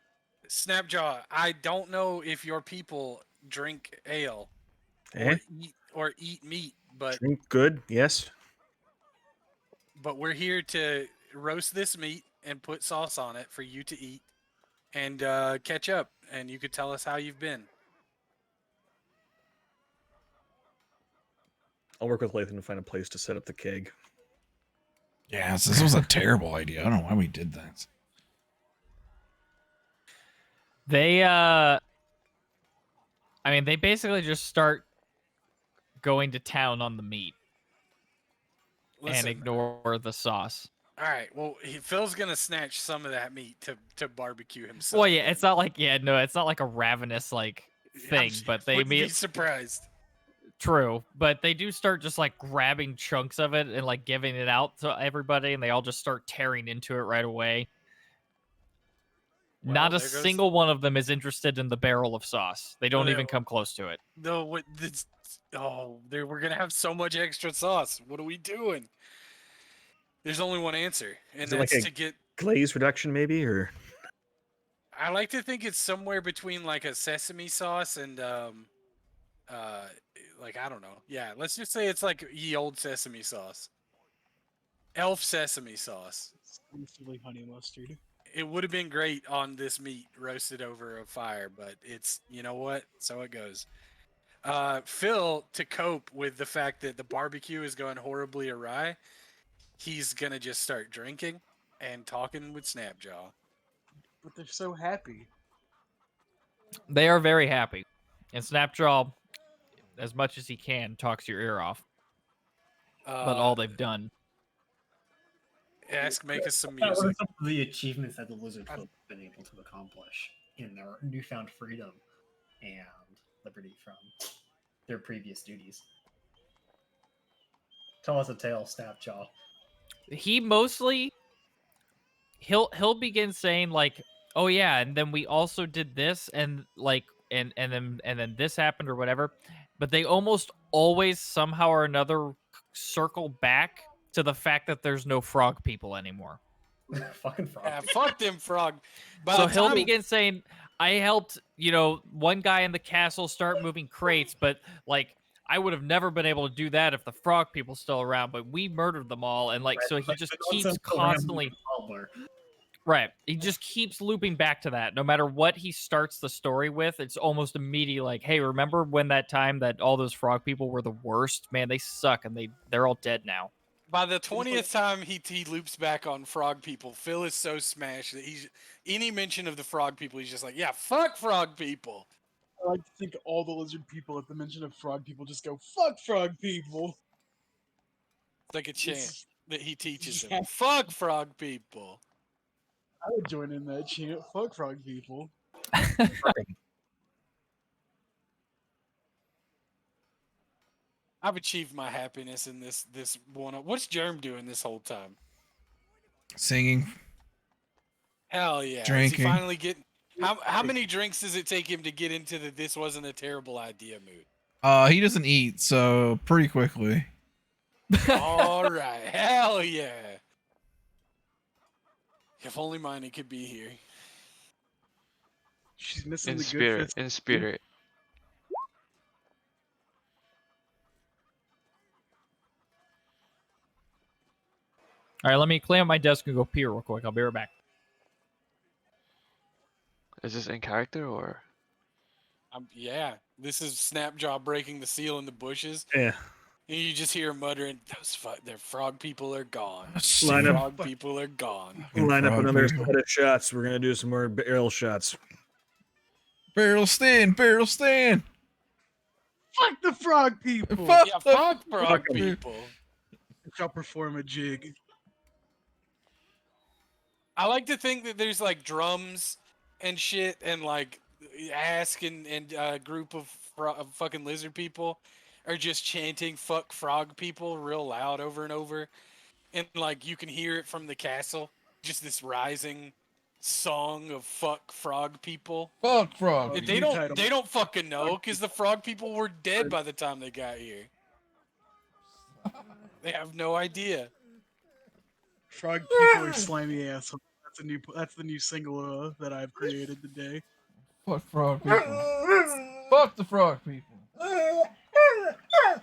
Snapjaw, I don't know if your people drink ale or eat meat, but Drink good, yes. But we're here to roast this meat and put sauce on it for you to eat and catch up, and you could tell us how you've been. I'll work with Lathan to find a place to set up the keg. Yes, this was a terrible idea. I don't know why we did that. They they basically just start going to town on the meat. Listen, and ignore the sauce. All right, well, Phil's gonna snatch some of that meat to barbecue himself. Well, yeah, it's not like it's not like a ravenous thing, but they wouldn't be surprised. True, but they do start just like grabbing chunks of it and like giving it out to everybody, and they all just start tearing into it right away. Well, Not a single one of them is interested in the barrel of sauce. They don't even come close to it. No, we're gonna have so much extra sauce. What are we doing? There's only one answer, and that's like to get glaze reduction, maybe, or I like to think it's somewhere between like a sesame sauce and like I don't know. Yeah, let's just say it's like ye old sesame sauce. Elf sesame sauce. Exclusively honey mustard. It would have been great on this meat roasted over a fire, but it's, you know what? So it goes. Phil, to cope with the fact that the barbecue is going horribly awry, he's going to just start drinking and talking with Snapjaw. But they're so happy. They are very happy. And Snapjaw, as much as he can, talks your ear off. But all they've done. Make us some What are music. some of the achievements that the lizard folk have been able to accomplish in their newfound freedom and liberty from their previous duties? Tell us a tale, Snapjaw. He mostly he'll begin saying like, "Oh yeah, and then we also did this and like and then this happened or whatever." But they almost always somehow or another circle back to the fact that there's no frog people anymore. Fucking frog. Yeah, fuck them frog. So he'll begin saying, I helped, one guy in the castle start moving crates, but like I would have never been able to do that if the frog people still around, but we murdered them all. And so he just keeps constantly Right. He just keeps looping back to that. No matter what he starts the story with, it's almost immediately like, hey, remember when that time that all those frog people were the worst? Man, they suck and they're all dead now. By the 20th time he loops back on frog people, Phil is so smashed that he's any mention of the frog people, he's just like, yeah, fuck frog people. I like to think all the lizard people at the mention of frog people just go, fuck frog people. It's like a chant that he teaches them. Yeah. Fuck frog people. I would join in that chant. Fuck frog people. I've achieved my happiness in this one. What's Germ doing this whole time? Singing. Hell yeah. Is Drinking. he finally getting how many drinks does it take him to get into the this wasn't a terrible idea mood? He doesn't eat, so pretty quickly. All right. Hell yeah. If only Miney could be here. She's missing In the spirit, good fist. in spirit. All right, let me clean up my desk and go pee real quick. I'll be right back. Is this in character or? Yeah. This is Snapjaw breaking the seal in the bushes. Yeah. And you just hear him muttering, their frog people are gone. Line up. Frog people are gone. Line up frog another people. set of shots. We're gonna do some more barrel shots. Barrel stand, barrel stand. Fuck the frog people. Fuck Yeah, the fuck frog Fuck 'em. people. Shall perform a jig. I like to think that there's like drums and shit and like Ask and a group of fucking lizard people are just chanting fuck frog people real loud over and over. And like you can hear it from the castle. Just this rising song of fuck frog people. Fuck frog. Oh, And people. they don't fucking know because the frog people were dead by the time they got here. They have no idea. Frog people are slimy assholes. That's the new single that I've created today. Fuck frog people. Fuck the frog people.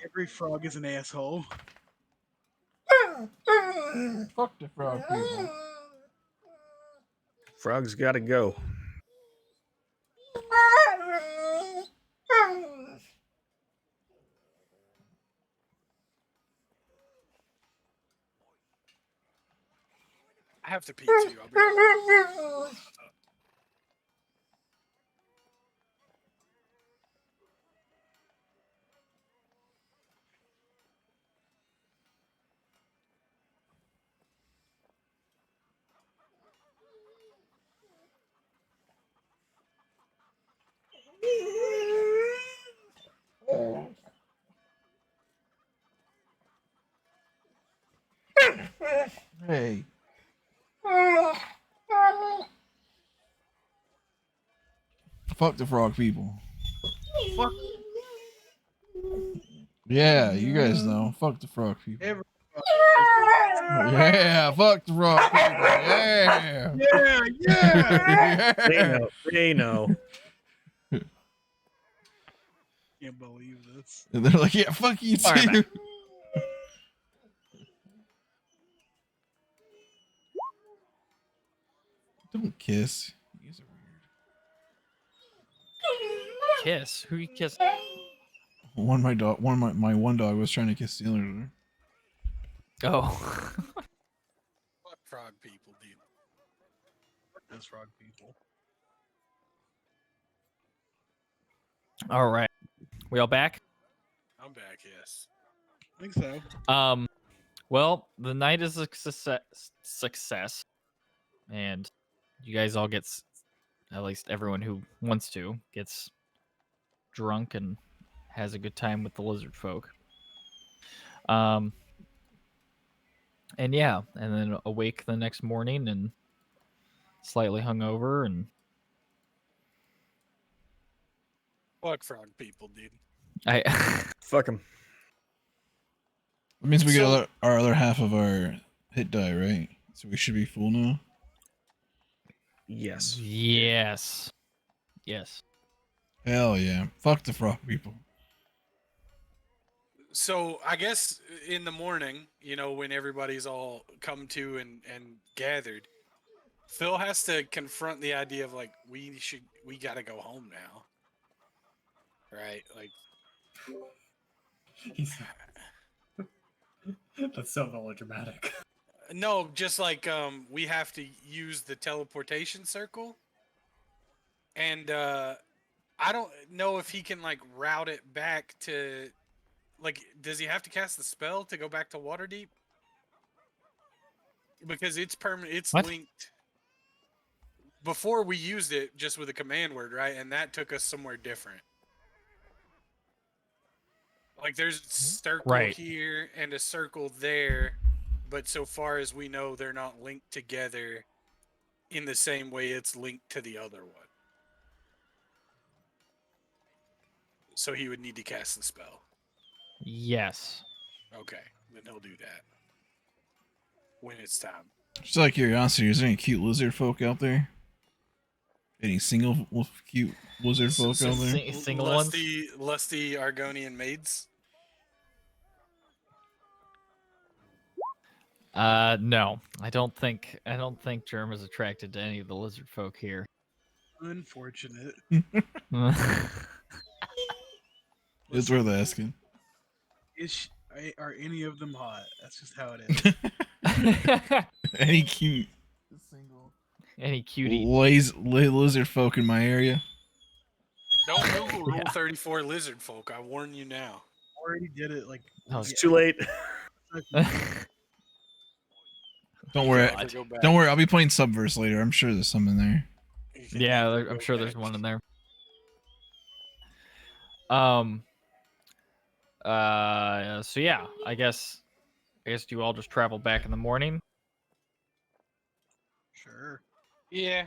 Every frog is an asshole. Fuck the frog people. Frogs gotta go. I have to pee too. I'll be right back. Hey. Fuck the frog people. Fuck Yeah, you guys know. Fuck the frog people. every Yeah, fuck the frog people. Yeah. Yeah, yeah. They know. They know. Can't believe this. And they're like, yeah, fuck you All right, too. Don't kiss. You guys are weird. Kiss? Who you kiss? One of my one dog was trying to kiss the other. Oh. Fuck frog people, dude. Fuck those frog people. All right. We all back? I'm back, yes. I think so. Well, the night is a success. And you guys all at least everyone who wants to, gets drunk and has a good time with the lizard folk. And yeah, and then awake the next morning and slightly hungover and Fuck frog people, dude. I Fuck them. It means we So- get our other half of our hit die, right? So we should be full now. Yes. yes. Hell yeah. Fuck the frog people. So I guess in the morning, when everybody's all come to and gathered, Phil has to confront the idea of like we gotta go home now, right? Like He's that's so melodramatic. no, just like we have to use the teleportation circle, and I don't know if he can like route it back to like. Does he have to cast the spell to go back to Waterdeep? Because it's permanent. It's What? linked. Before we used it just with a command word, right? And that took us somewhere different. Like there's a circle Right. here and a circle there, but so far as we know, they're not linked together in the same way it's linked to the other one. So he would need to cast the spell. Yes. Okay, then he'll do that when it's time. Just out of curiosity, is there any cute lizard folk out there? Any single cute lizard folk out there? Single ones? Lusty Argonian maids. No, I don't think Germ is attracted to any of the lizard folk here. Unfortunate. It's worth asking. Are any of them hot? That's just how it is. Any cute Any cutie? lizard folk in my area? Don't Google Rule Yeah. 34 lizard folk. I warn you now. Already did it. Like Oh, It's too late. Don't You worry. can never go back. Don't worry. I'll be playing Subverse later. I'm sure there's some in there. You can Yeah, never I'm go sure there's back. one in there. So yeah, I guess you all just travel back in the morning. sure. Yeah,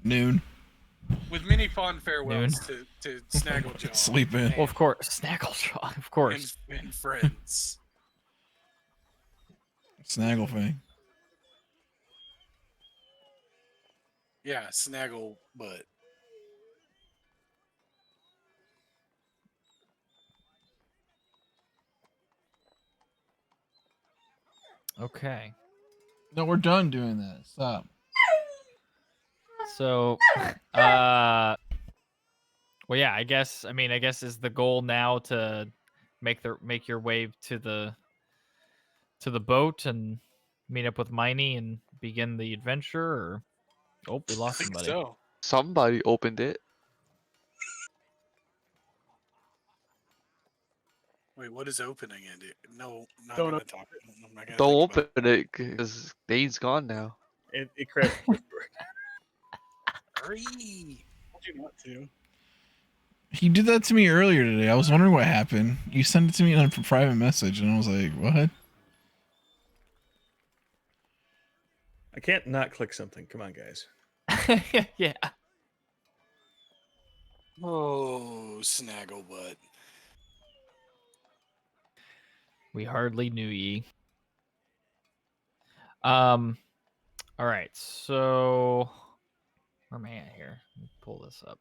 Noon. with many fond farewells to Snagglejaw. Sleep in. Well, of course, Snagglejaw, of course. And friends. Snagglefang. Yeah, Snaggle butt. Okay. No, we're done doing that. Stop. So, well, yeah, I guess is the goal now to make your way to the boat and meet up with Miney and begin the adventure, or oh, we I lost think somebody. so. Somebody opened it. Wait, what is opening it? No, not Don't gonna talk. I'm not gonna Don't think about open it because Dane's gone now. It crashed. Hurry! Told you not to. He did that to me earlier today. I was wondering what happened. You sent it to me on a private message, and I was like, "What?" I can't not click something. Come on, guys. Yeah. Oh, Snaggle butt. We hardly knew ye. All right, so where am I at here? Let me pull this up.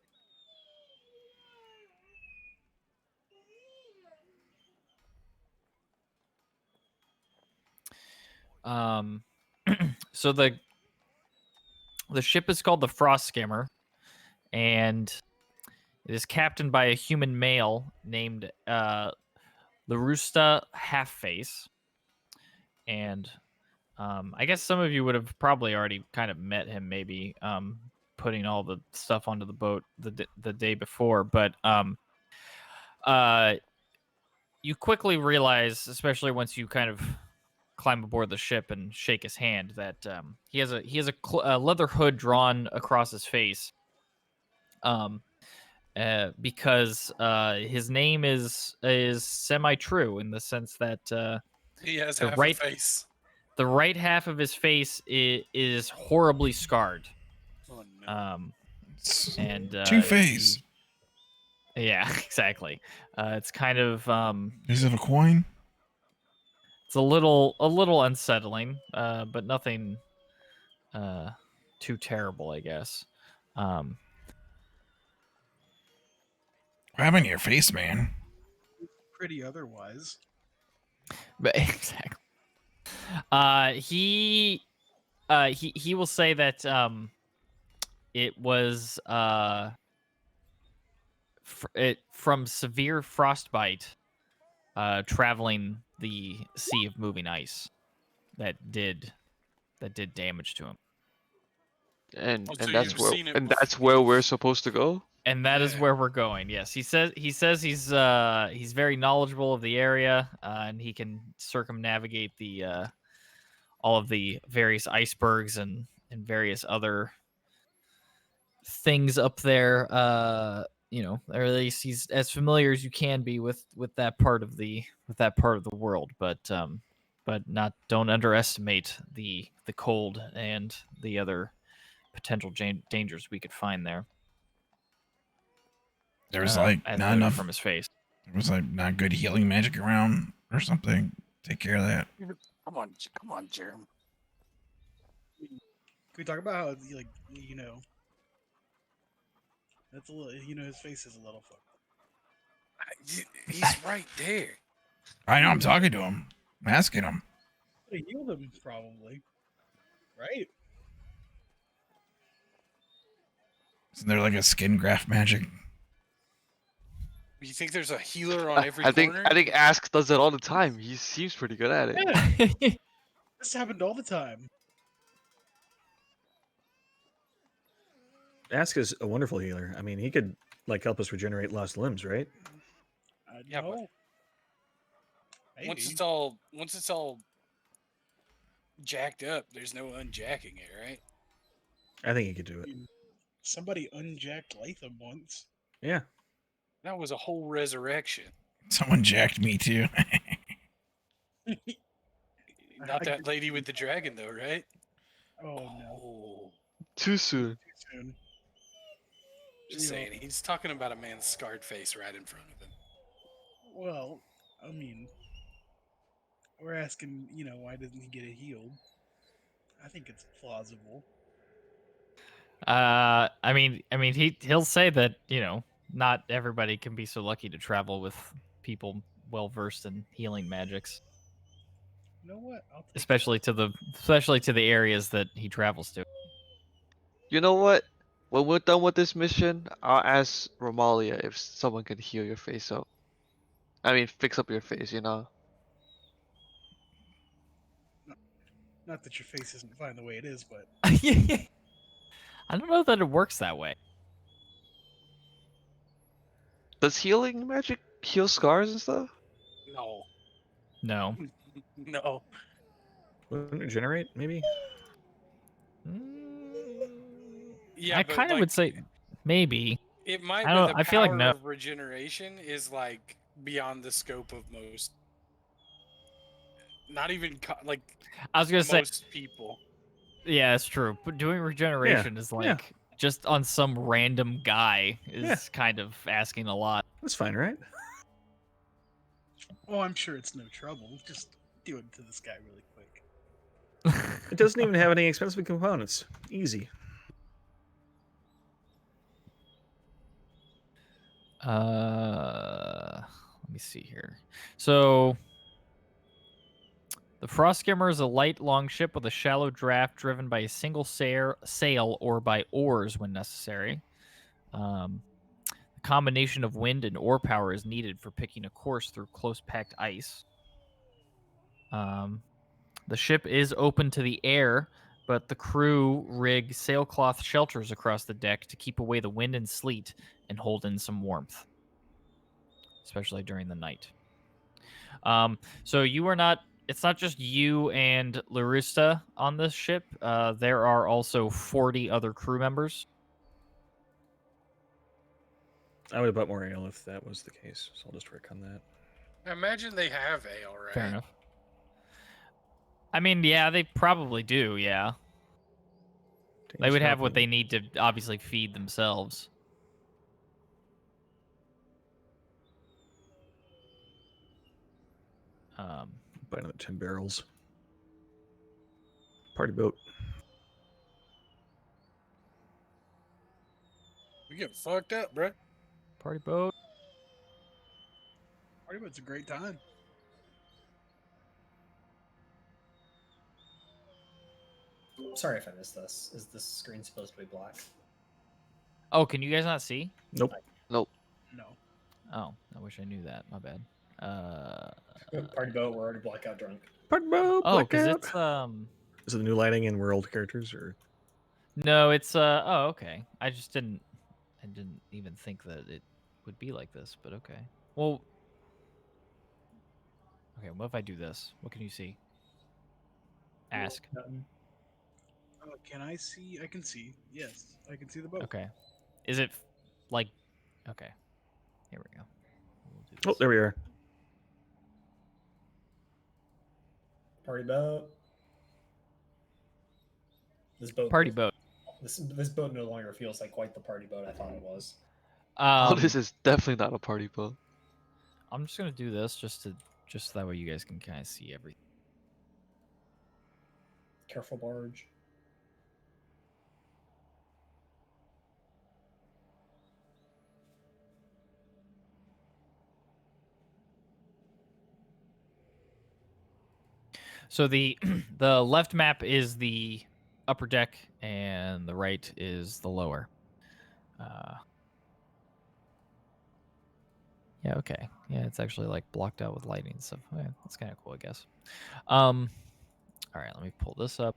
So the ship is called the Frost Skimmer, and it is captained by a human male named Larusta Halfface. And I guess some of you would have probably already kind of met him, maybe putting all the stuff onto the boat the day before. But you quickly realize, especially once you kind of climb aboard the ship and shake his hand, that he has a leather hood drawn across his face. Because his name is semi-true in the sense that He has The half right- a face. the right half of his face is horribly scarred. Oh no. And Two-Face. yeah, exactly. It's kind of Does he have a coin? it's a little unsettling, but nothing too terrible, I guess. What happened to your face, man? Pretty otherwise. But exactly. He he will say that it was from severe frostbite traveling the sea of moving ice that did damage to him. And Oh, so that's you've where seen it that's where we're supposed to go. And that is Yeah. where we're going. Yes, he says he's very knowledgeable of the area, and he can circumnavigate the all of the various icebergs and various other things up there. Or at least he's as familiar as you can be with that part of the world. But don't underestimate the cold and the other potential dangers we could find there. There was As not noted enough. from his face. There was not good healing magic around or something. Take care of that. Come on, Jerem. Can we talk about how that's a little, his face is a little fucked. He's right there. I know. I'm talking to him. I'm asking him. They healed him probably, right? Isn't there a skin graft magic? You think there's a healer on every I think corner? I think Ask does it all the time. He seems pretty good at it. Yeah, this happened all the time. Ask is a wonderful healer. I mean, he could help us regenerate lost limbs, right? Yeah, but No. once Maybe. it's all jacked up, there's no unjacking it, right? I think he could do I it. mean, somebody unjacked Latham once. Yeah. That was a whole resurrection. Someone jacked me too. Not I that could- lady with the dragon, though, right? Oh no, Oh, Too soon. too soon. just saying. He's talking about a man's scarred face right in front of him. Well, I mean, we're asking, why doesn't he get it healed? I think it's plausible. I mean, he'll say that not everybody can be so lucky to travel with people well versed in healing magics, You know what? I'll take especially to the areas that he travels to. You know what? When we're done with this mission, I'll ask Romalia if someone can heal your face up. I mean, fix up your face, you know? that. Not that your face isn't fine the way it is, but I don't know that it works that way. Does healing magic heal scars and stuff? No, No. no. Wouldn't it regenerate, maybe? Yeah, I but, kind of would say maybe. it might, I but don't- the I feel like power no. of regeneration is beyond the scope of most. Not even I was gonna say, most people. yeah, it's true. But doing regeneration is yeah. just on some random guy is Yeah. kind of asking a lot. That's fine, right? oh, I'm sure it's no trouble. Just do it to this guy really quick. It doesn't even have any expensive components. Easy. Let me see here. So the Frost Skimmer is a light longship with a shallow draft driven by a single sail or by oars when necessary. The combination of wind and oar power is needed for picking a course through close packed ice. The ship is open to the air, but the crew rig sailcloth shelters across the deck to keep away the wind and sleet and hold in some warmth, especially during the night. So you are not. It's not just you and Larusta on this ship. There are also 40 other crew members. I would have bought more ale if that was the case, so I'll just work on that. I imagine they have ale, right? Fair enough. I mean, yeah, they probably do. Yeah, they would have what they need to obviously feed themselves. Buy another 10 barrels. Party boat. We get fucked up, bro. Party boat. Party boat's a great time. Sorry if I missed this. Is this screen supposed to be black? Oh, can you guys not see? Nope. Nope. No. Oh, I wish I knew that. My bad. Party boat, we're already blackout drunk. Oh, because it's Is it the new lighting and we're old characters or? no, it's oh, okay. I didn't even think that it would be like this, but okay. Well, okay, what if I do this? What can you see? Ask. Can I see? I can see. Yes, I can see the boat. Okay. Is it like okay. Here we go. We'll do Oh, this. there we are. Party boat. This boat. Party boat. This boat no longer feels like quite the party boat I thought it was. Oh, this is definitely not a party boat. I'm just gonna do this just that way you guys can kind of see everything. Careful barge. So the the left map is the upper deck, and the right is the lower. Yeah, okay. Yeah, it's actually like blocked out with lighting and stuff. Yeah, that's kind of cool, I guess. All right, let me pull this up.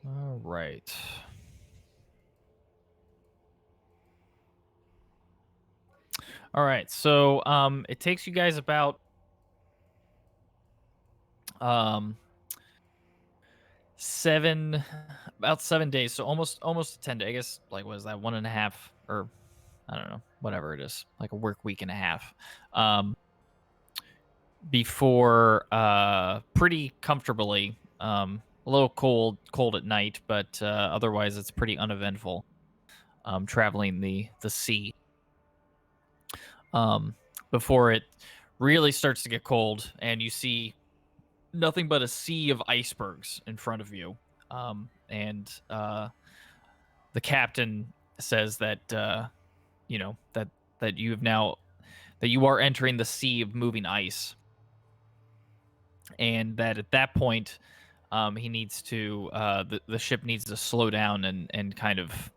All right. All right. So it takes you guys about 7 days. So almost 10 days. I guess like what is that 1.5 or I don't know, whatever it is, like a work week and a half. Before pretty comfortably, a little cold at night, but otherwise it's pretty uneventful. Traveling the sea. Before it really starts to get cold and you see nothing but a sea of icebergs in front of you. And the captain says that you know that you have now that you are entering the sea of moving ice, and that at that point he needs to the ship needs to slow down and kind of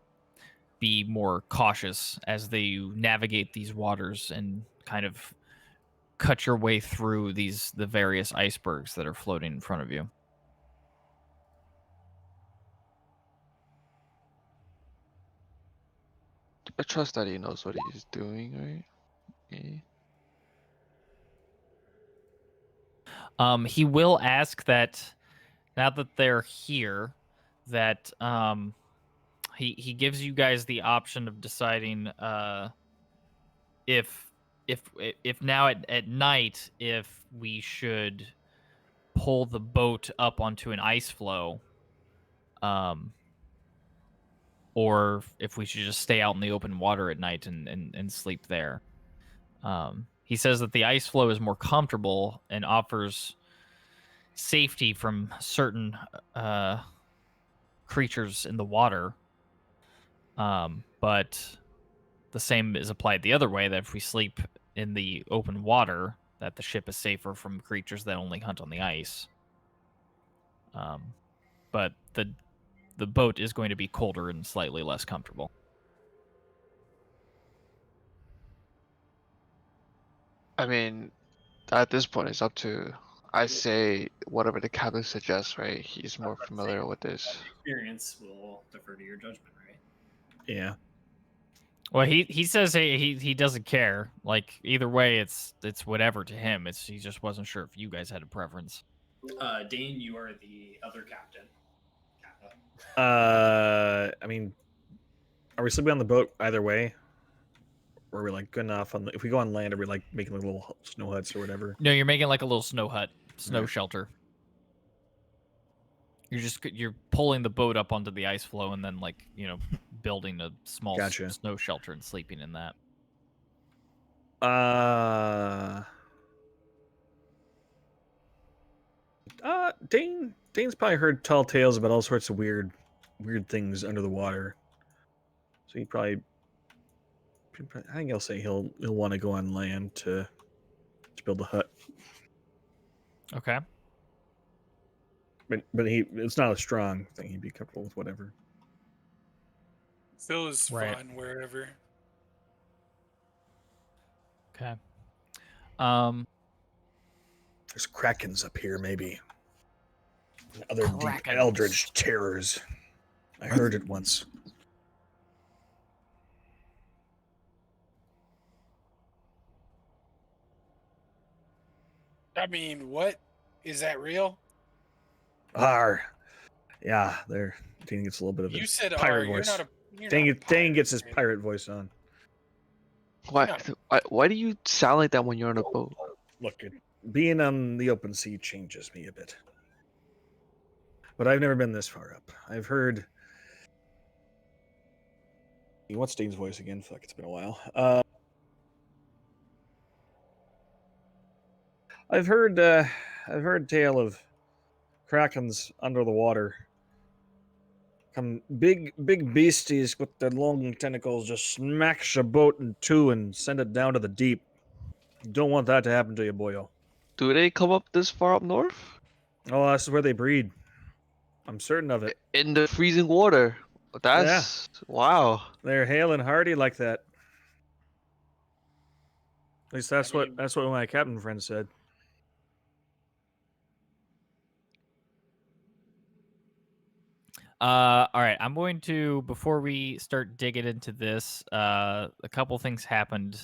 be more cautious as they navigate these waters and kind of cut your way through the various icebergs that are floating in front of you. I trust that he knows what he's doing, right? Yeah. He will ask that now that they're here, that he gives you guys the option of deciding if if now at night if we should pull the boat up onto an ice floe, or if we should just stay out in the open water at night and sleep there. He says that the ice floe is more comfortable and offers safety from certain creatures in the water. But the same is applied the other way, that if we sleep in the open water, that the ship is safer from creatures that only hunt on the ice. But the boat is going to be colder and slightly less comfortable. I mean, at this point, it's up to. I say whatever the captain suggests, right? He's more familiar with this. Experience will defer to your judgment, right? Yeah. Well, he says he doesn't care. Like either way, it's whatever to him. He just wasn't sure if you guys had a preference. Dane, you are the other captain. I mean, are we sleeping on the boat either way? Or are we like good enough on if we go on land, are we like making like little snow huts or whatever? No, you're making like a little snow hut, snow Right. shelter. You're pulling the boat up onto the ice floe and then like building a small Gotcha. snow shelter and sleeping in that. Dane's probably heard tall tales about all sorts of weird weird things under the water. So I think I'll say he'll want to go on land to build a hut. Okay. But it's not a strong thing. He'd be comfortable with whatever. Phil is Right. fine wherever. Okay. There's krakens up here, maybe. And other deep Krakens. eldritch terrors. I heard it once. I mean, what? Is that real? Yeah, Dane gets a little bit of You his said pirate R. You're voice. not a. You're Dane, not a Dane gets pirate, his dude. pirate voice on. Why? not- Why do you sound like that when you're on a boat? Look, being on the open sea changes me a bit. But I've never been this far up. I've heard. What's Dane's voice again? Fuck, it's been a while. I've heard tale of krakens under the water. Come big beasties with their long tentacles just smacks your boat in two and send it down to the deep. You don't want that to happen to you, boyo. Do they come up this far up north? Oh, this is where they breed. I'm certain of it. In the freezing water. That's wow. They're hale and hardy like that. At least that's I mean- what my captain friend said. All right. I'm going to, before we start digging into this, a couple things happened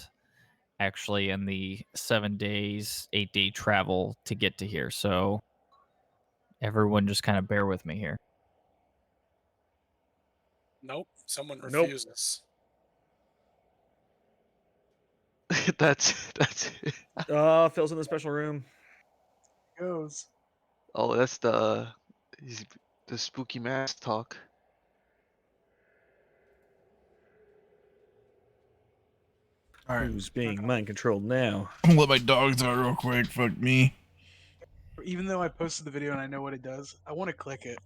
actually in the 7 days, 8-day travel to get to here. So everyone just kind of bear with me here. Nope. Someone Nope. refuses. that's Phil's in the special room. Goes. oh that's the spooky mask talk. All right. Who's being mind controlled now? I'm gonna let my dogs out real quick. Fuck me. Even though I posted the video and I know what it does, I want to click it.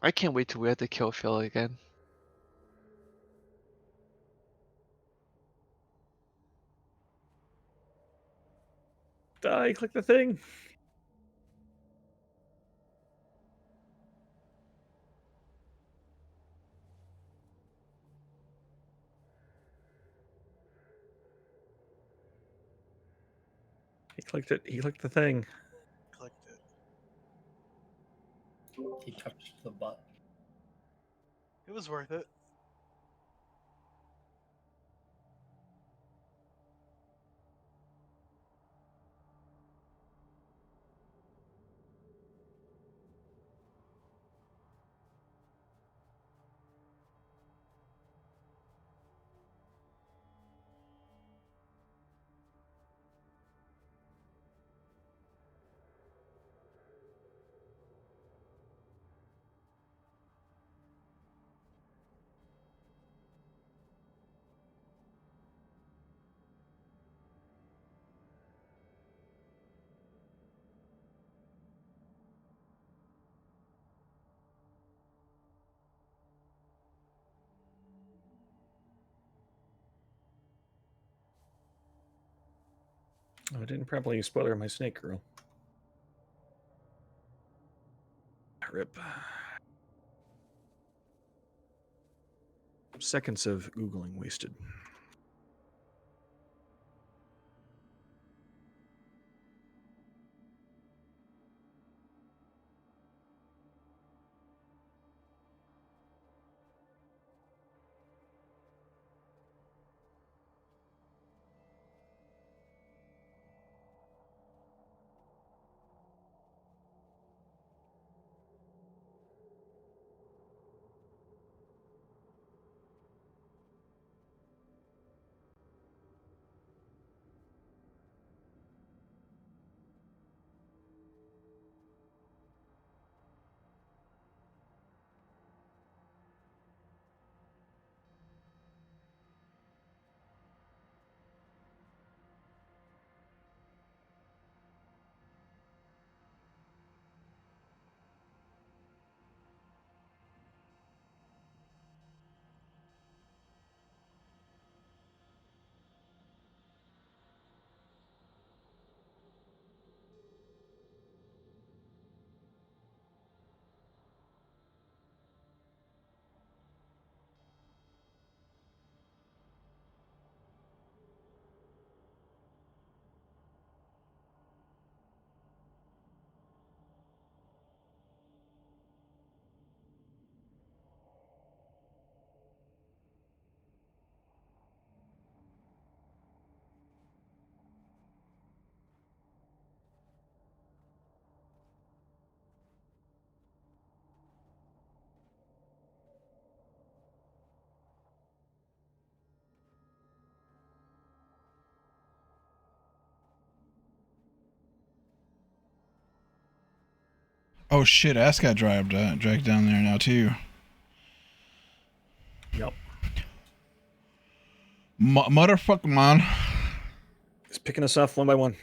I can't wait till we have to kill Phil again. Die, click the thing. He clicked it. He clicked the thing. Clicked it. He touched the button. It was worth it. Oh, I didn't properly spoiler my snake girl. Rip. Seconds of Googling wasted. Oh shit, ass got dragged down there now too. Yep. Motherfucker, man. It's picking us off one by one.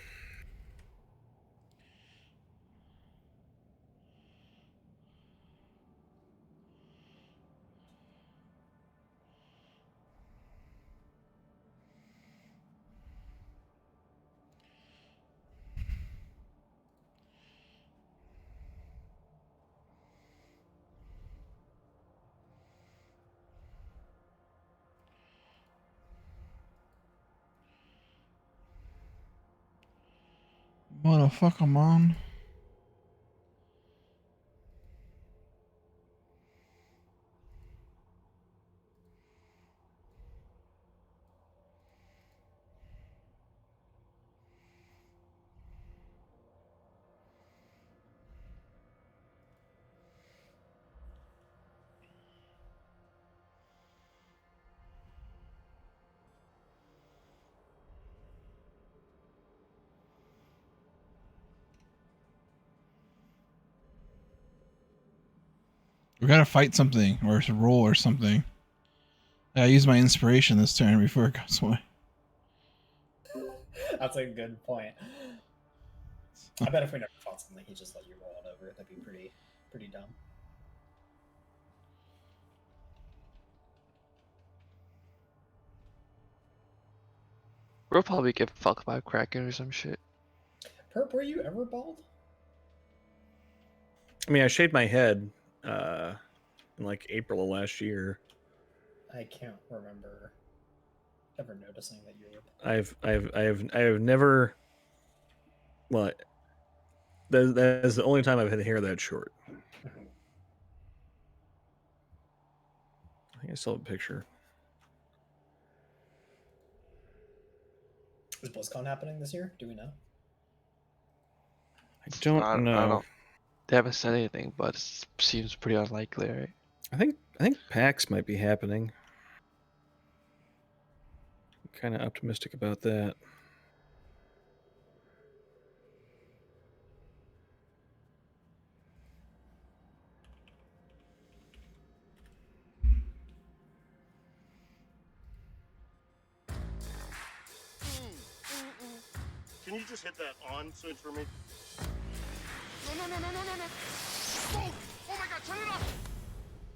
Motherfucker, man. We gotta fight something, or roll or something. I use my inspiration this turn before it goes away. That's a good point. I bet if we never fought something, he'd just let you roll it over. That'd be pretty dumb. We'll probably get fucked by a Kraken or some shit. Perp, were you ever bald? I mean, I shaved my head in like April of last year. I can't remember ever noticing that you were bald. I have never. Well, that is the only time I've had hair that short. I think I still have a picture. Is BlizzCon happening this year? Do we know? I don't know. They haven't said anything, but it seems pretty unlikely, right? I think PAX might be happening. I'm kind of optimistic about that. Can you just hit that on switch for me? No. Oh my god, turn it off!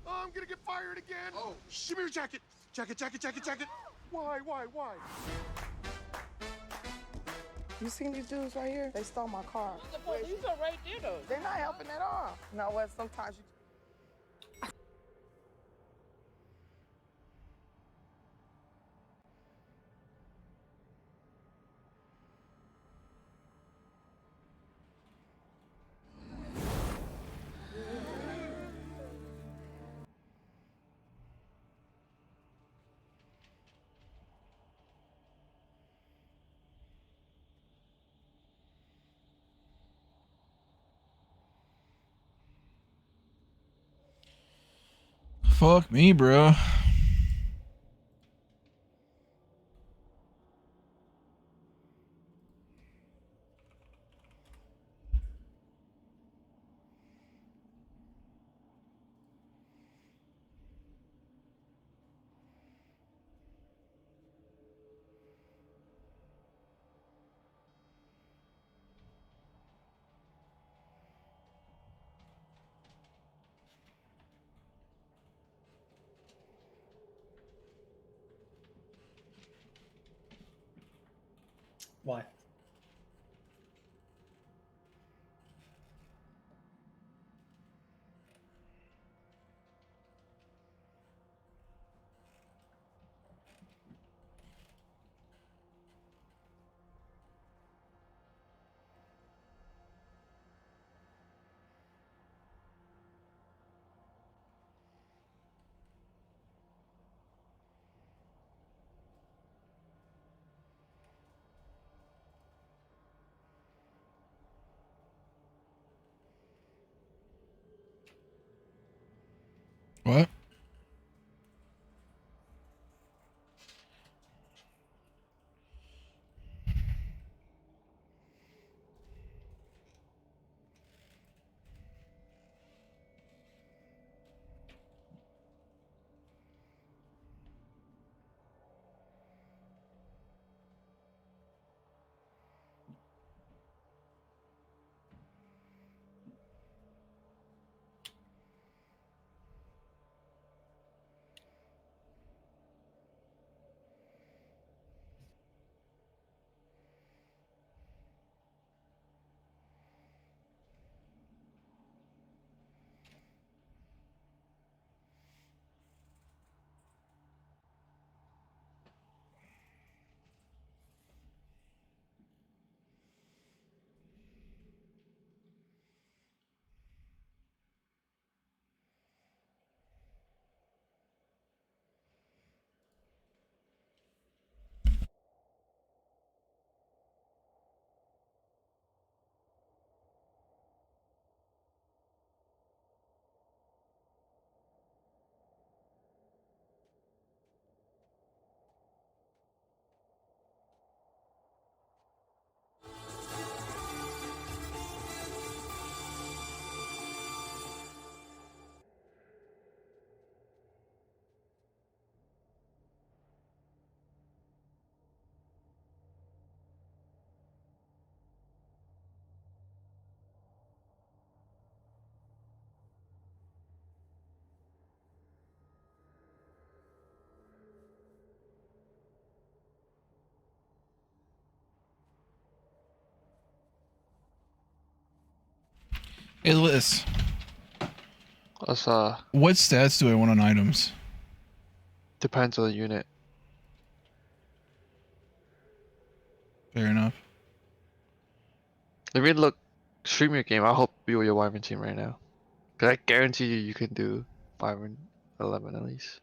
Oh, I'm gonna get fired again. Oh, give me your jacket. Jacket. Why? You seen these dudes right here? They stole my car. The police are right there, though. They're not helping at all. You know what? Sometimes you... Fuck me, bro. Why? What? Hey, Liz. Let's What stats do I want on items? depends on the unit. Fair enough. If you look, stream your game, I'll help you with your Wyvern team right now. Cause I guarantee you can do Wyvern 11 at least.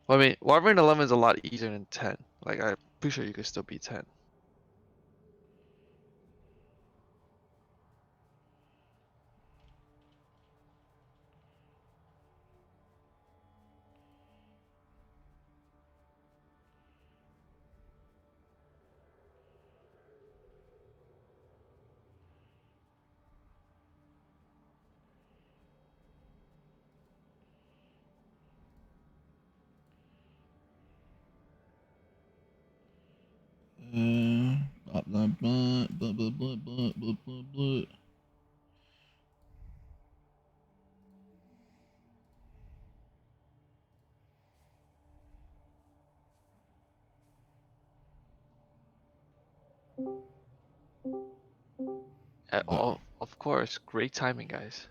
Well, I mean, Wyvern 11 is a lot easier than 10. Like, I'm pretty sure you could still beat 10. Blah, blah, blah, blah, blah, blah, blah, blah, blah, blah. Oh, of course, great timing, guys.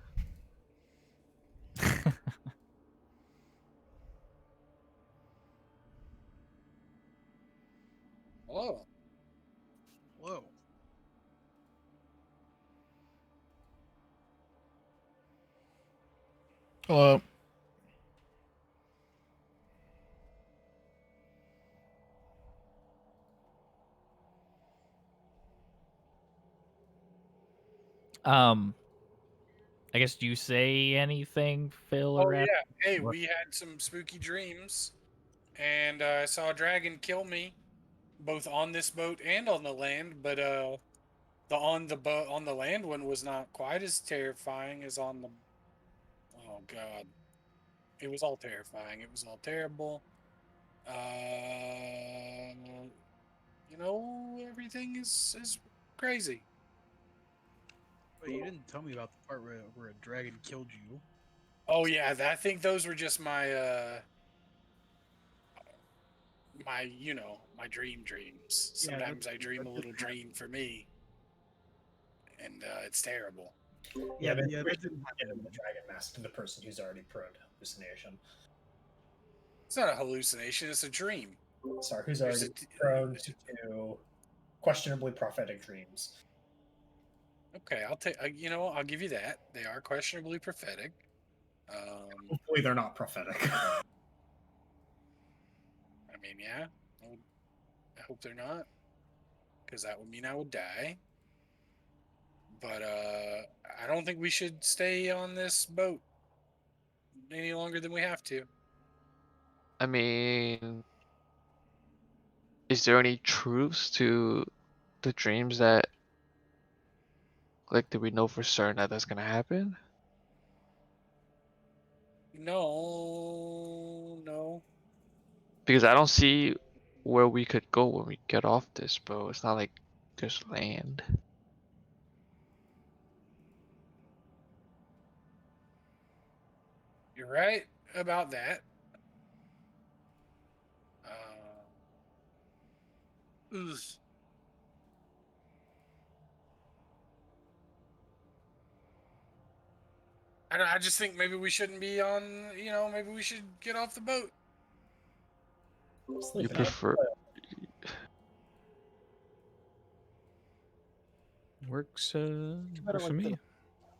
Whoa. Whoa. Hello. I guess, do you say anything, Phil Oh or yeah. Rap? Hey, What? we had some spooky dreams, and I saw a dragon kill me, both on this boat and on the land. But the on the boat on the land one was not quite as terrifying as on the. Oh God, it was all terrifying. It was all terrible. You know, everything is crazy. But you didn't tell me about the part where a dragon killed you. Oh yeah, I think those were just my my dreams. Yeah, Sometimes I dream a little dream for me, and it's terrible. Yeah, but yeah, we that should didn't give happen. the dragon mask to the person who's already prone to hallucination. It's not a hallucination; it's a dream. Sorry, who's There's already prone to questionably prophetic dreams. Okay, I'll take. You know, I'll give you that. They are questionably prophetic. Hopefully, they're not prophetic. I mean, yeah. I hope they're not, because that would mean I would die. But I don't think we should stay on this boat any longer than we have to. I mean, is there any truths to the dreams that, like, do we know for certain that that's gonna happen? No, no. Because I don't see where we could go when we get off this boat. It's not like there's land. You're right about that. Ugh. I just think maybe we shouldn't be on. You know, maybe we should get off the boat. You prefer? Works Better works for like me.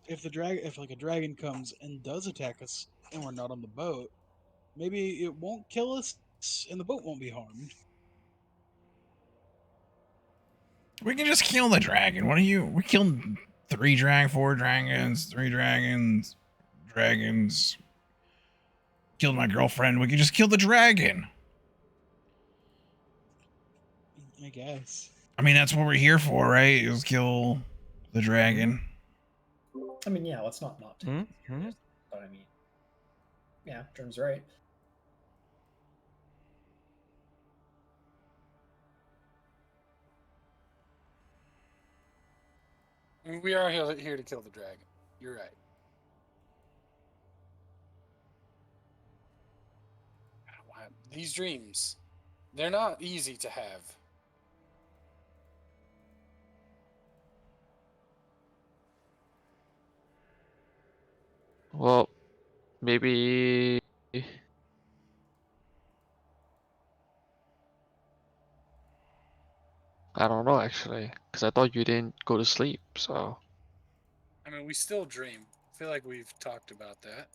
if like a dragon comes and does attack us and we're not on the boat, maybe it won't kill us and the boat won't be harmed. We can just kill the dragon. What are you? We killed 4 dragons, 3 dragons, dragons. Killed my girlfriend. We can just kill the dragon. I guess. I mean, that's what we're here for, right? Is kill the dragon. I mean, yeah, let's not take it Mm-hmm. serious, but I mean, yeah, Dream's right. I mean, we are here to kill the dragon. You're right. These dreams, they're not easy to have. Well, maybe. I don't know actually, because I thought you didn't go to sleep. So I mean, we still dream. I feel like we've talked about that.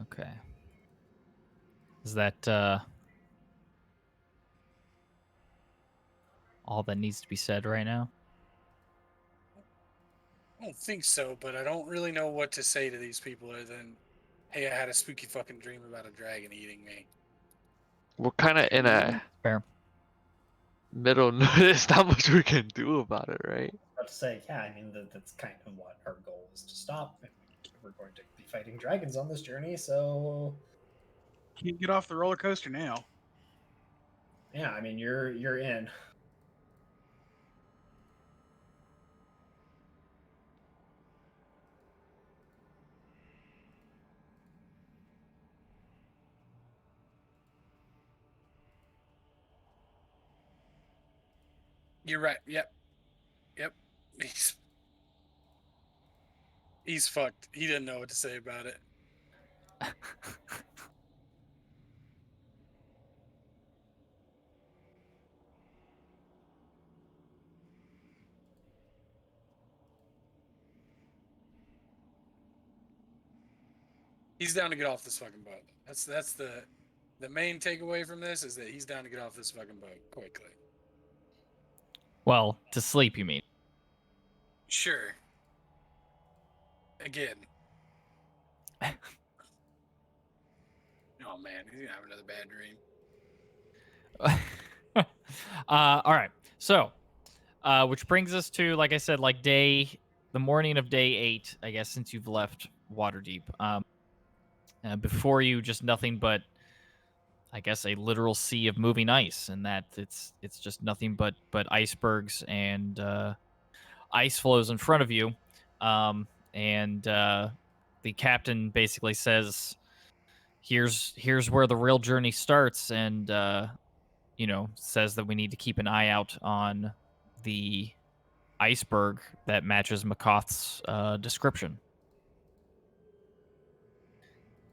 Okay. Is that all that needs to be said right now? I don't think so, but I don't really know what to say to these people other than, "Hey, I had a spooky fucking dream about a dragon eating me." we're kind of in a Fair. middle. There's not much we can do about it, right? About to say, yeah, I mean that's kind of what our goal is to stop, and we're going to be fighting dragons on this journey. So Can't get off the roller coaster now. yeah, I mean you're in. You're right. Yep. Yep. He's fucked. He didn't know what to say about it. He's down to get off this fucking boat. That's the main takeaway from this is that he's down to get off this fucking boat quickly. Well, to sleep, you mean? Sure. Again. Oh man, he's gonna have another bad dream. All right. So, which brings us to, like I said, like the morning of day 8, I guess, since you've left Waterdeep. Before you, just nothing but, I guess, a literal sea of moving ice, and that it's just nothing but icebergs and ice flows in front of you. And the captain basically says, "Here's where the real journey starts," and says that we need to keep an eye out on the iceberg that matches McCoth's description,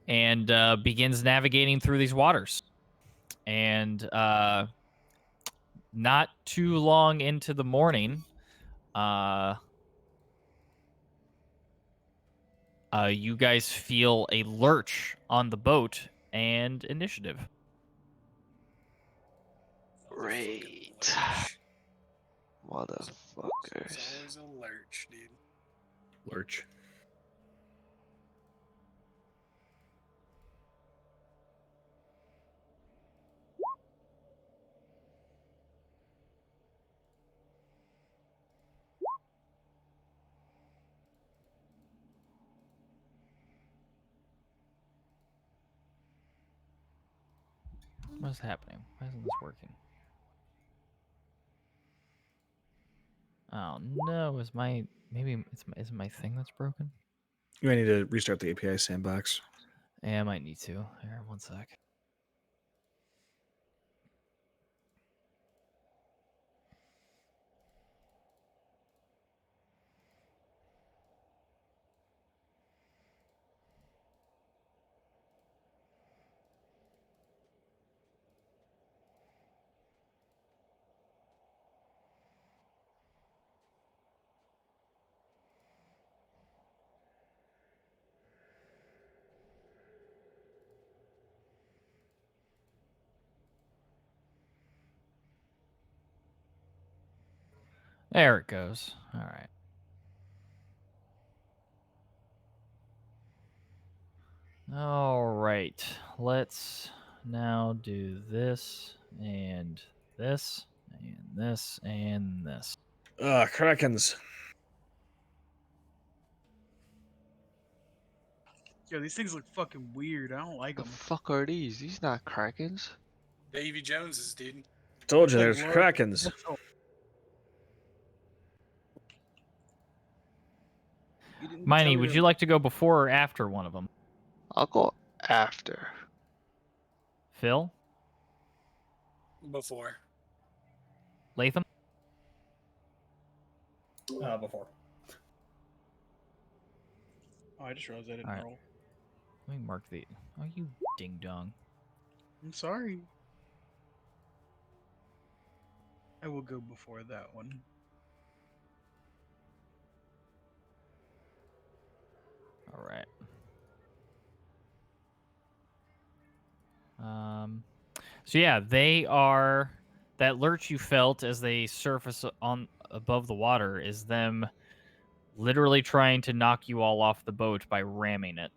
and begins navigating through these waters. And not too long into the morning, uh, you guys feel a lurch on the boat and initiative. Great. It's Motherfuckers. always a lurch, dude. Lurch. What's happening? Why isn't this working? Oh no, is my is my thing that's broken? You might need to restart the API sandbox. Yeah, I might need to. Here, one sec. There it goes. All right. All right. Let's now do this and this and this and this. Krakens. Yo, these things look fucking weird. I don't like The them. fuck are these? These not Krakens? Davy Jones's, dude. Told you Like there's large Krakens. vessel. You didn't tell Miney, me would to- you like to go before or after one of them? I'll go after. Phil? Before. Latham? Before. Oh, I just realized I didn't Alright. roll. Let me mark the... Oh, you ding-dong. I'm sorry. I will go before that one. Alright. So yeah, they are... That lurch you felt as they surface on above the water is them literally trying to knock you all off the boat by ramming it.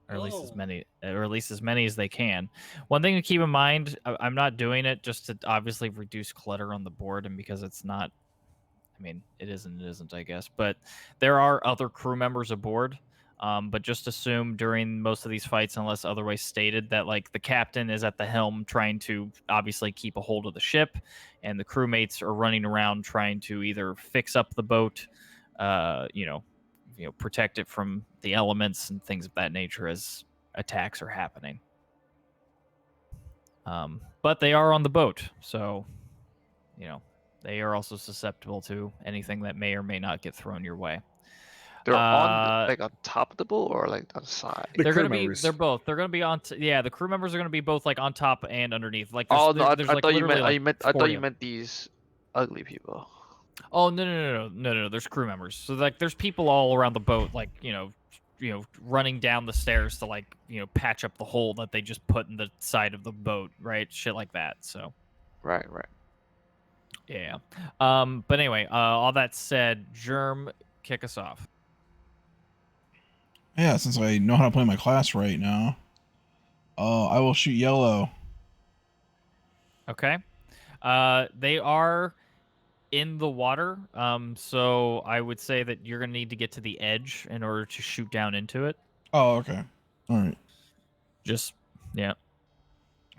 Or at least as Whoa. many, or at least as many as they can. One thing to keep in mind, I'm not doing it just to obviously reduce clutter on the board, and because it's not, I mean, it isn't, I guess. But there are other crew members aboard. But just assume during most of these fights, unless otherwise stated, that like the captain is at the helm trying to obviously keep a hold of the ship, and the crewmates are running around trying to either fix up the boat, protect it from the elements and things of that nature as attacks are happening. But they are on the boat, so they are also susceptible to anything that may or may not get thrown your way. They're on Uh, like on top of the boat or like on the side. The they're crew gonna be. members. They're both. They're gonna be on. Yeah, the crew members are gonna be both like on top and underneath. Like Oh no, there's I like thought you literally meant like I thought 40 you of them. meant these ugly people. Oh no. There's crew members. So like there's people all around the boat, like running down the stairs to like patch up the hole that they just put in the side of the boat, right? Shit like that. So Right. yeah. But anyway, all that said, Germ, kick us off. Yeah, since I know how to play my class right now, I will shoot yellow. Okay. They are in the water. So I would say that you're gonna need to get to the edge in order to shoot down into it. Oh, okay. All right. Just yeah. All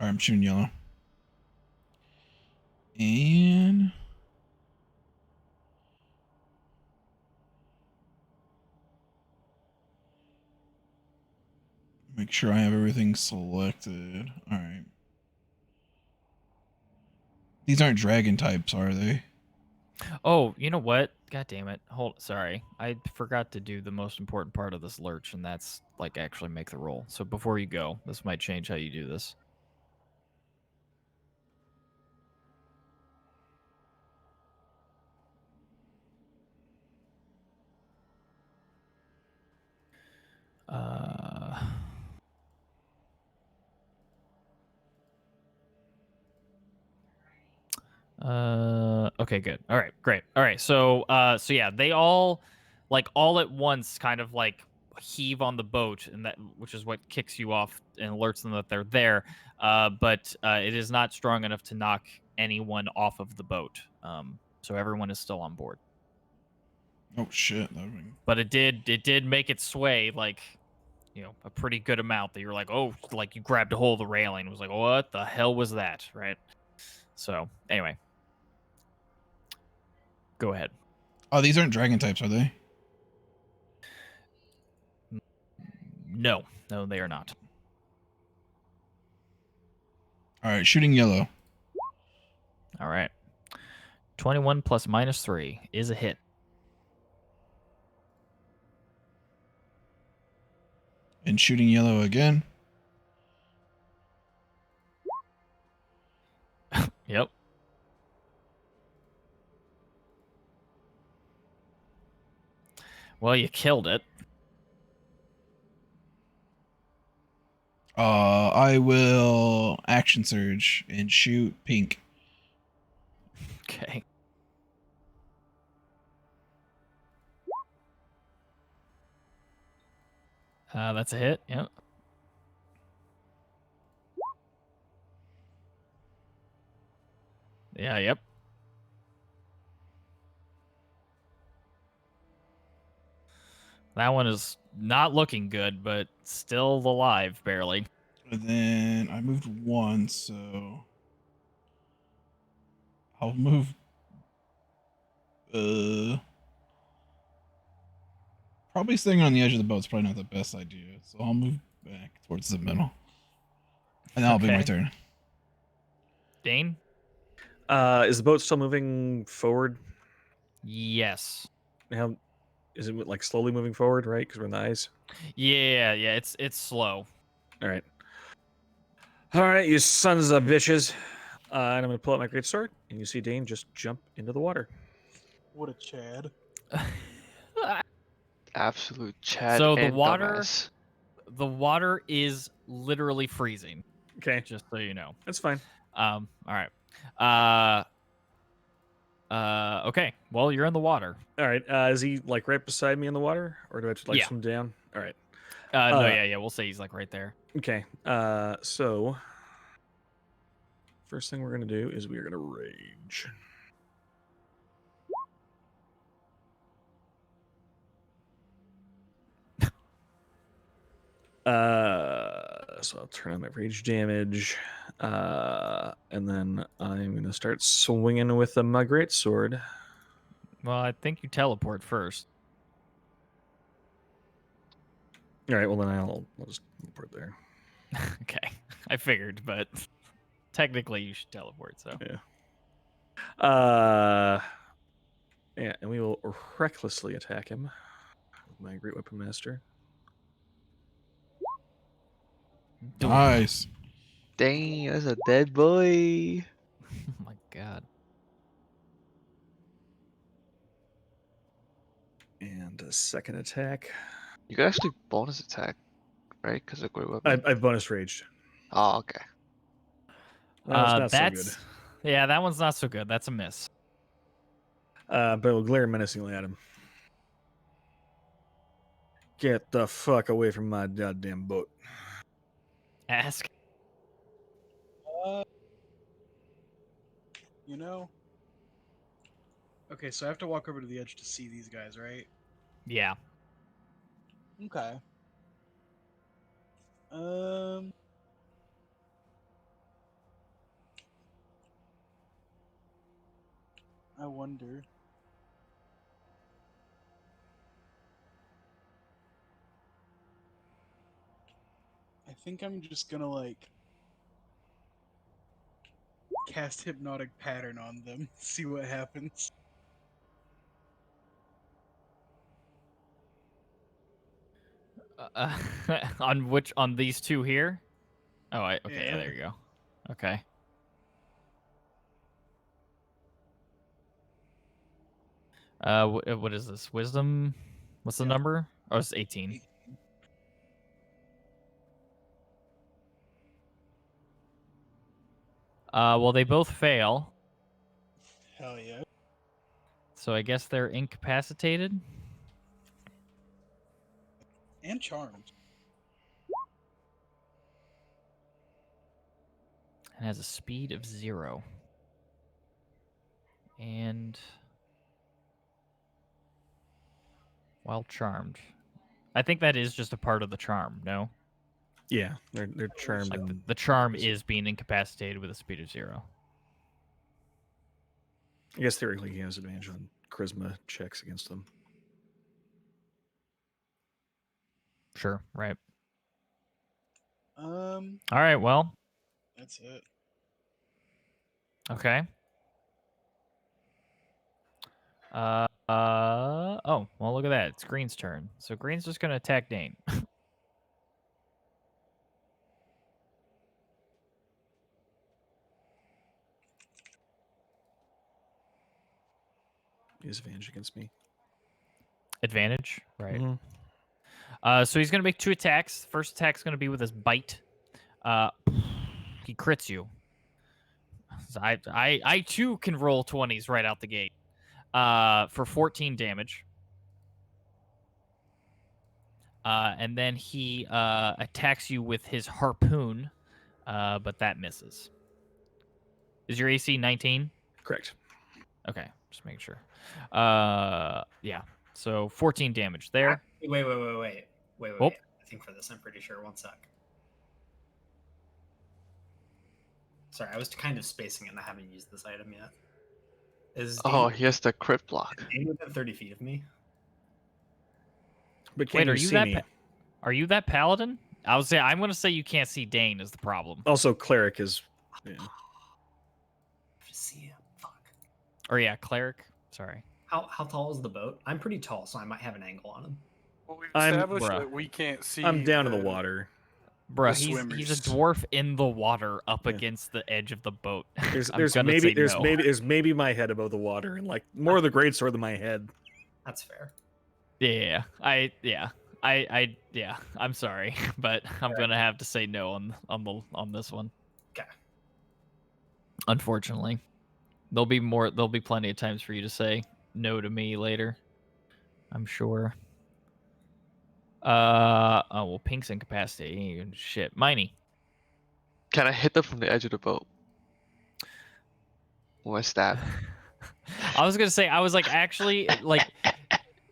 right, I'm shooting yellow. And make sure I have everything selected. All right. These aren't dragon types, are they? Oh, you know what? God damn it. Sorry. I forgot to do the most important part of this lurch, and that's like actually make the roll. So before you go, this might change how you do this. Okay, good. All right, great. All right, so yeah, they all at once kind of like heave on the boat, and that which is what kicks you off and alerts them that they're there. But it is not strong enough to knock anyone off of the boat. So everyone is still on board. Oh shit! That would... But it did make it sway like a pretty good amount that you're like, oh, like you grabbed a hold of the railing and was like, what the hell was that, right? So anyway, go ahead. Oh, these aren't dragon types, are they? No, they are not. All right, shooting yellow. All right. 21 plus -3 is a hit. And shooting yellow again. Yep. Well, you killed it. I will action surge and shoot pink. Okay. That's a hit. Yep. Yeah, yep. That one is not looking good, but still alive, barely. And then I moved one, so I'll move. Probably staying on the edge of the boat's probably not the best idea, so I'll move back towards the middle, and that'll be my Okay. turn. Dane? Is the boat still moving forward? Yes. How is it like slowly moving forward? Right, because we're in the ice. Yeah. It's slow. All right. All right, you sons of bitches. And I'm going to pull out my greatsword, and you see Dane just jump into the water. What a Chad. Absolute Chad So and dumbass. the water is literally freezing. Okay, Just so you know. that's fine. All right. Okay. Well, you're in the water. All right. Is he like right beside me in the water, or do I have to like Yeah. swim down? All right. No, yeah. We'll say he's like right there. Okay. So first thing we're gonna do is we are gonna rage. So I'll turn on my rage damage, and then I'm gonna start swinging with my greatsword. Well, I think you teleport first. All right. Well, then I'll just teleport there. Okay. I figured, but technically you should teleport. So. Yeah. Yeah, and we will recklessly attack him with my great weapon master. Nice. Dang, that's a dead boy. Oh my god. And a second attack. You could actually bonus attack, right? Because of great weapon. I've bonus raged. Oh, okay. That was not That's so yeah, that one's not so good. That's a miss. good. But I will glare menacingly at him. Get the fuck away from my goddamn boat. Ask. You know. Okay, so I have to walk over to the edge to see these guys, right? Yeah. Okay. I wonder. I think I'm just gonna like cast hypnotic pattern on them, see what happens. On these two here? Oh, okay. Yeah, Yeah. there you go. Okay. What is this? Wisdom? What's the Yeah. number? Oh, it's 18. Well, they both fail, Hell yeah. so I guess they're incapacitated. And charmed. And has a speed of 0. And while charmed, I think that is just a part of the charm. No, Yeah, they're charmed. like and the charm is being incapacitated with a speed of 0. I guess theoretically he has advantage on charisma checks against them. Sure. Right. All right. Well. That's it. Okay. Oh, well, look at that. It's Green's turn. So Green's just going to attack Dane. He has advantage against me. Advantage, right? Mm-hmm. So he's going to make 2 attacks. First attack's going to be with his bite. He crits you. So I too can roll 20s right out the gate. For 14 damage. And then he attacks you with his harpoon, but that misses. Is your AC 19? Correct. Okay, just making sure. Yeah. So 14 damage there. Wait. Oh. I think for this, I'm pretty sure. One sec. Sorry, I was kind of spacing it and I haven't used this item yet. Is Oh, Dane, he has the crit block. is Dane within 30 feet of me? But can Wait, you are you see that? me? Are you that paladin? I'm gonna say you can't see Dane is the problem. Also, cleric is. Yeah. I have to see him. Fuck. Or yeah, cleric. Sorry. How tall is the boat? I'm pretty tall, so I might have an angle on him. Well, we've I'm- established Bruh. that we can't see. I'm down in the water. Bruh, The he's a swimmers. dwarf in the water up Yeah. against the edge of the boat. There's I'm there's gonna maybe say there's no. maybe my head above the water, and like more of the greatsword than my head. That's fair. Yeah. I'm sorry, but I'm gonna have to say no on this one. Okay. Unfortunately. There'll be plenty of times for you to say no to me later. I'm sure. Oh well, Pink's incapacitated. Shit. Miney. Can I hit them from the edge of the boat? With my stab. I was gonna say, I was like, actually, like,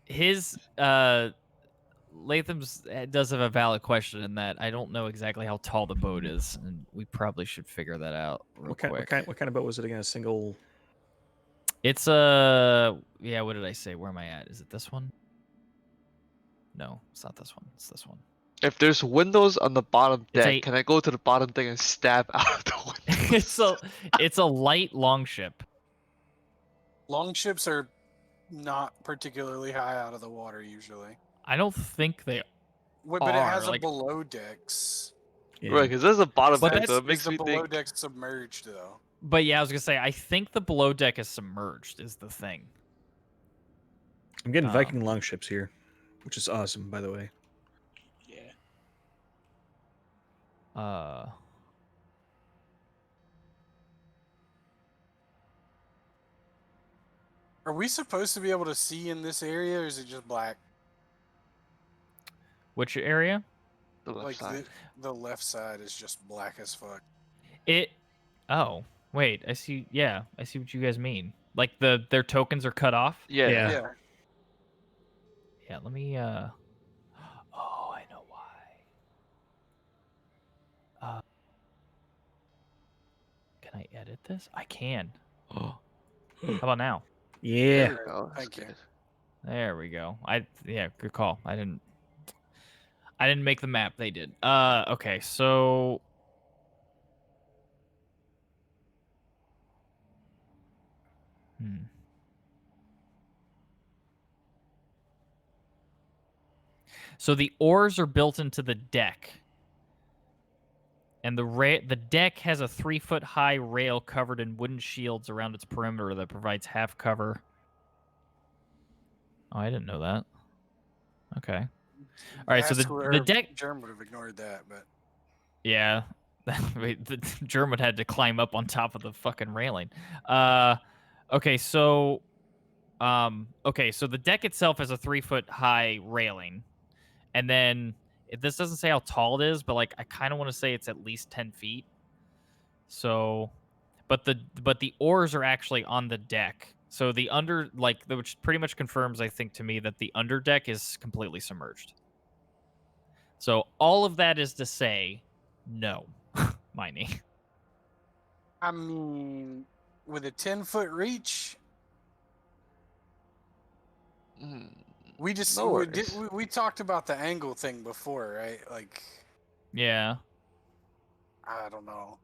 his Latham's does have a valid question in that I don't know exactly how tall the boat is, and we probably should figure that out real What kind, quick. what kind of boat was it again? A single. It's yeah. What did I say? Where am I at? Is it this one? No, it's not this one. It's this one. If there's windows on the bottom It's deck, a- can I go to the bottom thing and stab out of the windows? it's a light longship. Longships are not particularly high out of the water usually. I don't think they But it has are, a like- below decks. Yeah. Right, because there's a bottom But deck, so that's- it makes Is the me below think. deck submerged though? But yeah, I was gonna say, I think the below deck is submerged. Is the thing. I'm getting Um, Viking longships here, which is awesome, by the way. Yeah. Are we supposed to be able to see in this area, or is it just black? Which area? The left Like side. the left side is just black as fuck. It. Oh, wait. I see. Yeah, I see what you guys mean. Like their tokens are cut off. Yeah. Yeah. Yeah. Yeah. Let me. Oh, I know why. Can I edit this? I can. How about now? Yeah. There we go. That's Thank you. good. There we go. Yeah, good call. I didn't make the map. They did. Okay, so So the oars are built into the deck. And the deck has a 3-foot high rail covered in wooden shields around its perimeter that provides half cover. Oh, I didn't know that. Okay. All right, so the deck. Germ would have ignored that, but Yeah. Wait, the German had to climb up on top of the fucking railing. Okay, so the deck itself has a 3-foot high railing. And then this doesn't say how tall it is, but like I kind of want to say it's at least 10 feet. So but the oars are actually on the deck. So the which pretty much confirms, I think, to me that the under deck is completely submerged. So all of that is to say, no, Miney. I mean, with a 10-foot reach, we just No we talked about the angle thing before, right? Like, Yeah. I don't know.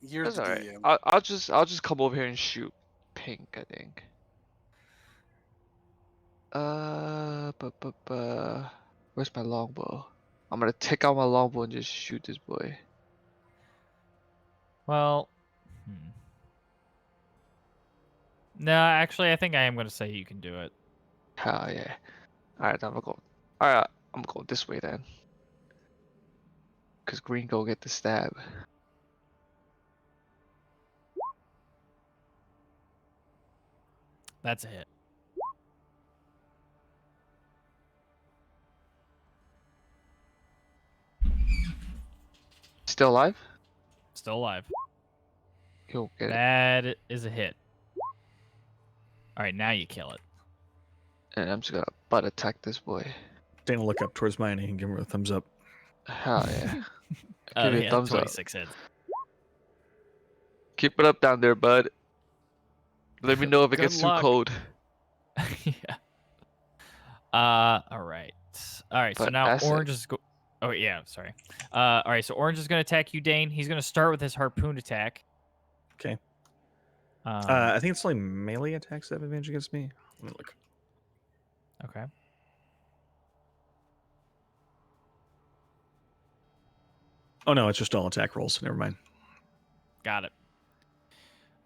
You're That's the alright. DM. I'll just come over here and shoot pink, I think. Where's my longbow? I'm gonna take out my longbow and just shoot this boy. Well, no, actually, I think I am going to say you can do it. Hell yeah. Alright, I'm gonna go. Alright, I'm gonna go this way then. Cause green go get the stab. That's a hit. Still alive? Still alive. He'll get it. That is a hit. All right, now you kill it. And I'm just gonna butt attack this boy. Dane will look up towards mine and give her a thumbs up. Hell yeah. Give you a Yeah, thumbs up. 26 hits. Keep it up down there, bud. Let me know if it Good gets too luck. cold. Yeah. All right. All right. So But now that's it. Orange is. Oh yeah. Sorry. All right. So Orange is going to attack you, Dane. He's going to start with his harpoon attack. Okay. Um, I think it's only melee attacks that have advantage against me. Let me look. Okay. Oh no, it's just all attack rolls. Never mind. Got it.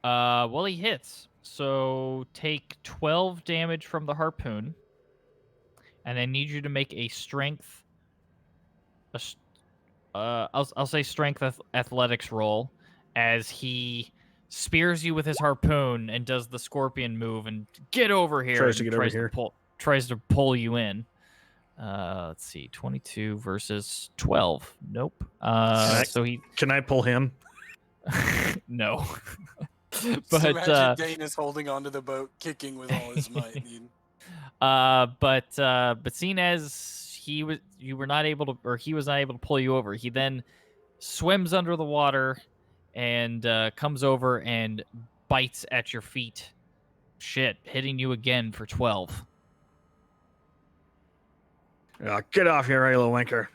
Well, he hits. So take 12 damage from the harpoon, and I need you to make a strength. I'll say strength athletics roll as he spears you with his harpoon and does the scorpion move and get over here. Tries to and get over here. tries to pull you in. Let's see, 22 versus 12. Nope. So he Can I pull him? no. Just but imagine Dane is holding onto the boat, kicking with all his might, dude. but seeing as you were not able to, or he was not able to pull you over, he then swims under the water and comes over and bites at your feet. Shit, hitting you again for 12. Get off here, you little wanker.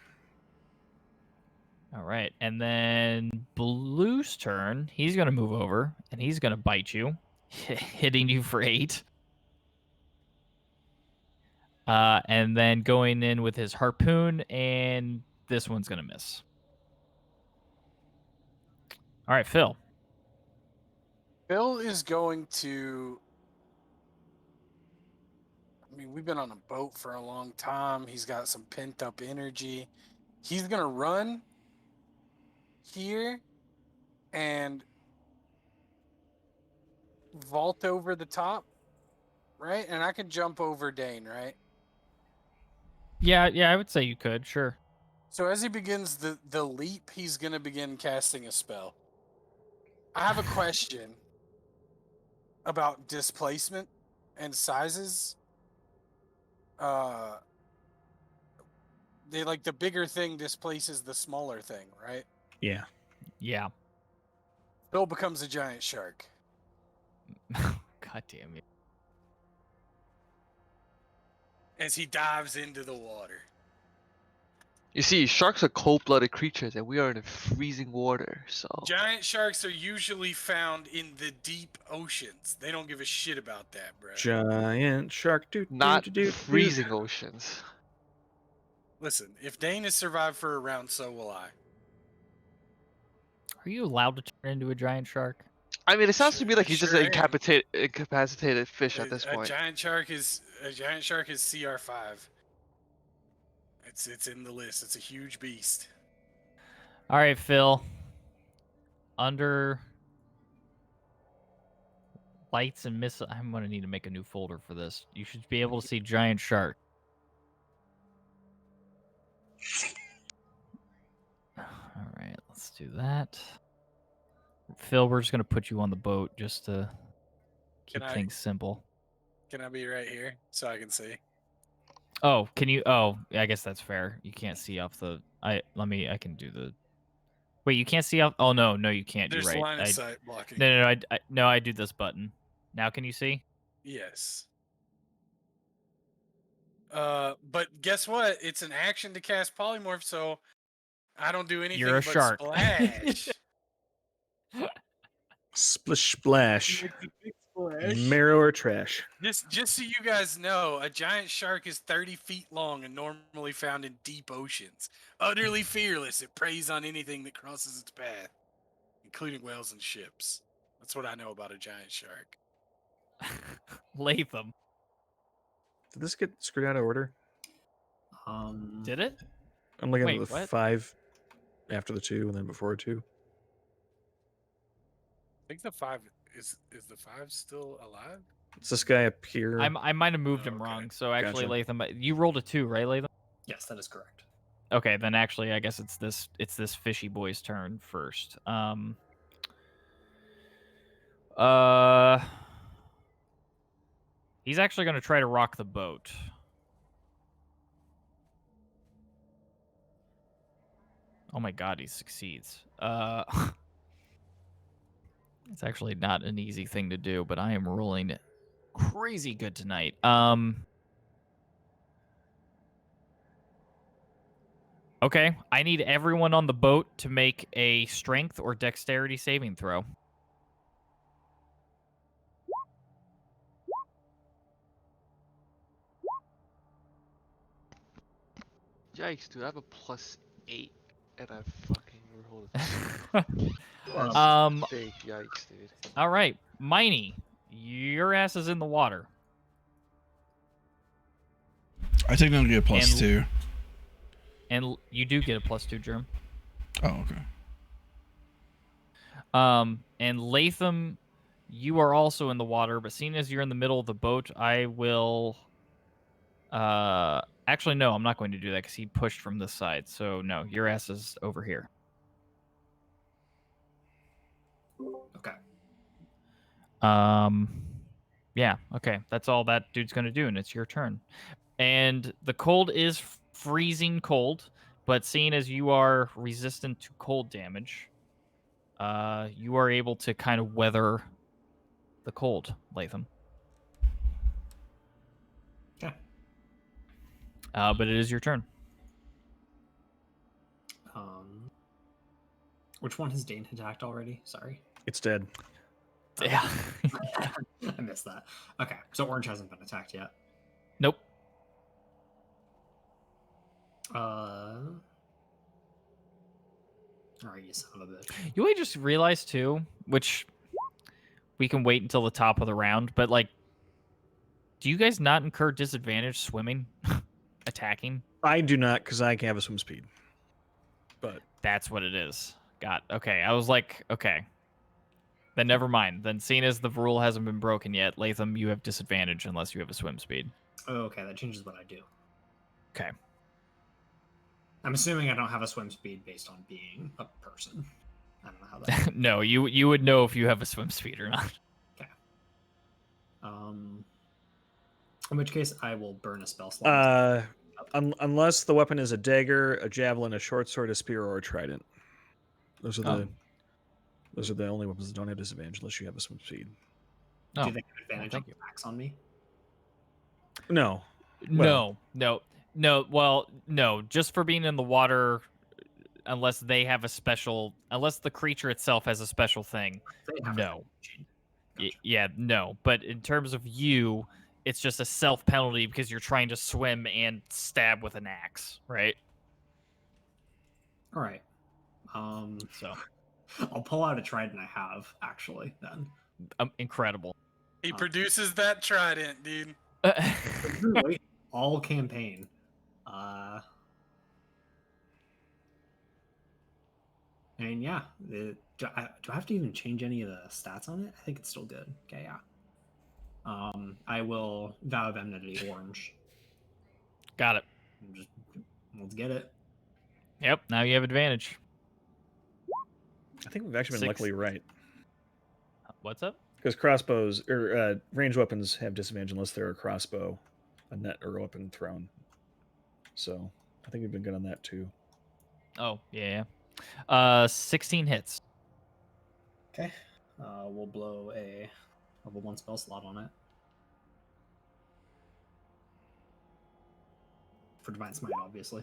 All right, and then Blue's turn. He's gonna move over and he's gonna bite you, hitting you for 8. And then going in with his harpoon, and this one's gonna miss. All right, Phil. Phil is going to. I mean, we've been on a boat for a long time. He's got some pent up energy. He's going to run here and vault over the top, right? And I can jump over Dane, right? Yeah, I would say you could, sure. So as he begins the leap, he's going to begin casting a spell. I have a question about displacement and sizes. The bigger thing displaces the smaller thing, right? Yeah. Yeah. Phil becomes a giant shark. God damn it. As he dives into the water. You see, sharks are cold-blooded creatures, and we are in freezing water, so... Giant sharks are usually found in the deep oceans. They don't give a shit about that, bro. Giant shark. Not freezing oceans. Listen, if Dane has survived for a round, so will I. Are you allowed to turn into a giant shark? I mean, it sounds to me like he's Sure just an am. incapacitated fish at this A point. giant shark is CR5. It's in the list. It's a huge beast. All right, Phil. Under lights and missile, I'm gonna need to make a new folder for this. You should be able to see giant shark. All right, let's do that. Phil, we're just gonna put you on the boat just to keep things simple. Can I be right here so I can see? Oh, can you? Oh, I guess that's fair. You can't see off the. I can do the. Wait, you can't see off. Oh no, you can't. There's You're right. line of sight blocking. No, I do this button. Now can you see? Yes. But guess what? It's an action to cast polymorph, so I don't do anything You're a but shark. splash. Splish splash. Marrow or trash. Just so you guys know, a giant shark is 30 feet long and normally found in deep oceans. Utterly fearless, it preys on anything that crosses its path, including whales and ships. That's what I know about a giant shark. Latham. Did this get screwed out of order? Did it? I'm looking Wait, at the what? 5 after the 2 and then before a 2. I think the 5 is the 5 still alive? It's this guy up here. I might have moved him okay. wrong. So actually, Gotcha. Latham, you rolled a 2, right, Latham? Yes, that is correct. Okay, then actually, I guess it's this fishy boy's turn first. He's actually going to try to rock the boat. Oh my god, he succeeds. It's actually not an easy thing to do, but I am rolling crazy good tonight. Okay, I need everyone on the boat to make a strength or dexterity saving throw. Yikes, dude! I have a +8, and I fucking rolled That's big yikes, dude. All right, Miney, your ass is in the water. I technically get a +2. And you do get a +2, Germ. Oh, okay. And Latham, you are also in the water, but seeing as you're in the middle of the boat, I will. Actually, no, I'm not going to do that because he pushed from this side. So no, your ass is over here. Okay. Yeah. Okay, that's all that dude's gonna do, and it's your turn. And the cold is freezing cold, but seeing as you are resistant to cold damage, you are able to kind of weather the cold, Latham. Yeah. But it is your turn. Which one has Dane attacked already? Sorry. It's dead. Yeah. I missed that. Okay, so Orange hasn't been attacked yet. Nope. Alright, you son of a bitch. You may just realize too, which we can wait until the top of the round, but like, do you guys not incur disadvantage swimming, attacking? I do not, because I can have a swim speed. But that's what it is. Okay. I was like, okay. Then never mind. Then seeing as the rule hasn't been broken yet, Latham, you have disadvantage unless you have a swim speed. Oh, okay, that changes what I do. Okay. I'm assuming I don't have a swim speed based on being a person. I don't know how that. No, you would know if you have a swim speed or not. Okay. In which case, I will burn a spell slot. Unless the weapon is a dagger, a javelin, a short sword, a spear, or a trident. Those are the only weapons that don't have disadvantage unless you have a swim speed. Do they have advantage on attacks on me? No. Well, no. Well, no. Just for being in the water, unless they have a special, unless the creature itself has a special thing. No. Gotcha. Yeah, no. But in terms of you, it's just a self penalty because you're trying to swim and stab with an axe, right? All right. So I'll pull out a trident I have actually. Then incredible. He produces that trident, dude. All campaign. And yeah, do I have to even change any of the stats on it? I think it's still good. Okay, yeah. I will vow of enmity Orange. Got it. Let's get it. Yep. Now you have advantage. I think we've actually been luckily right. What's up? Because crossbows or ranged weapons have disadvantage unless they're a crossbow, a net, or a weapon thrown. So I think we've been good on that too. Oh yeah. 16 hits. Okay. We'll blow a level 1 spell slot on it. For Divine Smite, obviously.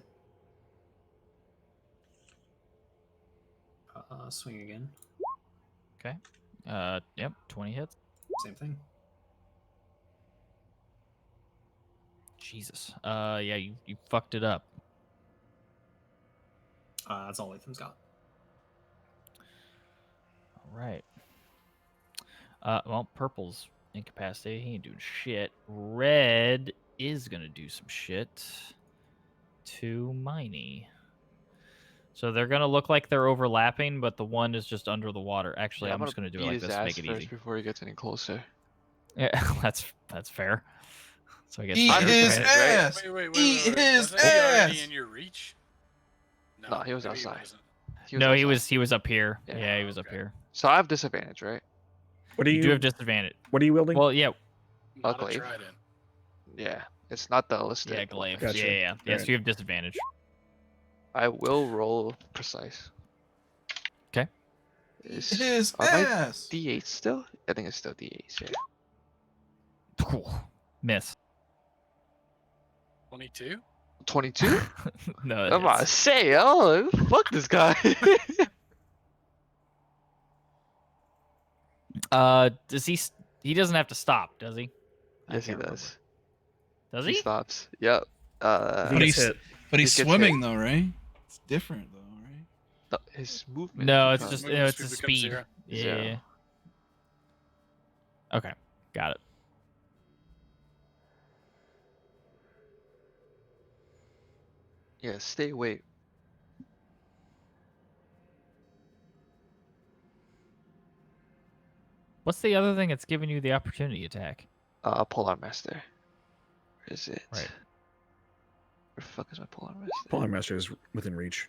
Swing again. Okay. Yep. 20 hits. Same thing. Jesus. Yeah. You fucked it up. That's all Latham's got. All right. Well, purple's incapacitated. He ain't doing shit. Red is gonna do some shit to Miney. So they're gonna look like they're overlapping, but the one is just under the water. Actually, Yeah, I'm just gonna do it like his this to ass make it first easy. before he gets any closer. Yeah, that's fair. So I guess Eat his ass. Wait. Eat his Wasn't he already ass. in your reach? No, he was maybe outside. wasn't. He was up here. Yeah, he was up okay. here. So I have disadvantage, right? What do You you do have disadvantage. What are you wielding? Well, yeah. Not a Glaive. trident. Yeah, it's not the listed. Yeah, glaive. Gotcha. Yeah. All Yes, right. you have disadvantage. I will roll precise. 'Kay. His Are my ass. D8 still? I think it's still D8s. Yeah. Miss. 22. 22? No, it I'm about to is. say, oh, fuck this guy. Does he? He doesn't have to stop, does he? I Yes, he can't does. remember. Does He he? stops. Yep. If he But gets he's hit, but he's He gets swimming hit. though, right? It's different though, right? His movement. No, it's becomes just Movement it's a speed becomes speed. 0. Yeah. 0. Okay, got it. Yeah, stay away. What's the other thing that's giving you the opportunity attack? Polar Master. Where is it? Right. Where the fuck is my Polar Master? Polar Master is within reach.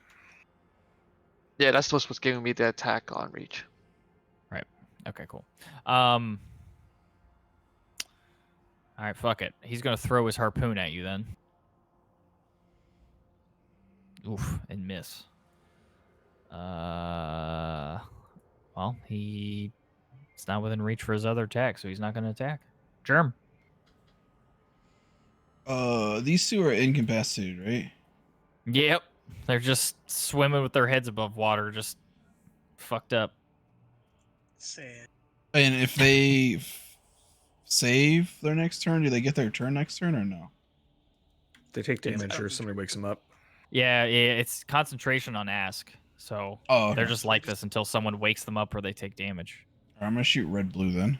Yeah, that's what's giving me the attack on reach. Right. Okay, cool. All right, fuck it. He's gonna throw his harpoon at you then. Oof, and miss. Well, it's not within reach for his other attack, so he's not gonna attack. Germ. These two are incapacitated, right? Yep. They're just swimming with their heads above water, just fucked up. Sad. And if they save their next turn, do they get their turn next turn or no? They take damage or somebody wakes them up. Yeah, it's concentration on ask. So Oh, okay. they're just like this until someone wakes them up or they take damage. Alright, I'm gonna shoot red blue then.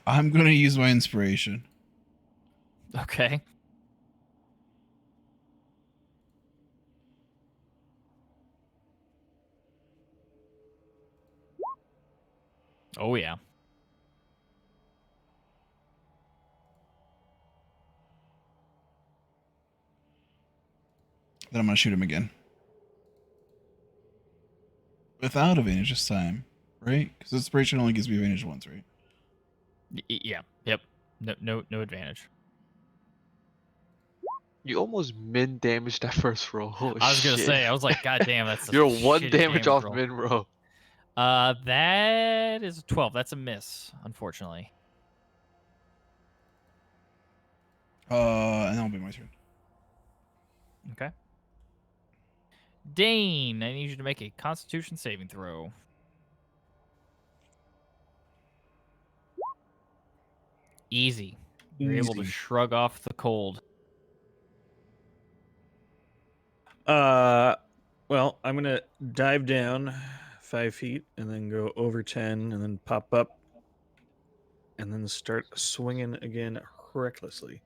I'm gonna use my inspiration. Okay. Oh yeah. Then I'm gonna shoot him again. Without advantage this time, right? Because inspiration only gives me advantage once, right? Yeah. Yep. No advantage. You almost min damaged that first roll. Holy I was gonna shit. say, I was like, God damn, that's a You're 1 shitty damage off roll. min roll. That is a 12. That's a miss, unfortunately. And that'll be my turn. Okay. Dane, I need you to make a Constitution saving throw. Easy. You're able to Easy. shrug off the cold. Well, I'm gonna dive down 5 feet and then go over 10 and then pop up and then start swinging again recklessly.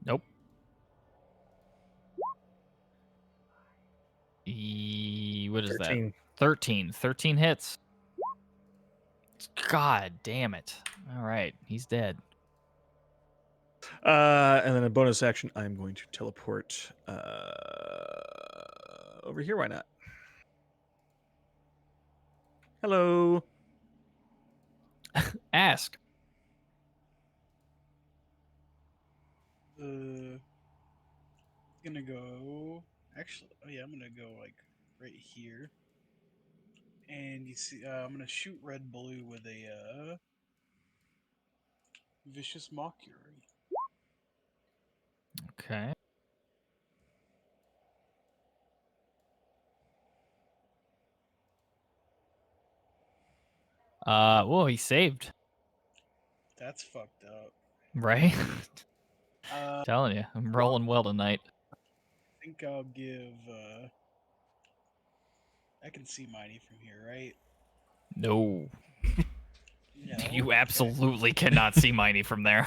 Nope. What is 13. that? 13. 13 hits. God damn it. All right. He's dead. And then a bonus action, I'm going to teleport over here. Why not? Hello. Ask. Gonna go. Actually, oh yeah, I'm gonna go like right here. And you see, I'm gonna shoot red blue with a vicious mockery. Okay. Well, he saved. That's fucked up. Right? I Telling you, I'm rolling well tonight. think I'll give. I can see Mighty from here, right? No. No. You Okay. absolutely cannot see Miney from there.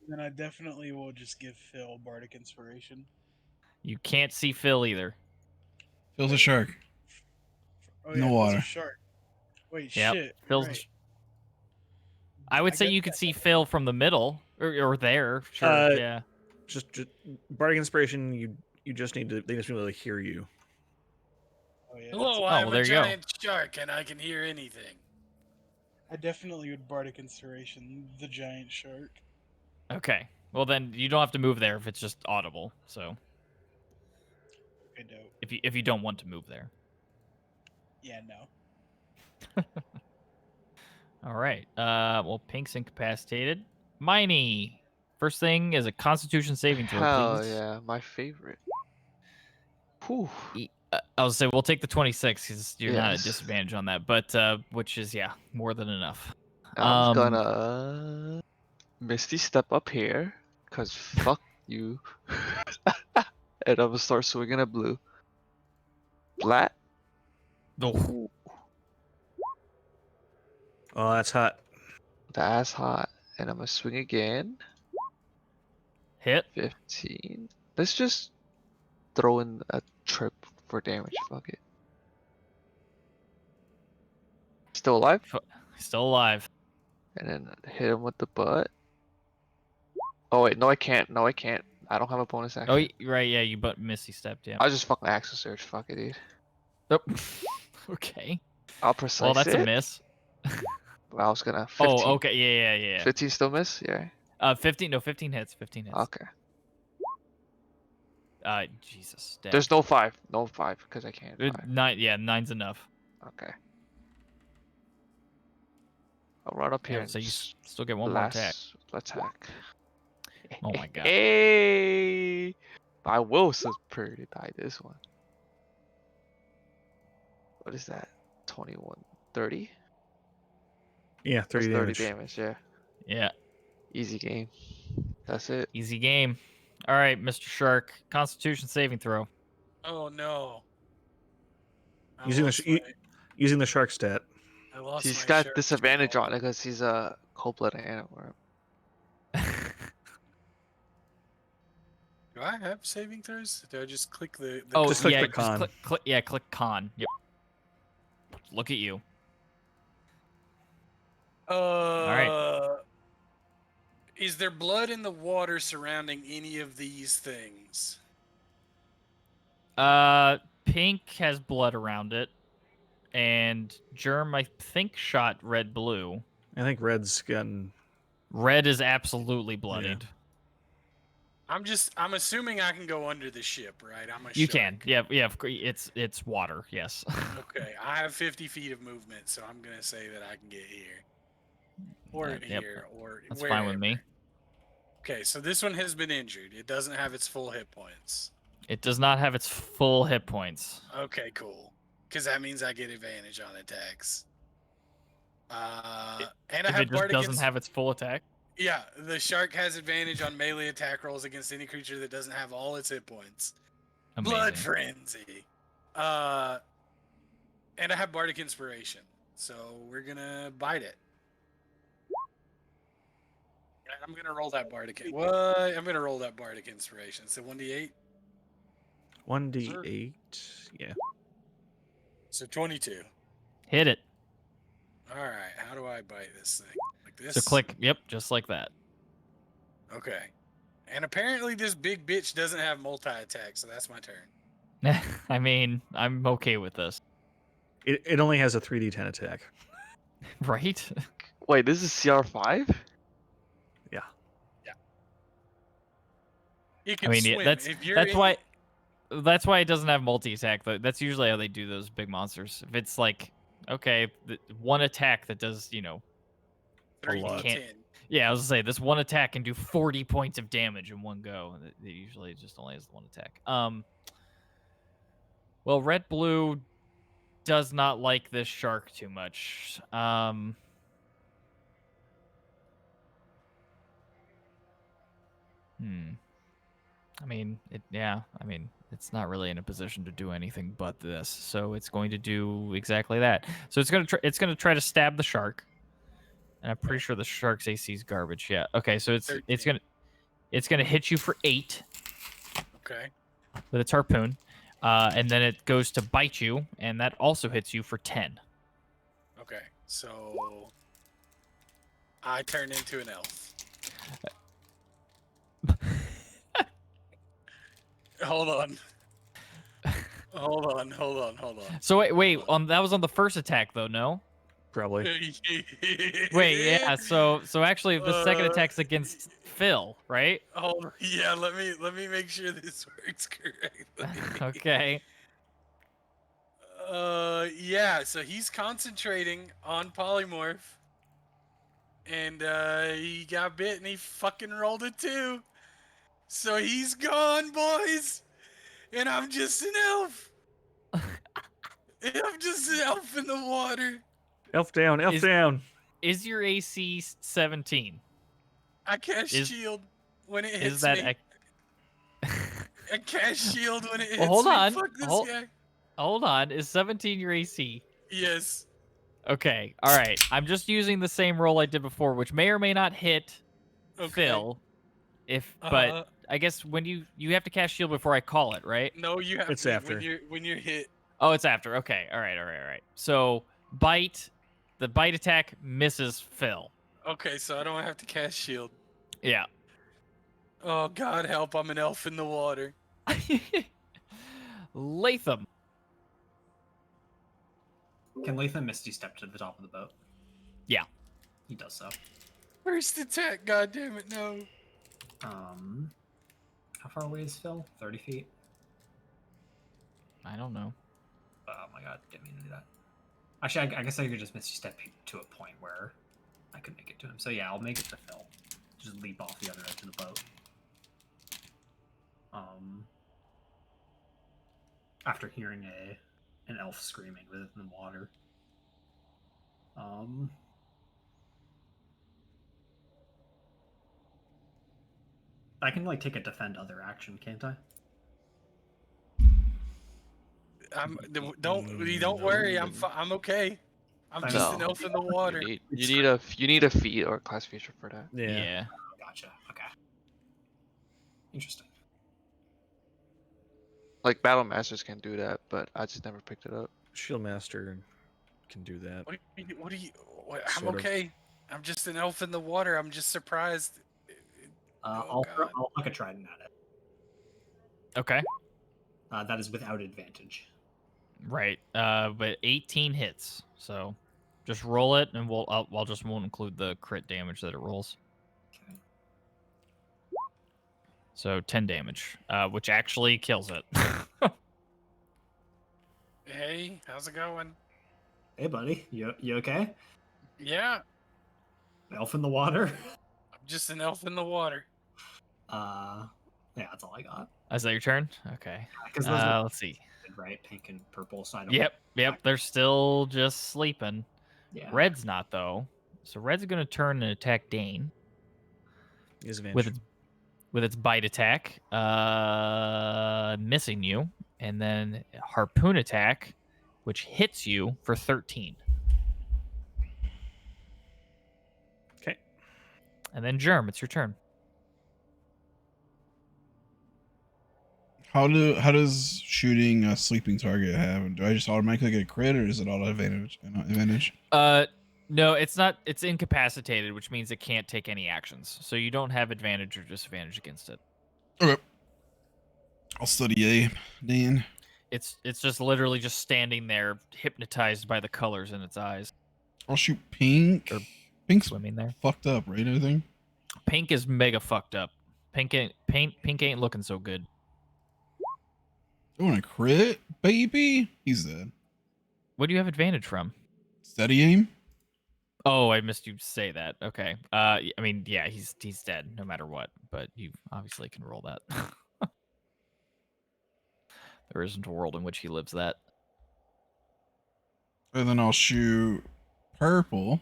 Then I definitely will just give Phil Bardic Inspiration. You can't see Phil either. Phil's a shark. Oh No yeah, Phil's water. a shark. Wait, Yep. shit. Phil's. Right. I would say guess you could see Phil from the middle or there. Sure. Yeah. Just bardic inspiration. You just need to. They just need to hear you. Oh yeah. Hello, Oh, I'm well, a there you go. giant shark and I can hear anything. I definitely would Bardic Inspiration the giant shark. Okay. Well, then you don't have to move there if it's just audible. So Okay, dope. if you don't want to move there. Yeah, no. All right. Well, Pink's incapacitated. Miney. First thing is a Constitution saving throw, Hell please. yeah, my favorite. Whew. I was say we'll take the 26 because you're not at Yes. disadvantage on that, but which is more than enough. I'm gonna Misty step up here, cause fuck you. And I'm gonna start swinging at blue. Flat. Oh, Oh, that's hot. The ass hot. And I'm gonna swing again. hit. 15. Let's just throw in a trip for damage. Fuck it. Still alive? Still alive. And then hit him with the butt. Oh wait, no I can't. No I can't. I don't have a bonus action. Oh, right. Yeah, you but Misty stepped. Yeah. I'll just fucking Axel Surge. Fuck it, dude. Nope. Okay. I'll precise Well, that's it. a miss. Well, I was gonna 15. Oh, okay. Yeah. 15 still miss? Yeah. 15. No, 15 hits. 15 hits. Okay. Jesus. Dead. There's no 5. No 5 because I can't. 5. 9. Yeah, 9's enough. Okay. I'll run up here Yeah, and so you still get one more attack. attack. Oh my god. Hey! I will superior die this one. What is that? 21, 30? Yeah, 30 That's 30 damage. damage, yeah. Yeah. Easy game. That's it. Easy game. All right, Mr. Shark. Constitution saving throw. Oh no. I Using the lost using the shark stat. I lost He's my got shark disadvantage spell. on it because he's a cold-blooded animal. Do I have saving throws? Do I just click the Oh, Just click yeah. the con. Click con. Yep. Look at you. right. Is there blood in the water surrounding any of these things? Pink has blood around it, and Germ, I think, shot red blue. I think red's gotten. Red is absolutely bloodied. I'm assuming I can go under the ship, right? I'm a You shark. can. Yeah. It's water. Yes. Okay, I have 50 feet of movement, so I'm gonna say that I can get here, or Yep, here, or That's wherever. fine with me. Okay, so this one has been injured. It doesn't have its full hit points. It does not have its full hit points. Okay, cool. Because that means I get advantage on attacks. And I If have it just Bardic doesn't have its full attack. Yeah, the shark has advantage on melee attack rolls against any creature that doesn't have all its hit points. Amazing. Blood frenzy. And I have Bardic Inspiration, so we're gonna bite it. And I'm gonna roll that Bardic. What? I'm gonna roll that Bardic Inspiration. So 1d8. 1d8. Yeah. So 22. Hit it. All right. How do I bite this thing? Like this. So click. Yep, just like that. Okay. And apparently this big bitch doesn't have multi-attack, so that's my turn. I mean, I'm okay with this. It only has a 3d10 attack. Right? Wait, this is CR5? Yeah. You I can mean, swim. that's if you're that's in- why that's why it doesn't have multi-attack. Though that's usually how they do those big monsters. If it's like, okay, one attack that does, 3d10. can't- yeah, I was gonna say this one attack can do 40 points of damage in one go. And it usually just only has one attack. Well, red blue does not like this shark too much. I mean, it's not really in a position to do anything but this. So it's going to do exactly that. So it's gonna try to stab the shark. And I'm pretty sure the shark's AC is garbage. Yeah. Okay. So it's 13. it's gonna hit you for 8 Okay. with its harpoon, and then it goes to bite you, and that also hits you for 10. Okay. So I turn into an elf. Hold on. Hold on. So wait. That was on the first attack, though. No. Probably. Wait, yeah. So actually, the second attack's against Phil, right? Hold on. Yeah, let me make sure this works correctly. Okay. Yeah. So he's concentrating on polymorph, and he got bit, and he fucking rolled a 2. So he's gone, boys, and I'm just an elf. I'm just an elf in the water. Elf down, elf down. Is your AC 17? I cast Is- shield when it Is hits that? me. I cast shield when it hits Well, hold me. on. Fuck this guy. Hold on. Is 17 your AC? Yes. Okay. All right. I'm just using the same roll I did before, which may or may not hit Okay. Phil. But Uh, I guess when you have to cast shield before I call it, right? no, you have It's to after. when you're hit. Oh, it's after. Okay. All right. So bite, the bite attack misses Phil. Okay, so I don't have to cast shield. Yeah. Oh God, help! I'm an elf in the water. Latham. Can Latham Misty step to the top of the boat? Yeah. He does so. First attack. God damn it, no. How far away is Phil? 30 feet? I don't know. Oh my god, didn't mean to do that. Actually, I guess I could just Misty step to a point where I could make it to him. So yeah, I'll make it to Phil. Just leap off the other edge of the boat. After hearing an elf screaming within the water. I can like take a defend other action, can't I? Don't worry. I'm okay. I'm just an No. elf in the water. You need a feat or a classification for that. Yeah. Oh, gotcha. Okay. Interesting. Like Battle Masters can do that, but I just never picked it up. Shieldmaster can do that. I'm Sort of. okay. I'm just an elf in the water. I'm just surprised. I'll hook a trident at it. Okay. That is without advantage. Right. But 18 hits. So just roll it, and I'll just won't include the crit damage that it rolls. Okay. So 10 damage, which actually kills it. Hey, how's it going? Hey, buddy. You okay? Yeah, Elf in the water? I'm just an elf in the water. Yeah, that's all I got. Is that your turn? Okay. Because those are Let's see. right, pink and purple. So I don't. Yep. They're still just sleeping. Yeah. Red's not though. So Red's gonna turn and attack Dane with its bite attack, missing you, and then harpoon attack, which hits you for 13. Okay. And then Germ, it's your turn. How does shooting a sleeping target have? Do I just automatically get a crit, or is it auto advantage? No, it's not. It's incapacitated, which means it can't take any actions. So you don't have advantage or disadvantage against it. Okay. I'll study A, Dan. It's just literally just standing there, hypnotized by the colors in its eyes. I'll shoot pink. Or Pink's swimming there. fucked up, right? I think. Pink is mega fucked up. Pink ain't looking so good. Oh, and a crit, baby. He's dead. What do you have advantage from? Steady aim. Oh, I missed you say that. Okay. I mean, yeah, he's dead no matter what, but you obviously can roll that. There isn't a world in which he lives that. And then I'll shoot purple.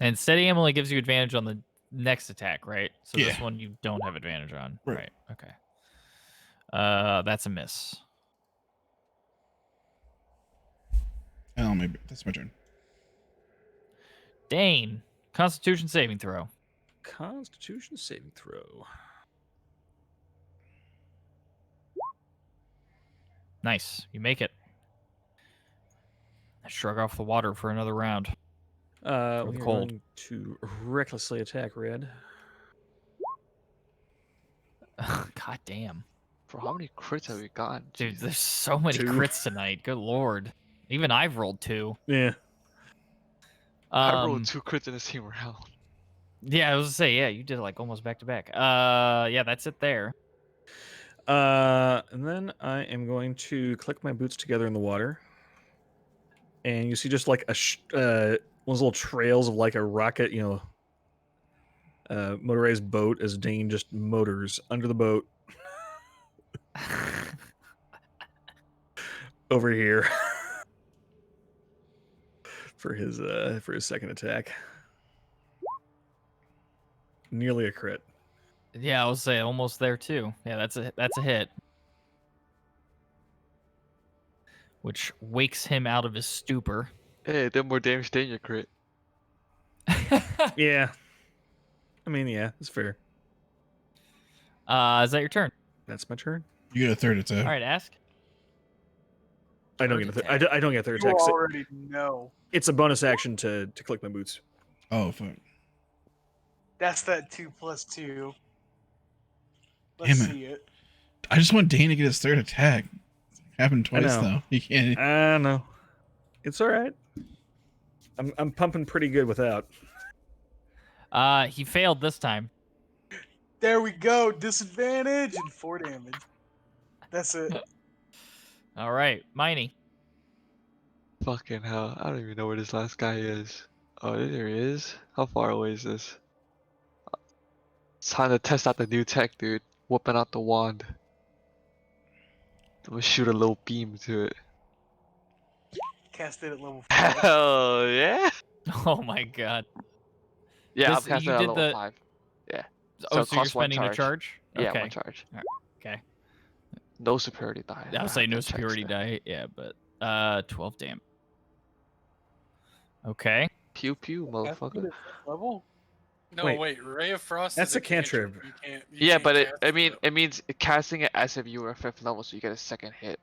And steady aim only gives you advantage on the next attack, right? So this Yeah. one you don't have advantage on. Right. Okay. That's a miss. Oh, maybe that's my turn. Dane, Constitution saving throw. Constitution saving throw. Nice. You make it. Shrug off the water for another round. We're cold. going to recklessly attack Red. God damn. Bro, how many crits have we gotten? Dude, Jesus. there's so many 2. crits tonight. Good lord. Even I've rolled 2. Yeah. I rolled 2 crits in the same round. Yeah, I was gonna say, yeah, you did it like almost back to back. Yeah, that's it there. And then I am going to click my boots together in the water, and you see just like a one of those little trails of like a rocket, motorized boat as Dane just motors under the boat over here for his second attack. Nearly a crit. Yeah, I was say almost there too. Yeah, that's a hit. Which wakes him out of his stupor. Hey, did more damage than your crit. Yeah. I mean, yeah, it's fair. Is that your turn? That's my turn. You get a third attack. All right, ask. I don't Third get attack. I don't get a third You attack. already know. It's a bonus action to click my boots. Oh fuck. That's that 2+2. Let's Damn it. see it. I just want Dane to get his third attack. Happened twice know. though. He can't. I know. It's all right. I'm pumping pretty good without. He failed this time. There we go. Disadvantage and 4 damage. That's it. All right, Miney. Fucking hell, I don't even know where this last guy is. Oh, there he is. How far away is this? It's time to test out the new tech, dude. Whooping out the wand. I'm gonna shoot a little beam to it. Cast it at level 5. Hell yeah! Oh my god. Yeah, This- I'm casting you at did level the- 5. Yeah. Oh, it so you're costs one spending a charge? Yeah, Okay. one charge. Okay. No superiority die. I I would say have no to check superiority still. die. Yeah, but 12 damage. Okay. Pew pew, Cast it motherfucker. at 5th level? No, Wait. wait. Ray of Frost. That's is a cantrip. You can't. Yeah, can't but cast it means casting it as if you were 5th level, so you get a second hit.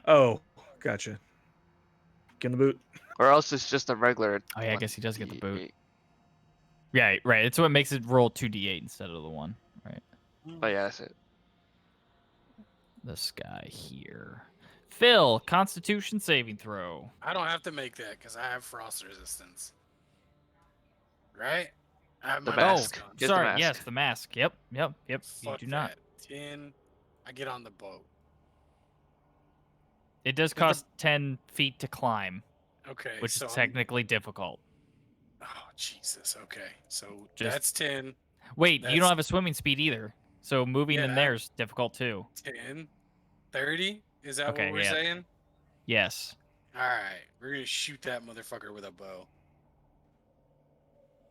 Oh, gotcha. Get in the boot. Or else it's just a regular. Oh yeah, I guess he does get the boot. 1d8. Yeah, right. It's what makes it roll 2d8 instead of the 1. Right. Oh yeah, that's it. This guy here. Phil, Constitution saving throw. I don't have to make that because I have frost resistance. Right? I have The my mask. mask on. Get the Sorry, mask. yes, the mask. Yep. You Fuck do not. that. 10. I get on the boat. It does Does the- cost 10 feet to climb, Okay. which so is technically difficult. Oh Jesus. Okay. So Just- that's 10. Wait, you That's- don't have a swimming speed either. So moving in Yeah. there is difficult too. 10. 30. Is that Okay, what we're yeah. saying? Yes. All right. We're gonna shoot that motherfucker with a bow.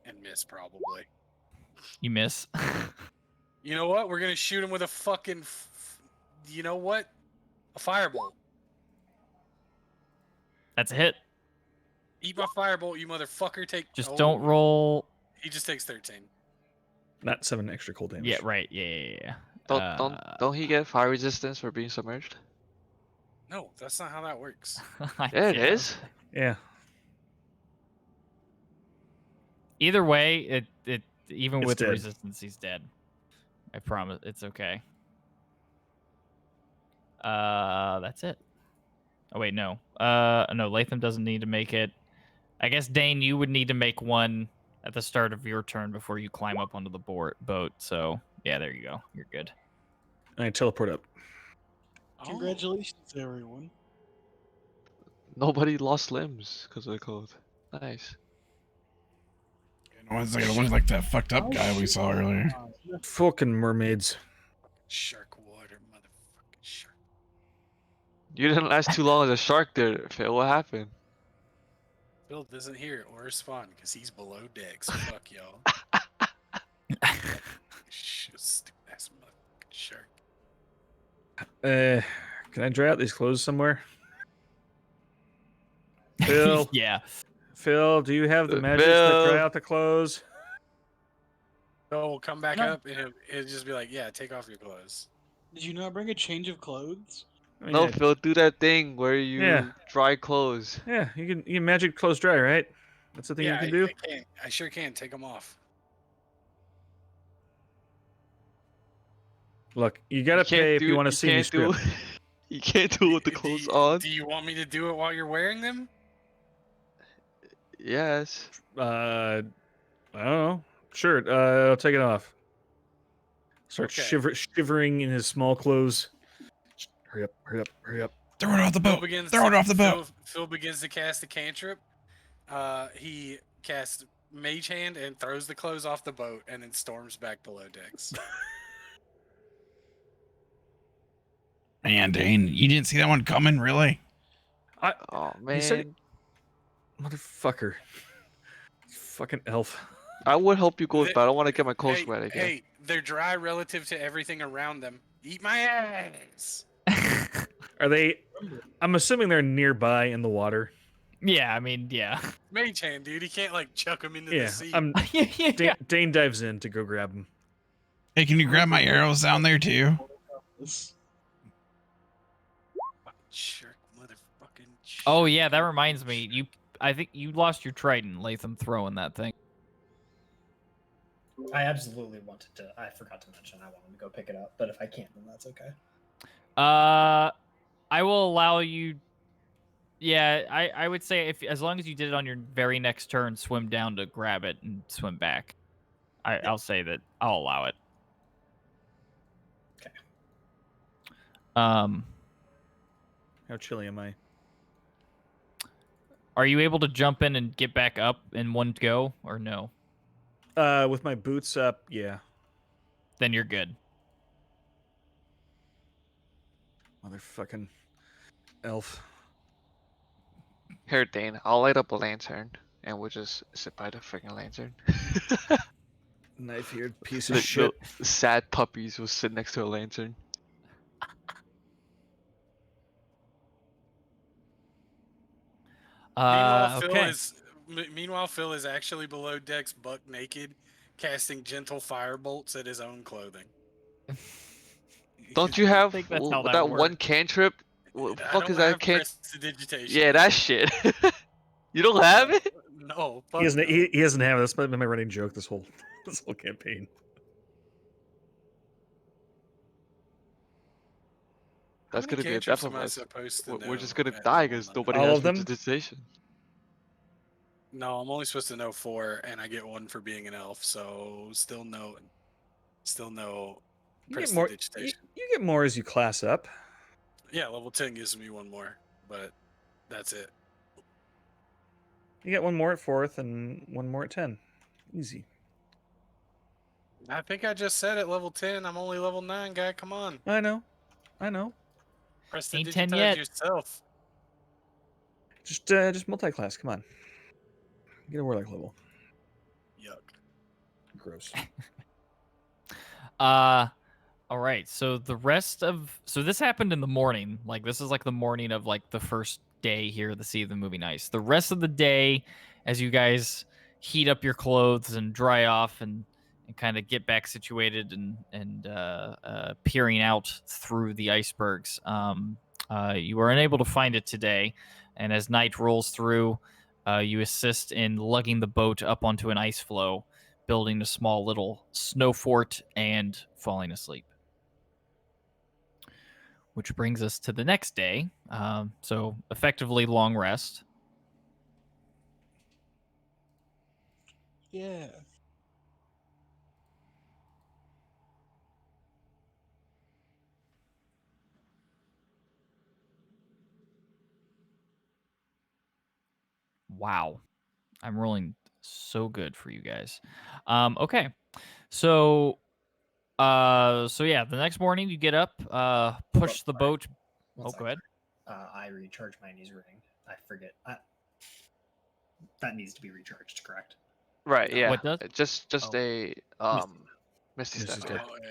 And miss probably. You miss. You know what? We're gonna shoot him with a fucking. You know what? A firebolt. That's a hit. Eat my firebolt, you motherfucker. Take. Just oh, don't roll. He just takes 13. Not 7 extra cold damage. Yeah, right. Yeah. Don't he get fire resistance for being submerged? No, that's not how that works. Yeah, it is. Yeah. Either way, it even It's with the dead. resistance, he's dead. I promise. It's okay. That's it. Oh wait, no. No. Latham doesn't need to make it. I guess Dane, you would need to make one at the start of your turn before you climb up onto the boat. So yeah, there you go. You're good. I teleport up. Congratulations, everyone. Nobody lost limbs because of the cold. Nice. The one's like that fucked up guy we saw earlier. Fucking mermaids. Shark water, motherfucking shark. You didn't last too long as a shark did, Phil. What happened? Phil doesn't hear or respond because he's below deck. So fuck y'all. Stupid ass motherfucking shark. Can I dry out these clothes somewhere? Phil, Yeah. Phil, do you have the magic Phil. to dry out the clothes? So we'll come back No. up and it'll just be like, yeah, take off your clothes. Did you not bring a change of clothes? I mean, No, yeah, Phil, do that thing where you Yeah. dry clothes. yeah, you can magic clothes dry, right? That's the thing yeah, you can do. I can. I sure can. Take them off. Look, you gotta can't pay if you do- want to you see me can't do- strip. You can't do it with the clothes on. Do you want me to do it while you're wearing them? Yes. I don't know. Sure, I'll take it off. Start Okay. shivering in his small clothes. Hurry up, hurry up, hurry up. Throw it off the boat. Throw it off the boat. Phil begins to cast a cantrip. He casts Mage Hand and throws the clothes off the boat, and then storms back below decks. Man, Dane, you didn't see that one coming, really? Oh He said, man. motherfucker. Fucking elf. I would help you clothes, They- but I don't want to get my clothes hey, wet again. hey, they're dry relative to everything around them. Eat my ass. Are they? I'm assuming they're nearby in the water. Yeah, I mean, yeah. Mage Hand, dude. He can't like chuck them into Yeah, the sea. Yeah. Dane dives in to go grab them. Hey, can you grab my arrows down there too? Jerk, motherfucking. Oh jerk. yeah, that reminds me. I think you lost your trident, Latham, throwing that thing. I absolutely wanted to. I forgot to mention I wanted to go pick it up, but if I can't, then that's okay. I will allow you. Yeah, I would say if as long as you did it on your very next turn, swim down to grab it and swim back. I'll say that I'll allow it. Okay. Um, How chilly am I? are you able to jump in and get back up in one go, or no? With my boots up, yeah. Then you're good. Motherfucking elf. Here, Dane, I'll light up a lantern, and we'll just sit by the freaking lantern. Knife-eared piece of The shit. sad puppies will sit next to a lantern. Okay. Meanwhile, Phil is actually below decks, buck naked, casting gentle fire bolts at his own clothing. Don't you have think that's how that, that one works. cantrip? What the I fuck don't is that have can? prestidigitation. Yeah, that shit. You don't have it? No, He doesn't. fuck no. He doesn't have it. That's been my running joke this whole campaign. How That's many gonna be a cantrips death of am I us. supposed to We're just know gonna at die level because 9? nobody All has of them? prestidigitation. No, I'm only supposed to know 4, and I get 1 for being an elf, so still no You get more. prestidigitation. You get more as you class up. Yeah, level 10 gives me 1 more, but that's it. You get one more at 4th and one more at 10. Easy. I think I just said at level 10, I'm only level 9, guy. Come on. I know. Ain't 10 Prestidigitize yet. yourself. Just multi-class. Come on. Get a warlock level. Yuck. Gross. All right. So this happened in the morning. Like this is like the morning of like the first day here to see the movie nice. The rest of the day, as you guys heat up your clothes and dry off and kind of get back situated and peering out through the icebergs, you were unable to find it today. And as night rolls through, you assist in lugging the boat up onto an ice floe, building a small little snow fort, and falling asleep. Which brings us to the next day. So effectively long rest. Yeah. Wow. I'm rolling so good for you guys. Okay. So yeah, the next morning you get up, push the boat. One Go ahead. I recharge my knees ring. I forget. That needs to be recharged, correct? Right, yeah. What does? Just Oh. a Misty Misty Step. Step. Oh, yeah.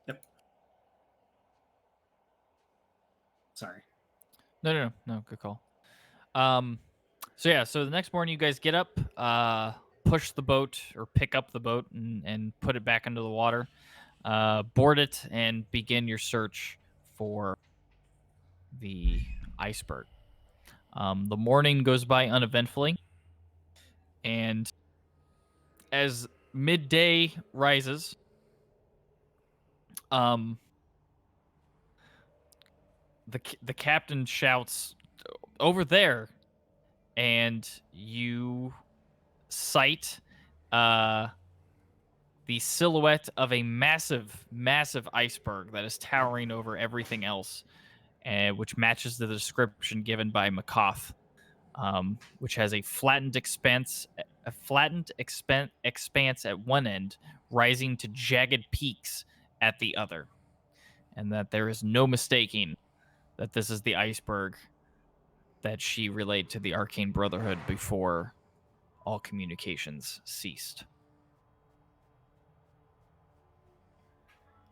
Yep. Sorry. No. Good call. So yeah, so the next morning you guys get up, push the boat or pick up the boat and put it back into the water, board it, and begin your search for the iceberg. The morning goes by uneventfully, and as midday rises, Um, the captain shouts over there, and you sight the silhouette of a massive, massive iceberg that is towering over everything else, which matches the description given by McCoth, which has a flattened expanse at one end, rising to jagged peaks at the other, and that there is no mistaking that this is the iceberg that she relayed to the Arcane Brotherhood before all communications ceased.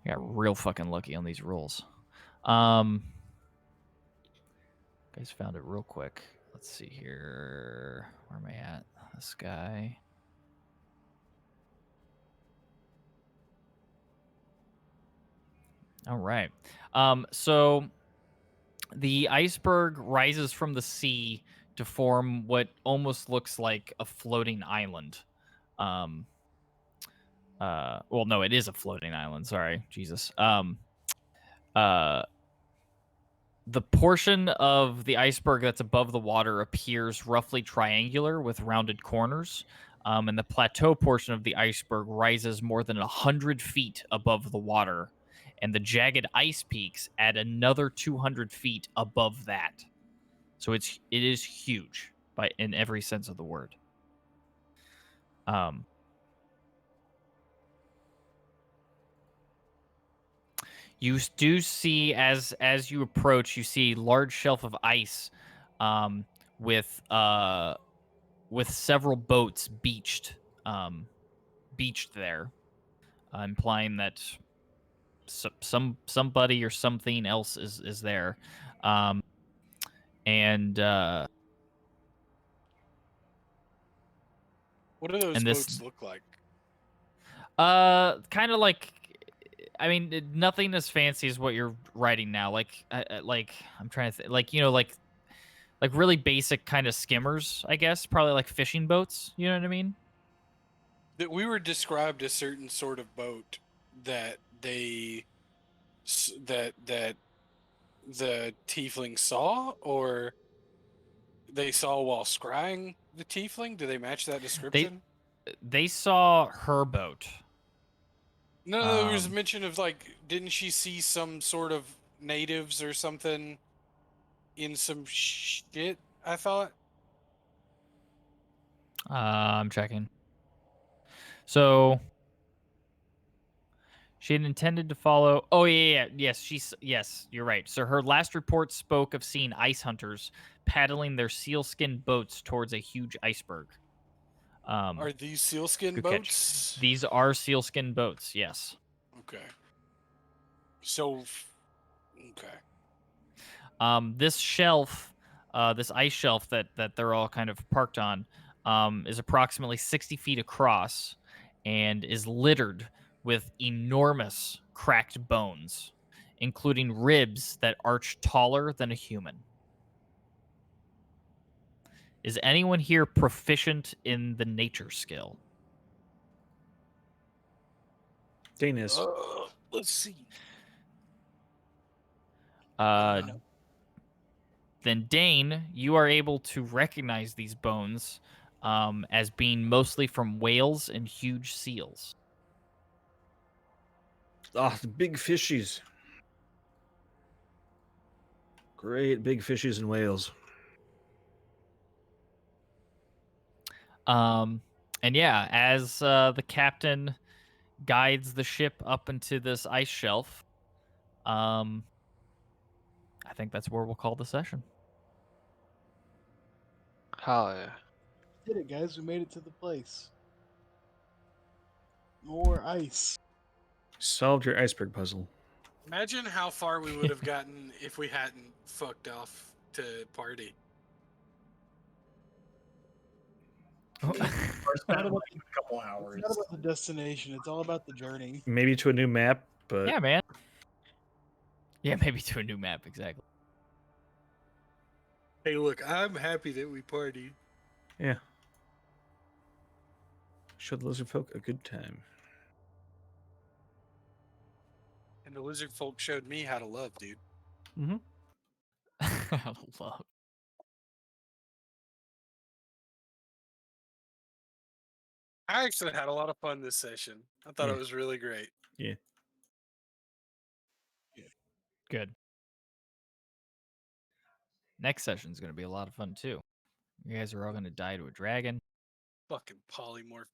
I got real fucking lucky on these rolls. Guys found it real quick. Let's see here. Where am I at? This guy. All right. So the iceberg rises from the sea to form what almost looks like a floating island. Well, no, it is a floating island. Sorry, Jesus. Uh, the portion of the iceberg that's above the water appears roughly triangular with rounded corners. And the plateau portion of the iceberg rises more than 100 feet above the water. And the jagged ice peaks add another 200 feet above that. So it is huge in every sense of the word. You do see as you approach, you see a large shelf of ice, with several boats beached there, implying that somebody or something else is there, and What do those and this boats look like? kind of like, I mean, nothing as fancy as what you're writing now. Like I'm trying to think, like, like really basic kind of skimmers, I guess. Probably like fishing boats. You know what I mean? That we were described a certain sort of boat that that the tiefling saw, or they saw while scrying the tiefling. Do they match that description? They saw her boat. No, there was a mention of, like, didn't she see some sort of natives or something in some shit? I thought. I'm checking. So she had intended to follow. Oh yeah. Yes, you're right. So her last report spoke of seeing ice hunters paddling their sealskin boats towards a huge iceberg. Are these sealskin Good catch. boats? These are sealskin boats. Yes. Okay. So, okay. This shelf, this ice shelf that they're all kind of parked on, is approximately 60 feet across and is littered with enormous cracked bones, including ribs that arch taller than a human. Is anyone here proficient in the nature skill? Dane is. Let's see. Then Dane, you are able to recognize these bones as being mostly from whales and huge seals. Ah, the big fishies. Great big fishies and whales. And yeah, as the captain guides the ship up into this ice shelf, I think that's where we'll call the session. Hell yeah. Did it, guys. We made it to the place. More ice. Solved your iceberg puzzle. Imagine how far we would have gotten if we hadn't fucked off to party. First spent like a couple hours. It's not about the destination. It's all about the journey. Maybe to a new map, but Yeah, man. Yeah, maybe to a new map, exactly. Hey, look, I'm happy that we partied. yeah. Show the lizard folk a good time. And the lizard folk showed me how to love, dude. Love. I actually had a lot of fun this session. I thought Yeah. it was really great. Yeah. Good. Next session's gonna be a lot of fun too. You guys are all gonna die to a dragon. Fucking polymorph